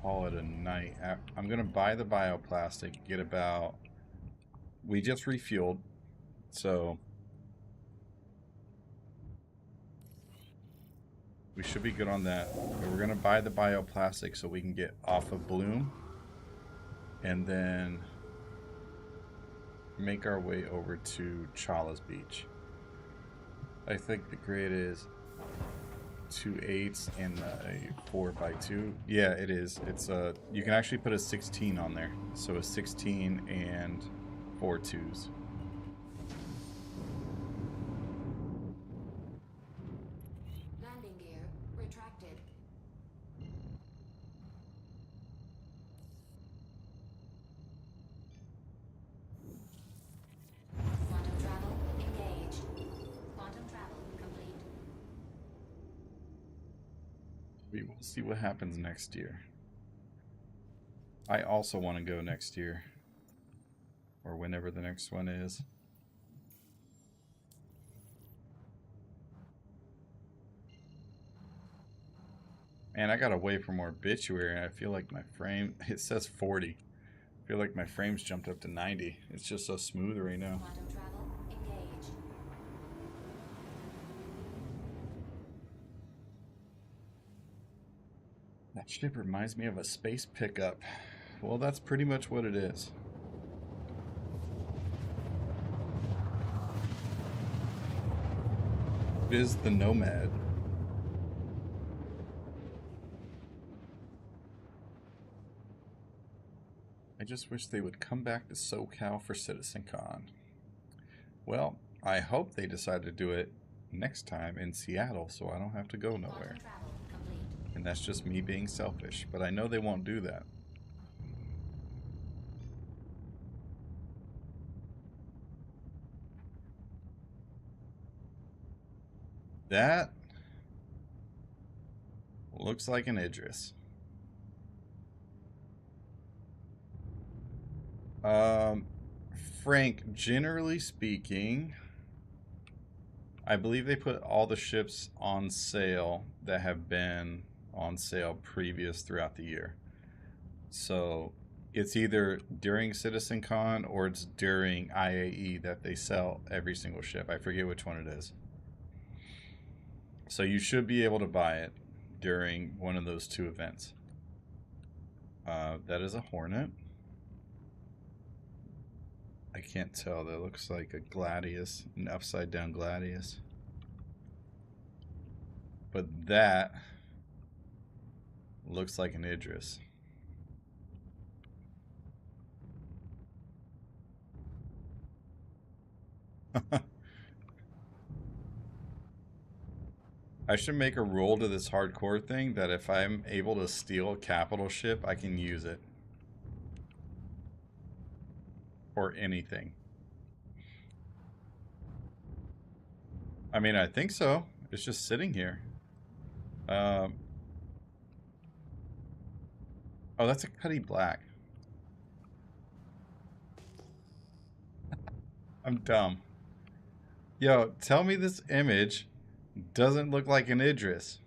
call it a night. I'm gonna buy the bioplastic, get about... We just refueled, so we should be good on that. But we're gonna buy the bioplastic so we can get off of Bloom, and then make our way over to Chala's Beach. I think the grid is 2 8s and a 4x2. Yeah, it is. It's you can actually put a 16 on there, so a 16 and 4 2s. Landing gear retracted. Quantum travel engaged. Quantum travel complete. We will see what happens next year. I also want to go next year, or whenever the next one is. Man, I got away from Obituary, and I feel like my frame, it says 40. I feel like my frame's jumped up to 90. It's just so smooth right now. Quantum travel engaged. That ship reminds me of a space pickup. Well, that's pretty much what it is. It is the Nomad. I just wish they would come back to SoCal for CitizenCon. Well, I hope they decide to do it next time in Seattle so I don't have to go nowhere. Quantum travel complete. And that's just me being selfish, but I know they won't do that. That looks like an Idris. Frank, generally speaking, I believe they put all the ships on sale that have been on sale previous throughout the year. So it's either during CitizenCon or it's during IAE that they sell every single ship. I forget which one it is. So you should be able to buy it during one of those two events. That is a Hornet. I can't tell. That looks like a Gladius, an upside down Gladius. But that looks like an Idris. I should make a rule to this hardcore thing that if I'm able to steal a capital ship, I can use it. Or anything. I mean, I think so. It's just sitting here. Oh, that's a Cuddy Black. I'm dumb. Yo, tell me this image doesn't look like an Idris.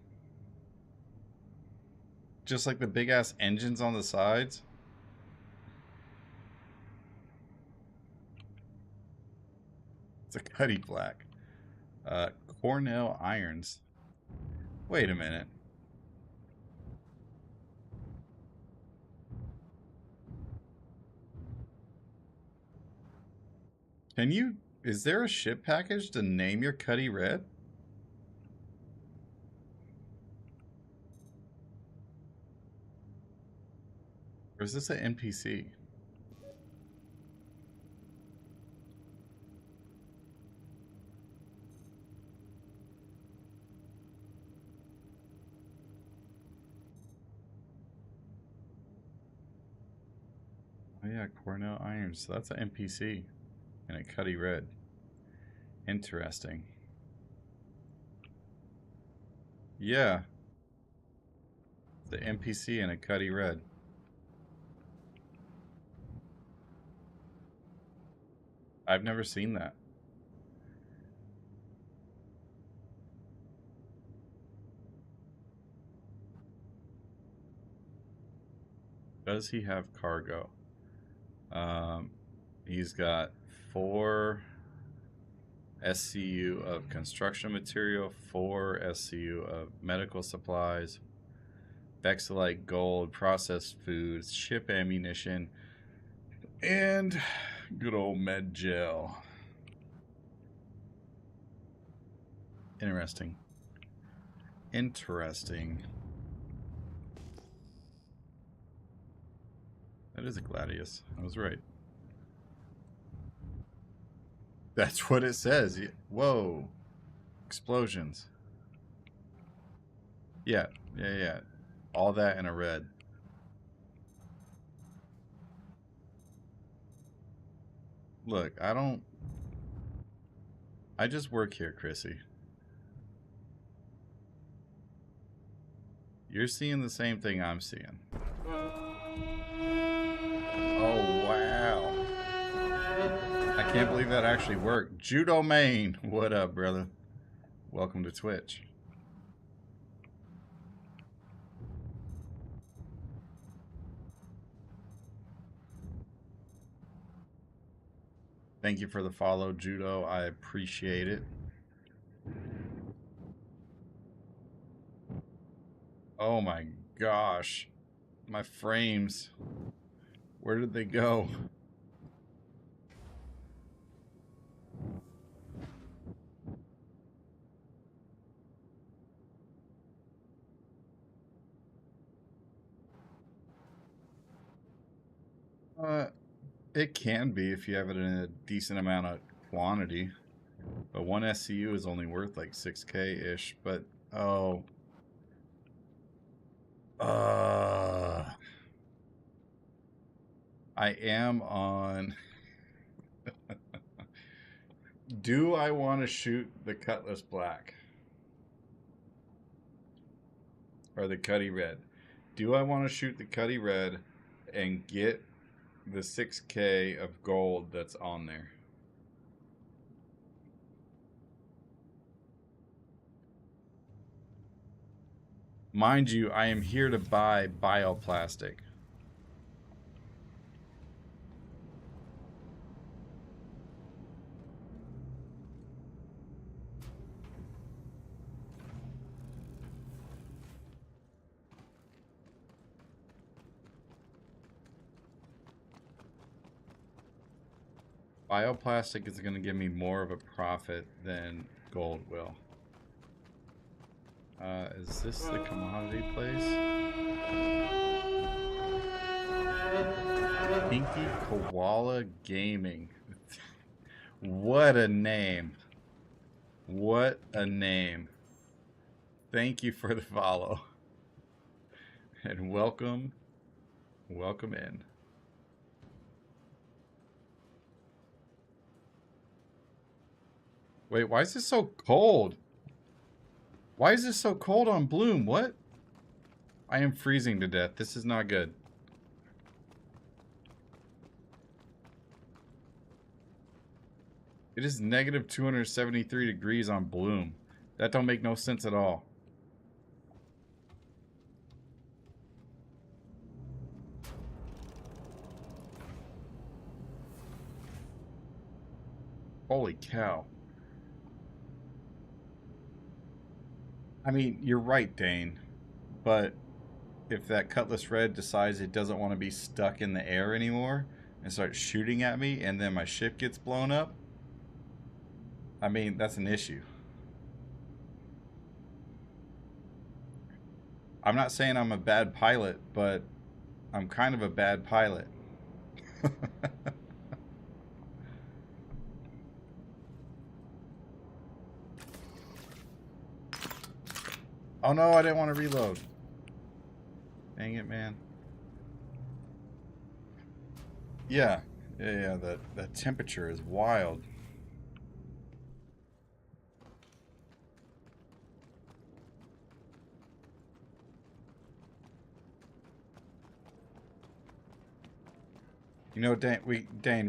Just like the big ass engines on the sides. It's a Cuddy Black. Cornell Irons. Wait a minute. Can you... Is there a ship package to name your Cuddy Red? Or is this an NPC? Oh yeah, Cornell Irons. So that's an NPC and a Cuddy Red. Interesting. Yeah. The NPC and a Cuddy Red. I've never seen that. Does he have cargo? He's got 4 SCU of construction material, 4 SCU of medical supplies, Vexilite gold, processed foods, ship ammunition, and good old med gel. Interesting. Interesting. That is a Gladius. I was right. That's what it says. Whoa. Explosions. Yeah. All that in a red. Look, I just work here, Chrissy. You're seeing the same thing I'm seeing. Oh, wow. I can't believe that actually worked. Judo Main. What up, brother? Welcome to Twitch. Thank you for the follow, Judo. I appreciate it. Oh my gosh. My frames. Where did they go? It can be if you have it in a decent amount of quantity. But 1 SCU is only worth like 6K-ish. But, oh. I am on... Do I want to shoot the Cutlass Black? Or the Cuddy Red? Do I want to shoot the Cuddy Red and get the 6K of gold that's on there? Mind you, I am here to buy bioplastic. Bioplastic is going to give me more of a profit than gold will. Is this the commodity place? Pinky Koala Gaming. What a name. What a name. Thank you for the follow. And welcome. Welcome in. Wait, why is this so cold? Why is this so cold on Bloom? What? I am freezing to death. This is not good. It is negative 273 degrees on Bloom. That don't make no sense at all. Holy cow. I mean, you're right, Dane. But if that Cutlass Red decides it doesn't want to be stuck in the air anymore and starts shooting at me and then my ship gets blown up, I mean, that's an issue. I'm not saying I'm a bad pilot, but I'm kind of a bad pilot. Oh no, I didn't want to reload. Dang it, man. Yeah, yeah. That temperature is wild. You know, Dane,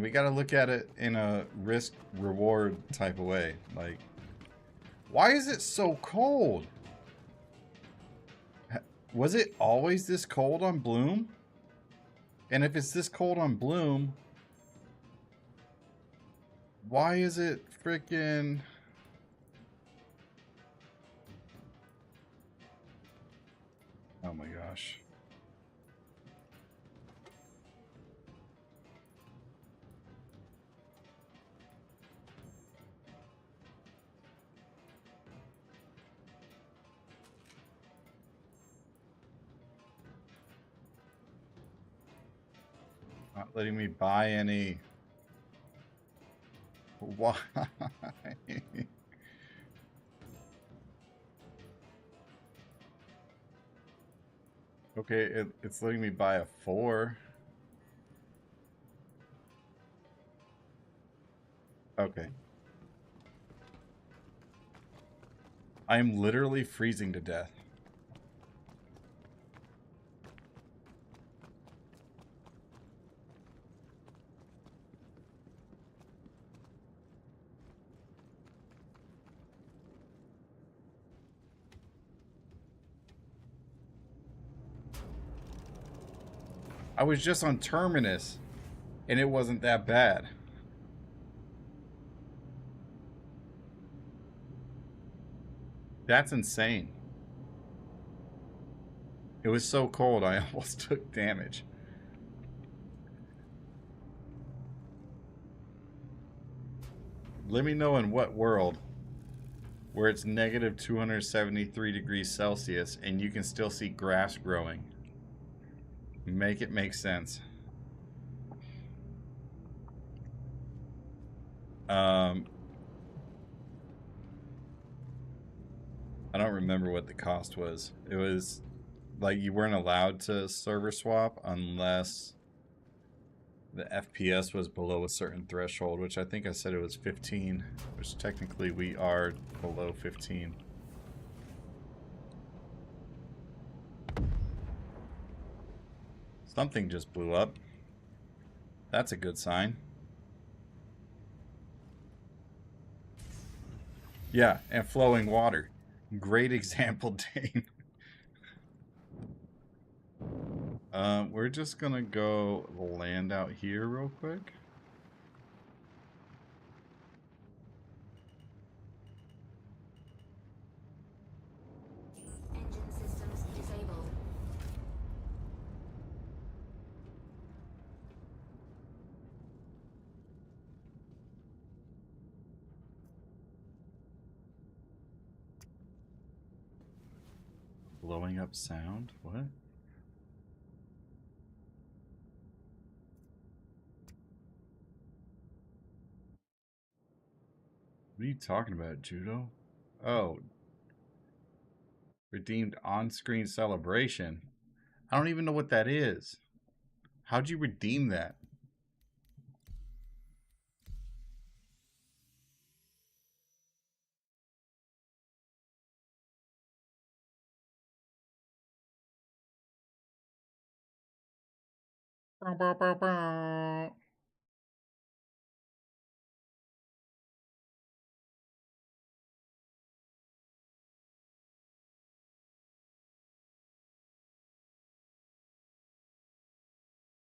we got to look at it in a risk reward type of way. Like, why is it so cold? Was it always this cold on Bloom? And if it's this cold on Bloom, why is it freaking... Oh my gosh. Not letting me buy any. Why? Okay, it's letting me buy a 4. Okay. I am literally freezing to death. I was just on Terminus, and it wasn't that bad. That's insane. It was so cold, I almost took damage. Let me know in what world where it's negative 273 degrees Celsius and you can still see grass growing. Make it make sense. Um, I don't remember what the cost was. It was like you weren't allowed to server swap unless the FPS was below a certain threshold, which I think I said it was 15, which technically we are below 15. Something just blew up. That's a good sign. Yeah, and flowing water. Great example, Dane. We're just gonna go land out here real quick. Engine systems disabled. Blowing up sound? What? What are you talking about, Judo? Oh, redeemed on-screen celebration. I don't even know what that is. How'd you redeem that? Bye bye bye bye.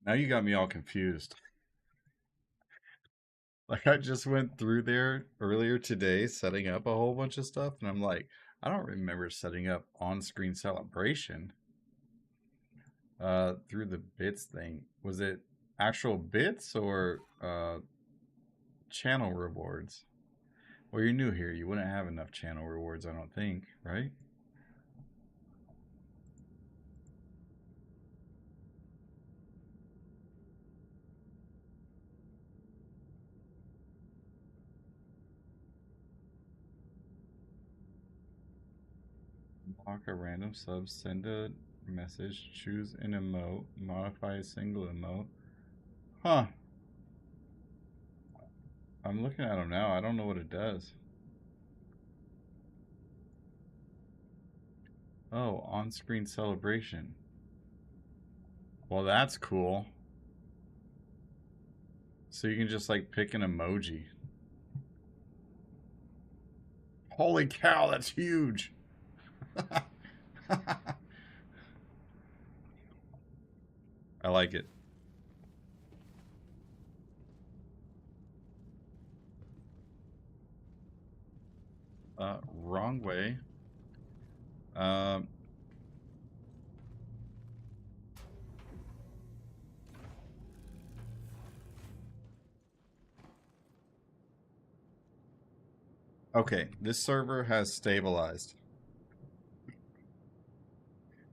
Now you got me all confused. Like I just went through there earlier today setting up a whole bunch of stuff and I'm like, I don't remember setting up on-screen celebration through the bits thing. Was it actual bits or channel rewards? Well, you're new here. You wouldn't have enough channel rewards, I don't think, right? Unlock a random sub, send a message, choose an emote, modify a single emote. Huh. I'm looking at them now. I don't know what it does. Oh, on-screen celebration. Well, that's cool. So you can just like pick an emoji. Holy cow, that's huge. I like it. Wrong way. Um, okay, this server has stabilized.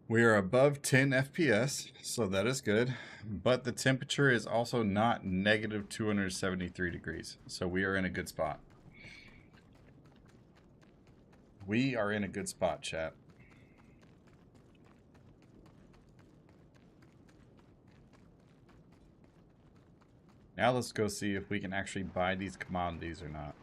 We are above 10 FPS, so that is good. But the temperature is also not negative 273 degrees, so we are in a good spot. We are in a good spot, chat. Now let's go see if we can actually buy these commodities or not.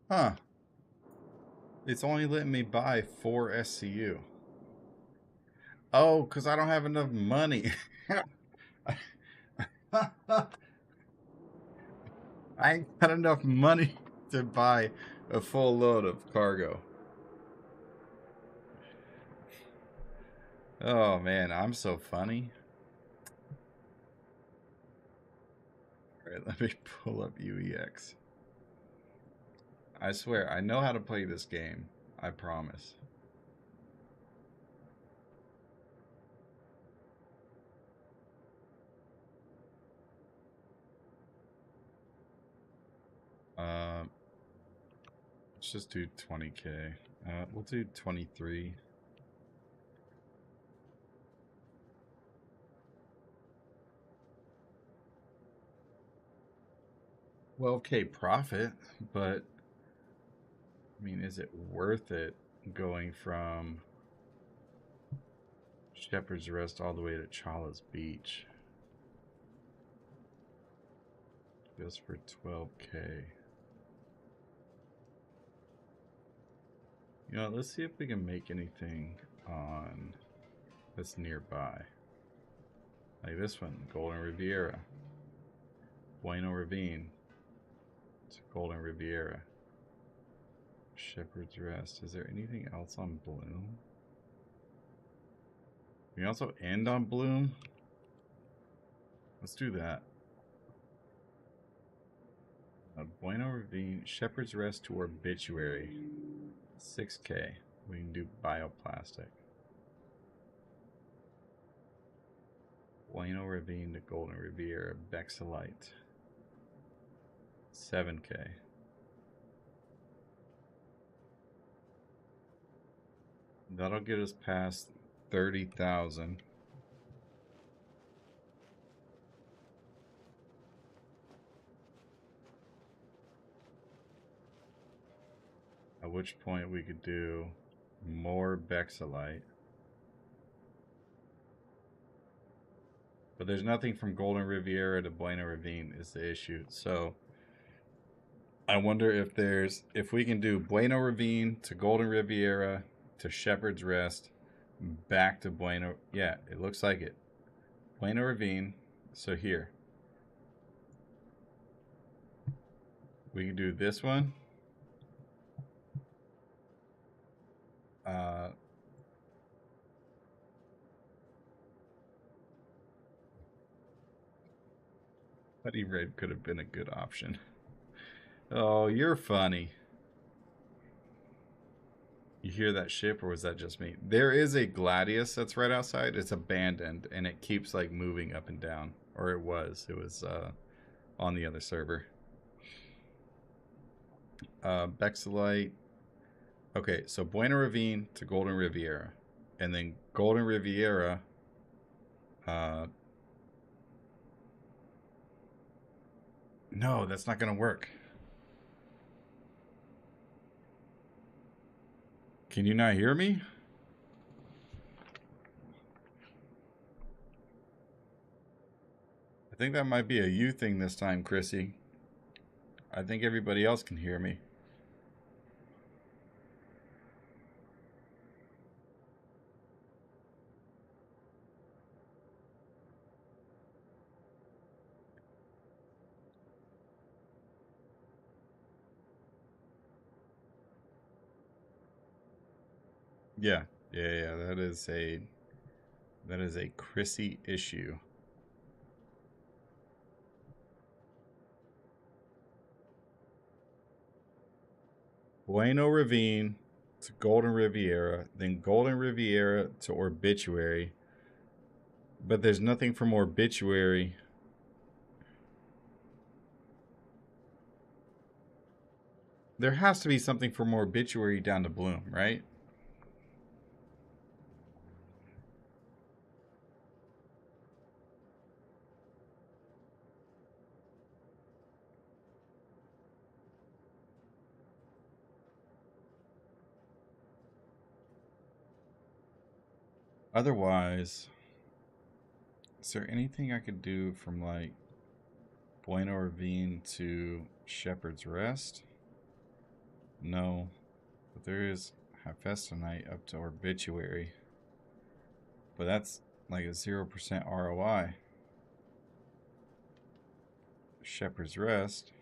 Huh. It's only letting me buy 4 SCU. Oh, because I don't have enough money. I ain't got enough money to buy a full load of cargo. Oh man, I'm so funny. Alright, let me pull up UEX. I swear, I know how to play this game. I promise. Let's just do 20K. We'll do 23. Well, okay, profit, but I mean, is it worth it going from Shepherd's Rest all the way to Chala's Beach? Just for 12K. You know, let's see if we can make anything on that's nearby. Like this one, Golden Riviera. Bueno Ravine. It's Golden Riviera. Shepherd's Rest. Is there anything else on Bloom? We can also end on Bloom. Let's do that. Bueno Ravine, Shepherd's Rest to Obituary. 6K. We can do bioplastic. Bueno Ravine to Golden Riviera, Bexalite. 7K. That'll get us past 30,000. At which point we could do more Bexalite. But there's nothing from Golden Riviera to Bueno Ravine is the issue. So I wonder if we can do Bueno Ravine to Golden Riviera to Shepherd's Rest back to Bueno. Yeah, it looks like it. Bueno Ravine. So here. We can do this one. Buddy Red could have been a good option. Oh, you're funny. You hear that ship, or was that just me? There is a Gladius that's right outside. It's abandoned, and it keeps like moving up and down. Or it was. It was on the other server. Bexelite. Okay, so Buena Ravine to Golden Riviera. And then Golden Riviera. No, that's not going to work. Can you not hear me? I think that might be a you thing this time, Chrissy. I think everybody else can hear me. Yeah, that is a Chrissy issue. Bueno Ravine to Golden Riviera, then Golden Riviera to Obituary. But there's nothing from Obituary. There has to be something from Obituary down to Bloom, right? Otherwise, is there anything I could do from like Bueno Ravine to Shepherd's Rest? No, but there is Hephaestonite up to Obituary. But that's like a 0% ROI. Shepherd's Rest.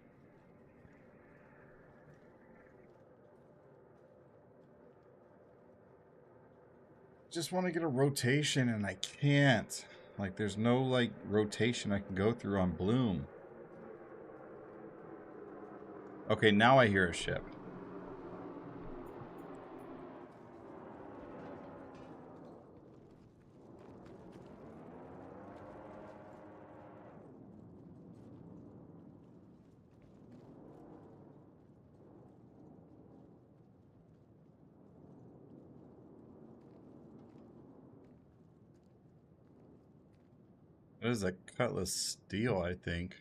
Just want to get a rotation and I can't. Like there's no like rotation I can go through on Bloom. Okay, now I hear a ship. It is a Cutlass Steel, I think.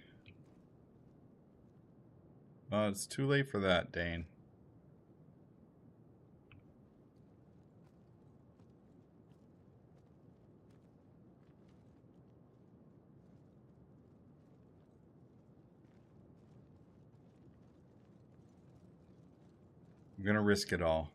It's too late for that, Dane. I'm gonna risk it all.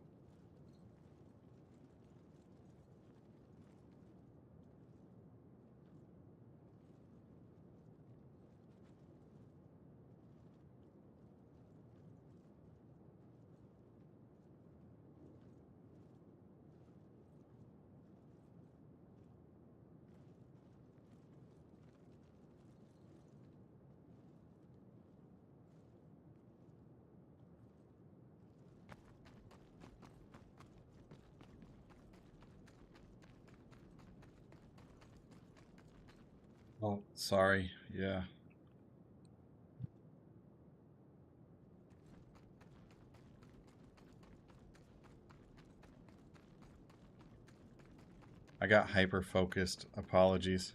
Oh, sorry. Yeah. I got hyper focused. Apologies.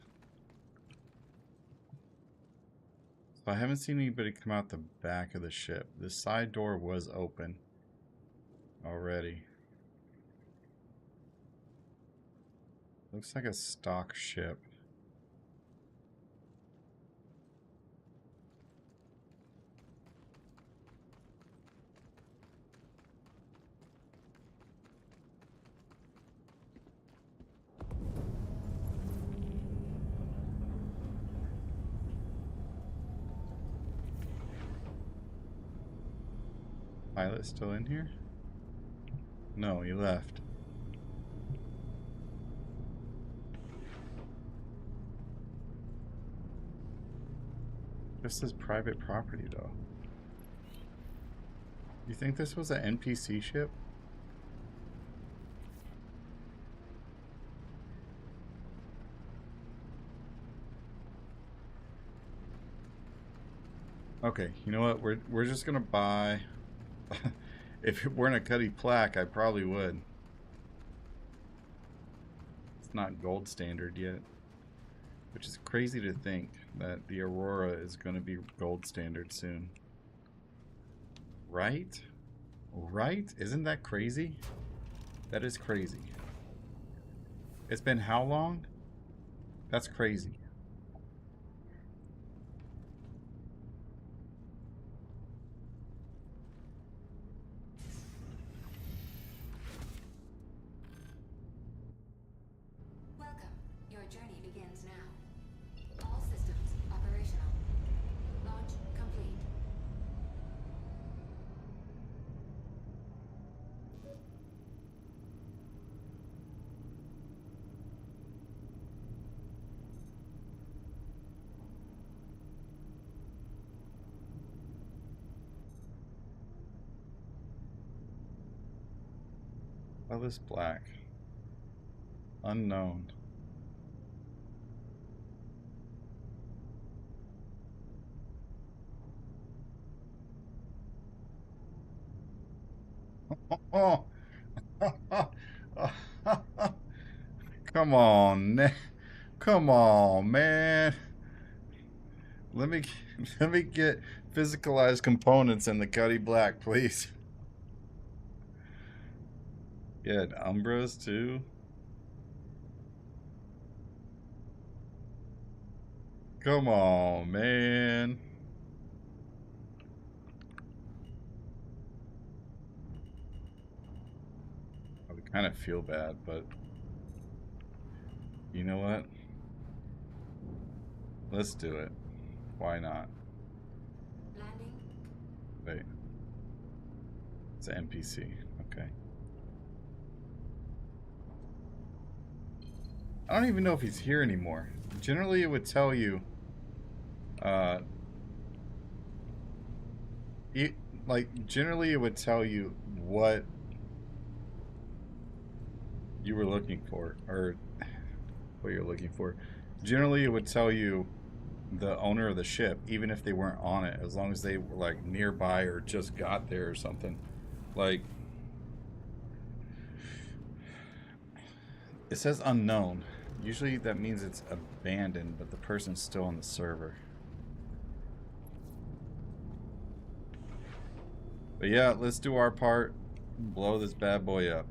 So I haven't seen anybody come out the back of the ship. The side door was open already. Looks like a stock ship. Pilot still in here? No, he left. This is private property, though. You think this was an NPC ship? Okay, you know what? We're just gonna buy. If it weren't a Cuddy plaque, I probably would. It's not gold standard yet, which is crazy to think that the Aurora is going to be gold standard soon. Right? Right? Isn't that crazy? That is crazy. It's been how long? That's crazy. Welcome. Your journey begins now. All systems operational. Launch complete. Elvis Black. Unknown. Oh. Come on, come on, man. Let me let me get physicalized components in the Cuddy Black, please. Yeah, Umbras too. Come on, man. I would kind of feel bad, but you know what? Let's do it. Why not? Landing. Wait. It's an NPC. Okay. I don't even know if he's here anymore. Generally, it would tell you. Generally, it would tell you what you were looking for, or what you're looking for. Generally, it would tell you the owner of the ship, even if they weren't on it, as long as they were like nearby or just got there or something. Like, it says unknown. Usually that means it's abandoned, but the person's still on the server. But yeah, let's do our part. Blow this bad boy up.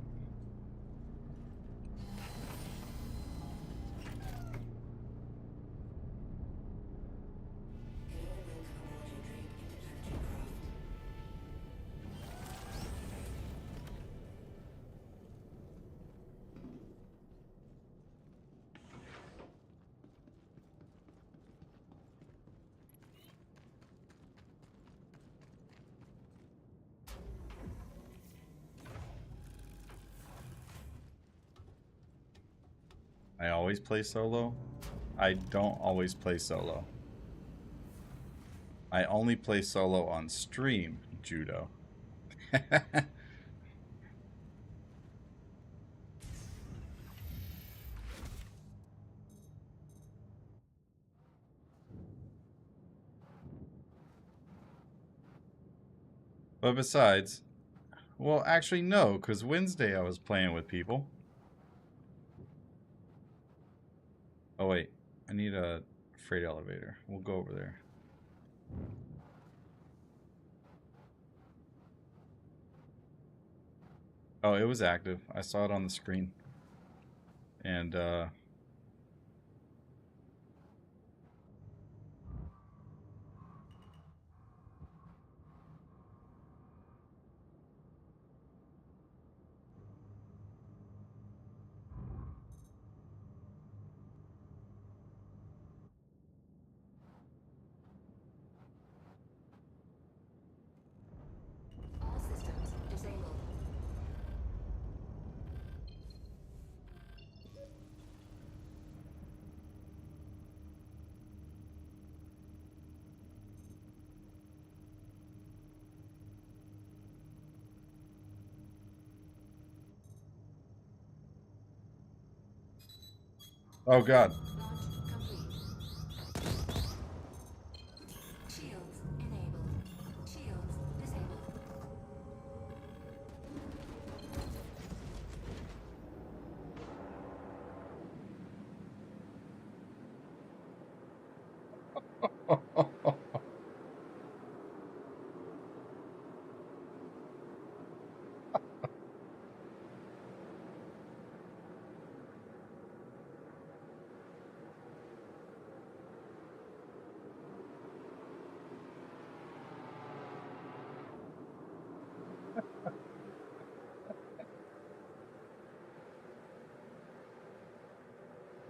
I always play solo. I don't always play solo. I only play solo on stream, Judo. But besides, well, actually no, because Wednesday I was playing with people. Oh wait, I need a freight elevator. We'll go over there. Oh, it was active. I saw it on the screen. And All systems disabled. oh god. Launch complete. Shields enabled.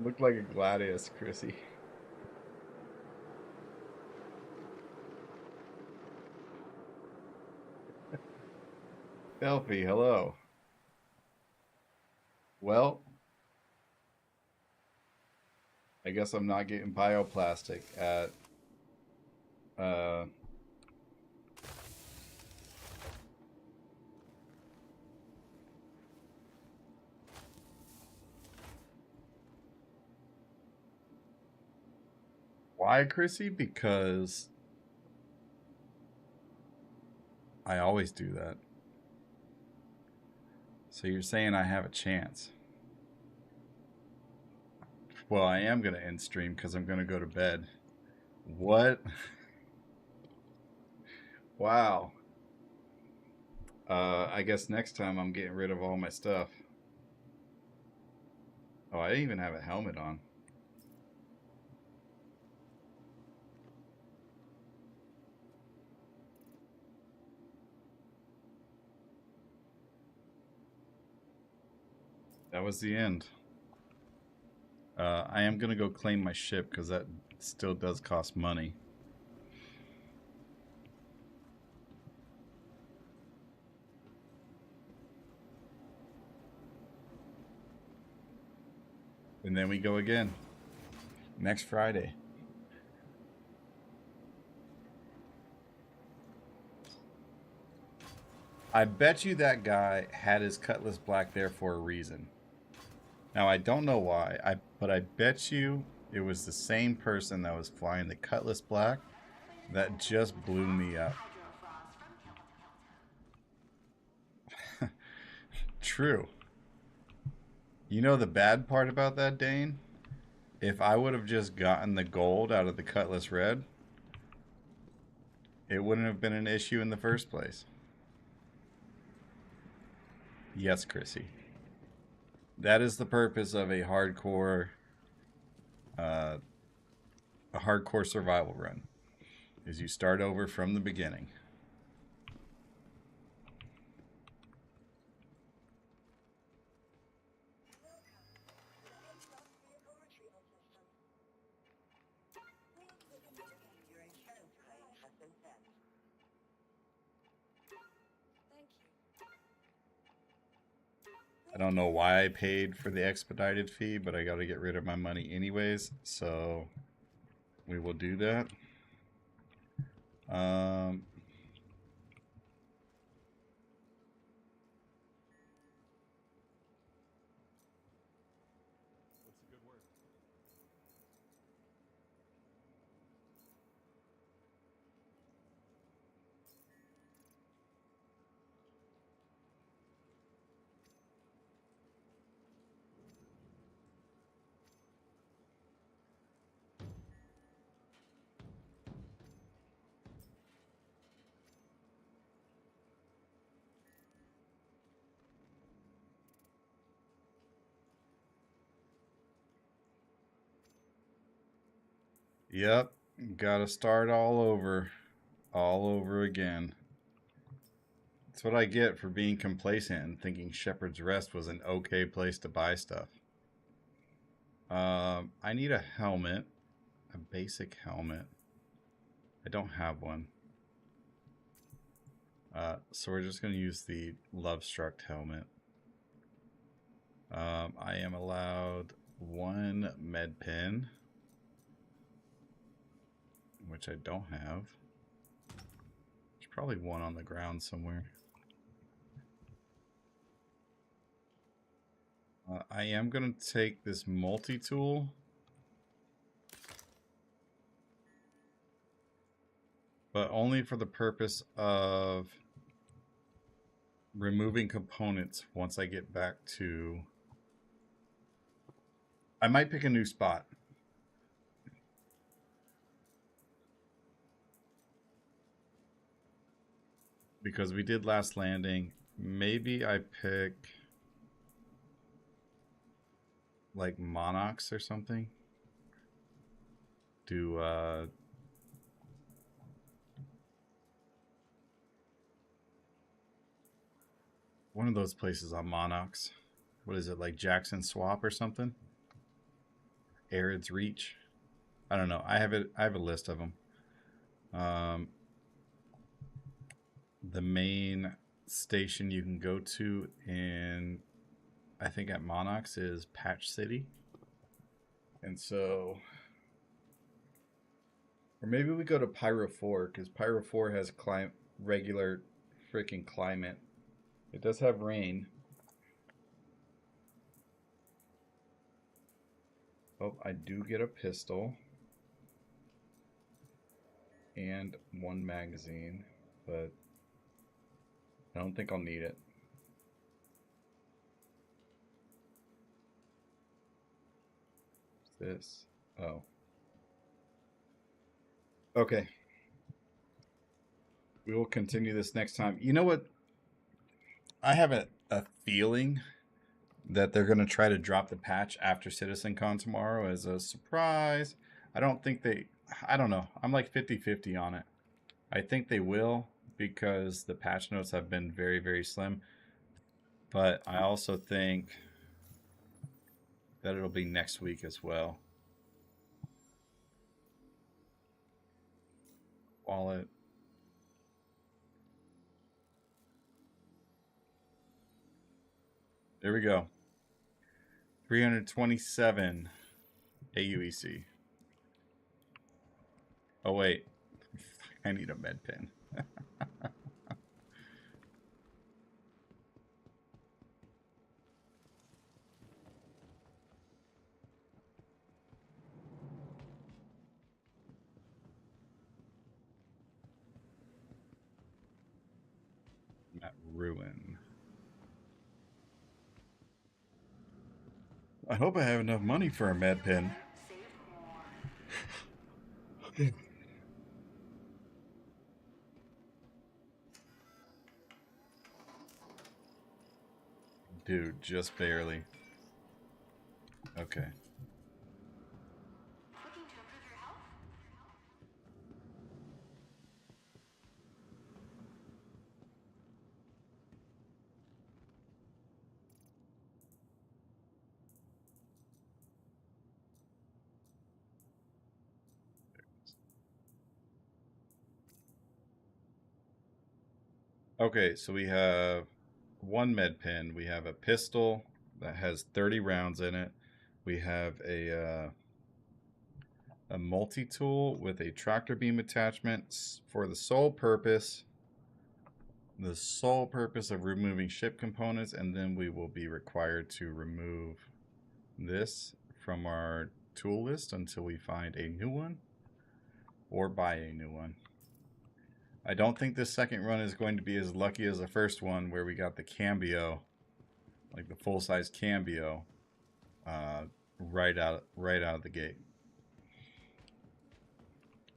Looked like a Gladius, Chrissy. Delphi, hello. Well, I guess I'm not getting bioplastic at uh why, Chrissy? Because I always do that. So you're saying I have a chance? Well, I am gonna end stream because I'm gonna go to bed. What? Wow. I guess next time I'm getting rid of all my stuff. Oh, I didn't even have a helmet on. That was the end. I am gonna go claim my ship because that still does cost money. And then we go again. Next Friday. I bet you that guy had his Cutlass Black there for a reason. Now, I don't know why, but I bet you it was the same person that was flying the Cutlass Black that just blew me up. True. You know the bad part about that, Dane? If I would have just gotten the gold out of the Cutlass Red, it wouldn't have been an issue in the first place. Yes, Chrissy. That is the purpose of a hardcore survival run. Is you start over from the beginning. I don't know why I paid for the expedited fee, but I got to get rid of my money anyways, so we will do that. Yep, gotta start all over again. That's what I get for being complacent and thinking Shepherd's Rest was an okay place to buy stuff. I need a helmet, a basic helmet. I don't have one. So we're just going to use the Lovestruck helmet. I am allowed one med pen, which I don't have. There's probably one on the ground somewhere. I am going to take this multi-tool. But only for the purpose of removing components once I get back to... I might pick a new spot. Because we did last landing. Maybe I pick... like Monox or something. Do One of those places on Monox. What is it, like Jackson Swap or something? Arid's Reach. I don't know. I have a list of them. The main station you can go to in, I think at Monox, is Patch City. And so, or maybe we go to Pyro 4, because Pyro 4 has regular freaking climate. It does have rain. Oh, I do get a pistol. And 1 magazine, but I don't think I'll need it. What's this? Oh. Okay. We will continue this next time. You know what? I have a feeling that they're going to try to drop the patch after CitizenCon tomorrow as a surprise. I don't think they... I don't know. I'm like 50-50 on it. I think they will because the patch notes have been very, very slim. But I also think that it'll be next week as well. Wallet. There we go. 327 AUEC. Oh, wait. I need a med pen. At Ruin. I hope I have enough money for a med pen. Dude, just barely. Okay. Looking to improve your health? Okay, so we have 1 med pen. We have a pistol that has 30 rounds in it. We have a multi-tool with a tractor beam attachment for the sole purpose of removing ship components, and then we will be required to remove this from our tool list until we find a new one or buy a new one. I don't think this second run is going to be as lucky as the first one where we got the cambio, like the full-size cambio, right out of the gate.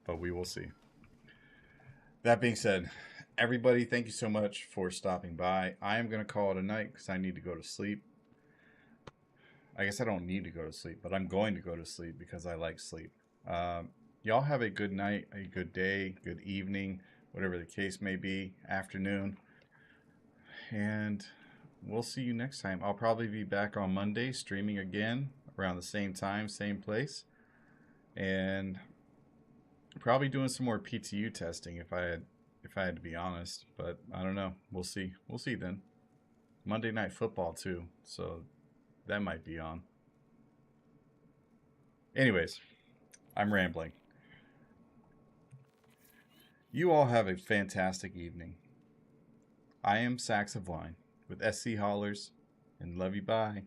But we will see. That being said, everybody, thank you so much for stopping by. I am going to call it a night because I need to go to sleep. I guess I don't need to go to sleep, but I'm going to go to sleep because I like sleep. Y'all have a good night, a good day, good evening, whatever the case may be, afternoon. And we'll see you next time. I'll probably be back on Monday streaming again around the same time, same place. And probably doing some more PTU testing if I had to be honest, but I don't know. We'll see. We'll see then. Monday Night Football too, so that might be on. Anyways, I'm rambling. You all have a fantastic evening. I am Sacks of Wine with SC Haulers, and love you, bye.